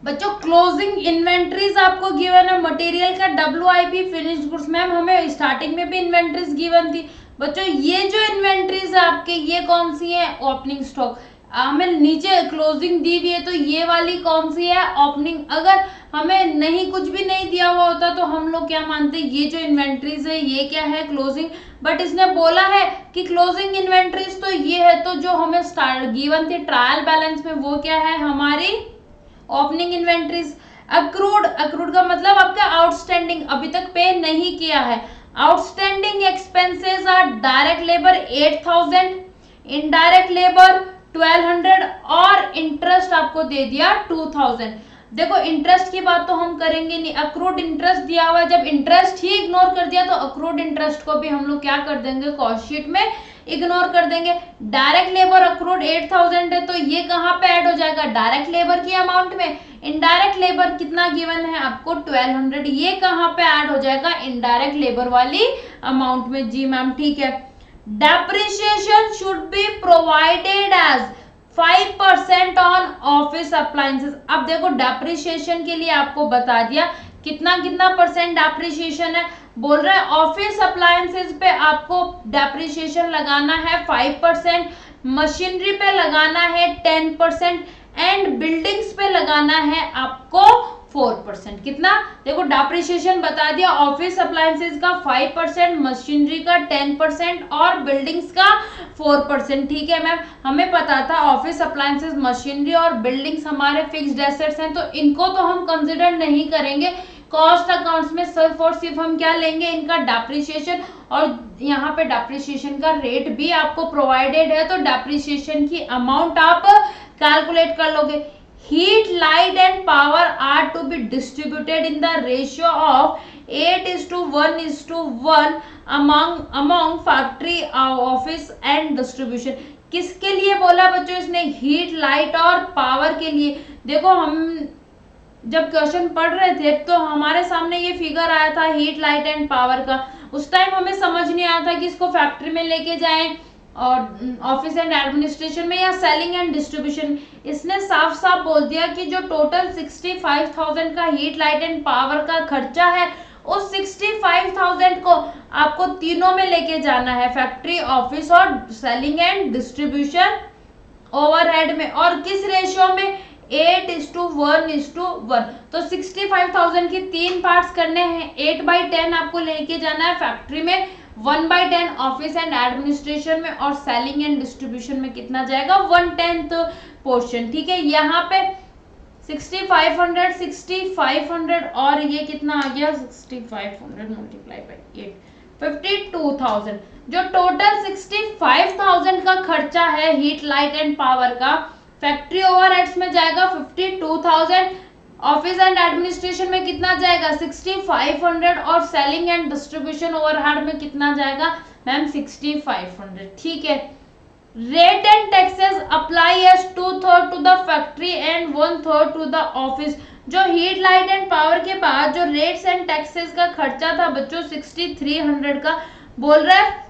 बच्चों क्लोजिंग इन्वेंट्रीज आपको गिवन है, मटेरियल का WIP, फिनिश्ड गुड्स। मैम हमें स्टार्टिंग में भी इन्वेंट्रीज गिवन थी बच्चों, ये जो इन्वेंट्रीज है आपके ये कौन सी है? Opening stock. हमें नीचे क्लोजिंग दी हुई है तो ये वाली कौन सी है? ओपनिंग। अगर हमें नहीं कुछ भी नहीं दिया हुआ होता तो हम लोग क्या मानते? ये जो इन्वेंट्रीज है ये क्या है? क्लोजिंग। बट इसने बोला है कि क्लोजिंग इन्वेंट्रीज तो ये है, तो जो हमें स्टार्ट गिवन थी ट्रायल बैलेंस में वो क्या है? हमारी ओपनिंग इन्वेंट्रीज। अक्रूड, अक्रूड का मतलब आपका आउटस्टैंडिंग, अभी तक पे नहीं किया है। Outstanding expenses are direct labour 8,000, indirect labour 1200 और इंटरेस्ट आपको दे दिया 2000। देखो इंटरेस्ट की बात तो हम करेंगे नहीं, अक्रूड इंटरेस्ट दिया हुआ है, जब इंटरेस्ट ही इग्नोर कर दिया तो अक्रूड इंटरेस्ट को भी हम लोग क्या कर देंगे? कॉस्ट शीट में इग्नोर कर देंगे। डायरेक्ट लेबर अक्रूड 8,000 है तो ये कहाँ पे ऐड हो जाएगा? डायरेक्ट लेबर की अमाउंट में। इनडायरेक्ट लेबर कितना गिवन है आपको? 1200, ये कहाँ पे ऐड हो जाएगा? इनडायरेक्ट लेबर वाली अमाउंट में। जी मैम ठीक है। Depreciation should be provided as 5% on office appliances. अब देखो डेप्रिसिएशन के लिए आपको बता दिया कितना कितना परसेंट डेप्रिसिएशन है, बोल रहा है ऑफिस अप्लायंसेस पे आपको डेप्रिसिएशन लगाना है 5%, मशीनरी पे लगाना है 10% एंड बिल्डिंग्स पे लगाना है आपको 4%। कितना? देखो डेप्रिसिएशन बता दिया, ऑफिस अप्लायंसेस का 5%, मशीनरी का 10% और बिल्डिंग्स का 4%। ठीक है मैम, हमें पता था ऑफिस अप्लायंसेस, मशीनरी और बिल्डिंग्स हमारे फिक्स्ड एसेट्स हैं तो इनको तो हम कंसिडर नहीं करेंगे। कॉस्ट अकाउंट्स में सिर्फ और सिर्फ हम क्या लेंगे? इनका डेप्रिसिएशन, और यहाँ पे डेप्रिसिएशन का रेट भी आपको प्रोवाइडेड है तो डेप्रिसिएशन की अमाउंट आप कैलकुलेट कर लोगे। Heat, light and power are to be distributed in the ratio of 8:1:1 among factory, office and distribution। किसके लिए बोला बच्चों इसने? हीट, लाइट और पावर के लिए। देखो हम जब क्वेश्चन पढ़ रहे थे तो हमारे सामने ये फिगर आया था हीट, लाइट एंड पावर का, उस टाइम हमें समझ नहीं आया था कि इसको फैक्ट्री में लेके जाएं और ऑफिस एंड एडमिनिस्ट्रेशन में या सेलिंग एंड डिस्ट्रीब्यूशन, इसने साफ साफ बोल दिया कि जो टोटल 65,000 का हीट लाइट एंड पावर का खर्चा है, उस 65,000 को आपको तीनों में लेके जाना है, फैक्ट्री, ऑफिस और सेलिंग एंड डिस्ट्रीब्यूशन ओवरहेड में। और किस रेशियो में? 8:1:1। तो 65,000 की 3 पार्ट्स करने हैं, 8/10 आपको लेके जाना है फैक्ट्री में, 1/10 ऑफिस एंड एडमिनिस्ट्रेशन में, और सेलिंग एंड डिस्ट्रीब्यूशन में कितना जाएगा? 1/10 पोर्शन। ठीक है, यहाँ पे 6500 और ये कितना आ गया? 6500 मल्टीप्लाई बाई 8, 52,000। जो टोटल 65,000 का खर्चा है हीट लाइट एंड पावर का, फैक्ट्री ओवरहेड्स में जाएगा 52,000, ऑफिस एंड एडमिनिस्ट्रेशन में कितना जाएगा? 6500, और सेलिंग एंड डिस्ट्रीब्यूशन ओवरहेड में कितना जाएगा मैम? 6500। ठीक है, rate and taxes apply as 2/3 to the factory and 1/3 to the office. जो हीट लाइट एंड पावर के बाद जो रेट्स एंड टैक्सेस का खर्चा था बच्चों 6300 का, बोल रहा है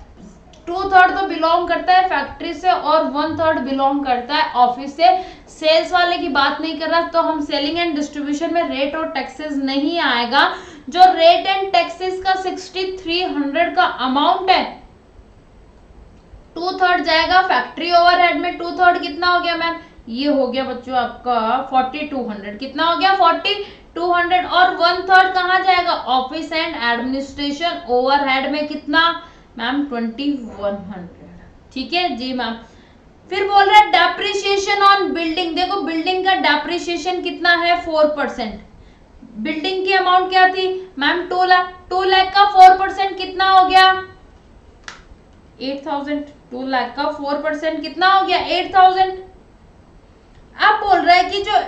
2/3 तो बिलोंग करता है फैक्ट्री से और 1/3 बिलोंग करता है ऑफिस से। सेल्स वाले की बात नहीं कर रहा, तो हम सेलिंग एंड डिस्ट्रीब्यूशन में रेट और टैक्सेस नहीं आएगा। जो रेट एंड टैक्सेस का 6300 का अमाउंट है, 2/3 जाएगा फैक्ट्री ओवरहेड में। 2/3 कितना हो गया मैम? ये हो गया बच्चों आपका 4200। कितना हो गया? 4200। और 1/3 कहाँ जाएगा? ऑफिस एंड एडमिनिस्ट्रेशन ओवरहेड में। कितना मैम? 2100। ठीक है जी मैम। फिर बोल रहा है डेप्रिसिएशन ऑन बिल्डिंग। देखो बिल्डिंग का डेप्रिसिएशन कितना है? 4%। बिल्डिंग की अमाउंट क्या थी मैम? 2 लाख। 2 लाख का 4% कितना हो गया? 8,000। 2 लाख का 4% कितना हो गया? 8,000। अब बोल रहा है कि जो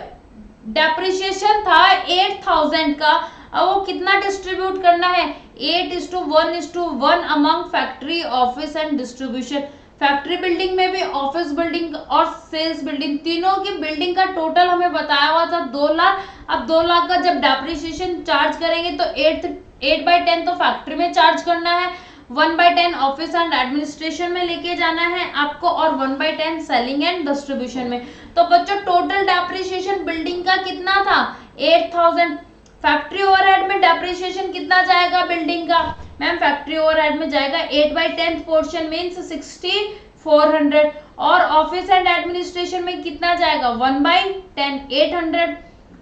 डेप्रिसिएशन था 8,000 का, अब वो कितना डिस्ट्रीब्यूट करना है? 8:1:1 among factory, office and distribution. Factory building में भी, ऑफिस बिल्डिंग और सेल्स बिल्डिंग, तीनों की बिल्डिंग का टोटल हमें बताया हुआ था 2 लाख। अब 2 लाख का जब डेप्रिसिएशन चार्ज करेंगे तो 8/10 तो फैक्ट्री में चार्ज करना है, 1/10 ऑफिस एंड एडमिनिस्ट्रेशन में लेके जाना है आपको, और 1/10 सेलिंग एंड डिस्ट्रीब्यूशन में। तो बच्चों टोटल डेप्रिसिएशन बिल्डिंग का कितना था? 8,000। फैक्ट्री ओवरहेड में डेप्रिसिएशन कितना जाएगा बिल्डिंग का? मैम फैक्ट्री ओवरहेड में जाएगा 8/10 पोर्शन मींस 6400, और ऑफिस एंड एडमिनिस्ट्रेशन में कितना जाएगा? 1/10 800,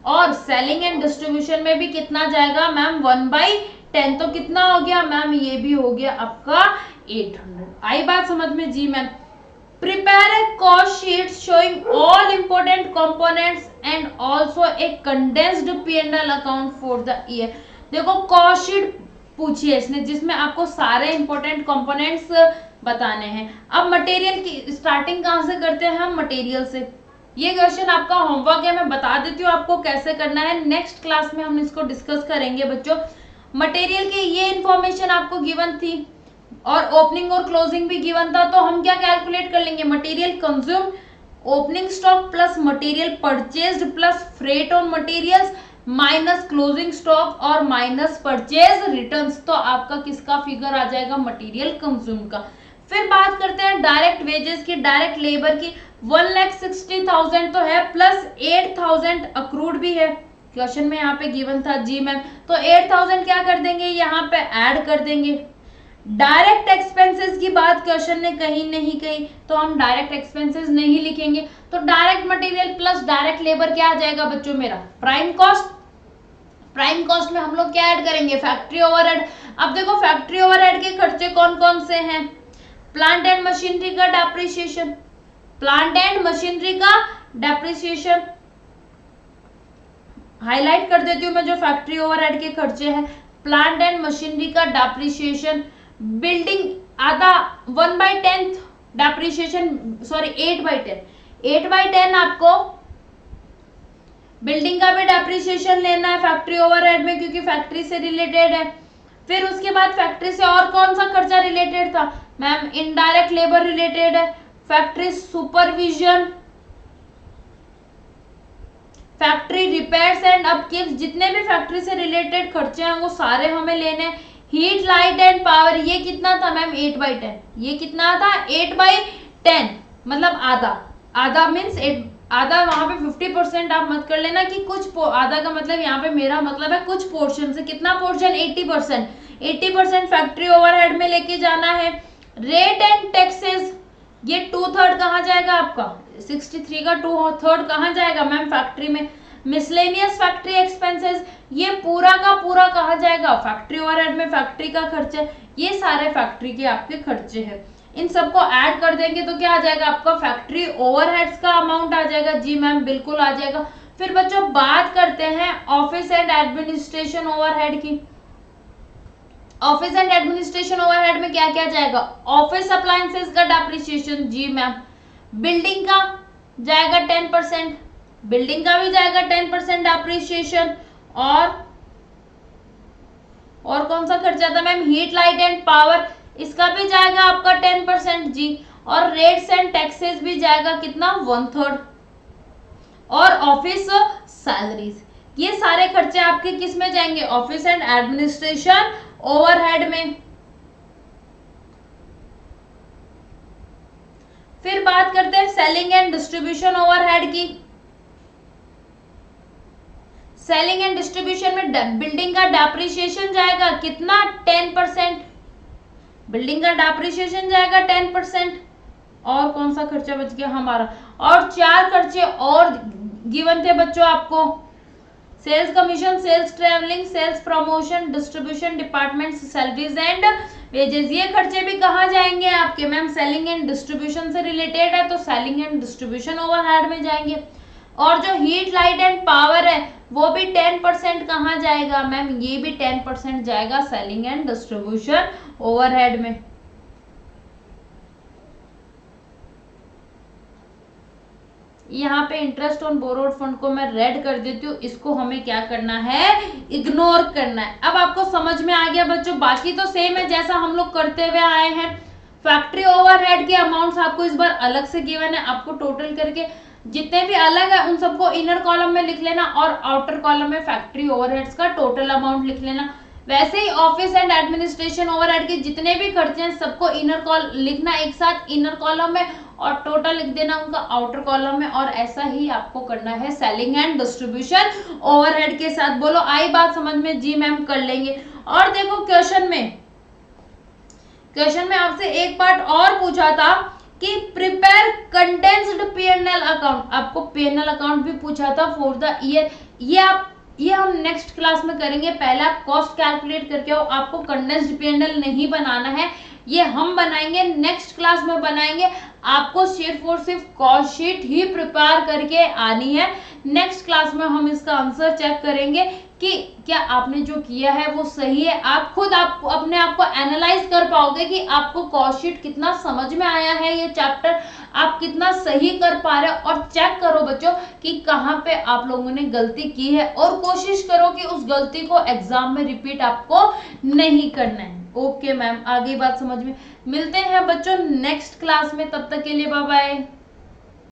और सेलिंग एंड डिस्ट्रीब्यूशन में भी कितना जाएगा मैम? 1/10। तो कितना हो गया मैम? ये भी हो गया आपका 800। आई बात समझ में जी ma'am? Prepare a cost sheet showing all important components and also a condensed P&L account for the year। देखो कॉस्ट शीट पूछी है इसने जिसमें आपको सारे इंपॉर्टेंट कंपोनेंट्स बताने हैं। अब मटेरियल की स्टार्टिंग कहाँ से करते हैं हम? मटेरियल से। ये क्वेश्चन आपका होमवर्क है, मैं बता देती हूँ आपको कैसे करना है, नेक्स्ट क्लास में हम इसको डिस्कस करेंगे बच्चों। मटेरियल की ये इंफॉर्मेशन आपको गिवन थी और ओपनिंग और क्लोजिंग भी गिवन था, तो हम क्या कैलकुलेट कर लेंगे? Material consume, opening stock plus material purchased plus freight on materials minus closing stock और माइनस परचेज रिटर्न्स। तो आपका किसका फिगर आ जाएगा? मटेरियल कंज्यूम का। फिर बात करते हैं डायरेक्ट वेजेस की, डायरेक्ट लेबर की। 1,60,000 तो है प्लस 8,000 अक्रूड भी है, क्वेश्चन में यहाँ पे गिवन था जी मैम। तो 8,000 क्या कर देंगे? यहाँ पे ऐड कर देंगे। डायरेक्ट एक्सपेंसेस की बात क्वेश्चन ने कहीं नहीं कही, तो हम डायरेक्ट एक्सपेंसेस नहीं लिखेंगे। तो direct material plus direct labour क्या आ जाएगा बच्चों मेरा? Prime cost. प्राइम कॉस्ट में हम लोग क्या ऐड करेंगे? Factory overhead. अब देखो फैक्ट्री ओवरहेड के खर्चे कौन कौन से हैं? प्लांट एंड मशीनरी का डेप्रिसिएशन, प्लांट एंड मशीनरी का डेप्रिसिएशन हाईलाइट कर देती हूँ मैं, जो फैक्ट्री ओवरहेड के खर्चे हैं, प्लांट एंड मशीनरी का डेप्रिसिएशन। बिल्डिंग आधा 1/10 डेप्रिसिएशन, सॉरी 8/10, 8/10 आपको बिल्डिंग का भी डेप्रिसिएशन लेना है फैक्ट्री ओवरहेड में, क्योंकि फैक्ट्री से रिलेटेड है। फिर उसके बाद फैक्ट्री से और कौन सा खर्चा रिलेटेड था मैम? इनडायरेक्ट लेबर रिलेटेड है, factory supervision, factory repairs and upkeep, जितने भी फैक्ट्री से रिलेटेड खर्चे हैं वो सारे हमें लेने हैं। हीट लाइट एंड पावर ये कितना था मैम 8/10, ये कितना था 8/10, मतलब आधा, आधा मीन्स आधा, वहां पे 50% आप मत कर लेना कि कुछ आधा का मतलब यहाँ पे मेरा मतलब है कुछ पोर्शन से, कितना पोर्शन 80%, 80% फैक्ट्री ओवरहेड में लेके जाना है। रेट एंड टैक्सेस ये 2/3 कहाँ जाएगा आपका, 63 का 2/3 कहाँ जाएगा मैम फैक्ट्री में। मिसलेनियस फैक्ट्री एक्सपेंसेस ये पूरा का पूरा कहाँ जाएगा, फैक्ट्री ओवरहेड में, फैक्ट्री का खर्चा, ये सारे फैक्ट्री के आपके खर्चे हैं। इन सबको ऐड कर देंगे तो क्या आ जाएगा आपका, फैक्ट्री ओवरहेड्स का अमाउंट आ जाएगा। जी मैम बिल्कुल आ जाएगा। फिर बच्चों बात करते हैं ऑफिस एंड एडमिनिस्ट्रेशन ओवरहेड की। ऑफिस एंड एडमिनिस्ट्रेशन ओवरहेड में क्या क्या जाएगा, ऑफिस अप्लायंसेस का डेप्रिसिएशन, जी मैम, बिल्डिंग का जाएगा 10%, बिल्डिंग का भी जाएगा 10% डेप्रिसिएशन, और कौन सा खर्चा था ma'am, heat light and power, इसका भी जाएगा आपका 10% जी, और रेट्स एंड टैक्सेस भी जाएगा कितना 1/3, और ऑफिस सैलरीज, ये सारे खर्चे आपके किस में जाएंगे, ऑफिस एंड एडमिनिस्ट्रेशन ओवरहेड में। फिर बात करते हैं सेलिंग एंड डिस्ट्रीब्यूशन ओवरहेड की। सेलिंग एंड डिस्ट्रीब्यूशन में बिल्डिंग का डेप्रिसिएशन जाएगा कितना 10%, बिल्डिंग का डेप्रिसिएशन जाएगा 10%, और कौन सा खर्चा बच गया हमारा, और 4 खर्चे और गिवन थे बच्चों आपको, sales commission, sales travelling, sales promotion, distribution department, salaries and wages, ये खर्चे भी कहाँ जाएंगे आपके मैम, सेलिंग एंड डिस्ट्रीब्यूशन से रिलेटेड है तो सेलिंग एंड डिस्ट्रीब्यूशन ओवरहेड में जाएंगे। और जो हीट लाइट एंड पावर है वो भी 10% कहाँ जाएगा मैम, ये भी 10% जाएगा सेलिंग एंड डिस्ट्रीब्यूशन ओवरहेड में। यहाँ पे इंटरेस्ट ऑन बोरोड फंड को मैं रेड कर देती हूँ, इसको हमें क्या करना है, इग्नोर करना है। अब आपको समझ में आ गया बच्चों, बाकी तो सेम है जैसा हम लोग करते हुए आए हैं। फैक्ट्री ओवरहेड के अमाउंट्स आपको इस बार अलग से गिवन है, आपको टोटल करके जितने भी अलग है उन सबको इनर कॉलम में लिख लेना और आउटर कॉलम में फैक्ट्री ओवरहेड्स का टोटल अमाउंट लिख लेना। वैसे ही ऑफिस एंड एडमिनिस्ट्रेशन ओवरहेड के जितने भी खर्चे हैं सबको इनर कॉलम लिखना एक साथ इनर कॉलम में, और टोटल लिख देना उनका आउटर कॉलम में, और ऐसा ही आपको करना है सेलिंग एंड डिस्ट्रीब्यूशन ओवरहेड के साथ। बोलो आई बात समझ में, जी मैम कर लेंगे। और देखो क्वेश्चन में आपसे एक पार्ट और पूछा था कि प्रिपेयर कंडेंस्ड P&L अकाउंट, आपको P&L अकाउंट भी पूछा था फॉर द ईयर, ये हम नेक्स्ट क्लास में करेंगे। पहले आप कॉस्ट कैलकुलेट करके आओ, आपको कंडेंस्ड P&L नहीं बनाना है, ये हम बनाएंगे, नेक्स्ट क्लास में बनाएंगे। आपको सिर्फ और सिर्फ कॉस्ट शीट ही प्रिपेयर करके आनी है। नेक्स्ट क्लास में हम इसका आंसर चेक करेंगे कि क्या आपने जो किया है वो सही है। आप खुद आप अपने आप को एनालाइज कर पाओगे कि आपको कॉस्ट शीट कितना समझ में आया है, ये चैप्टर आप कितना सही कर पा रहे हो। और चेक करो बच्चों कि कहाँ पे आप लोगों ने गलती की है, और कोशिश करो कि उस गलती को एग्जाम में रिपीट आपको नहीं करना है। ओके मैम, आगे बात समझ में। मिलते हैं बच्चों नेक्स्ट क्लास में, तब तक के लिए बाय बाय।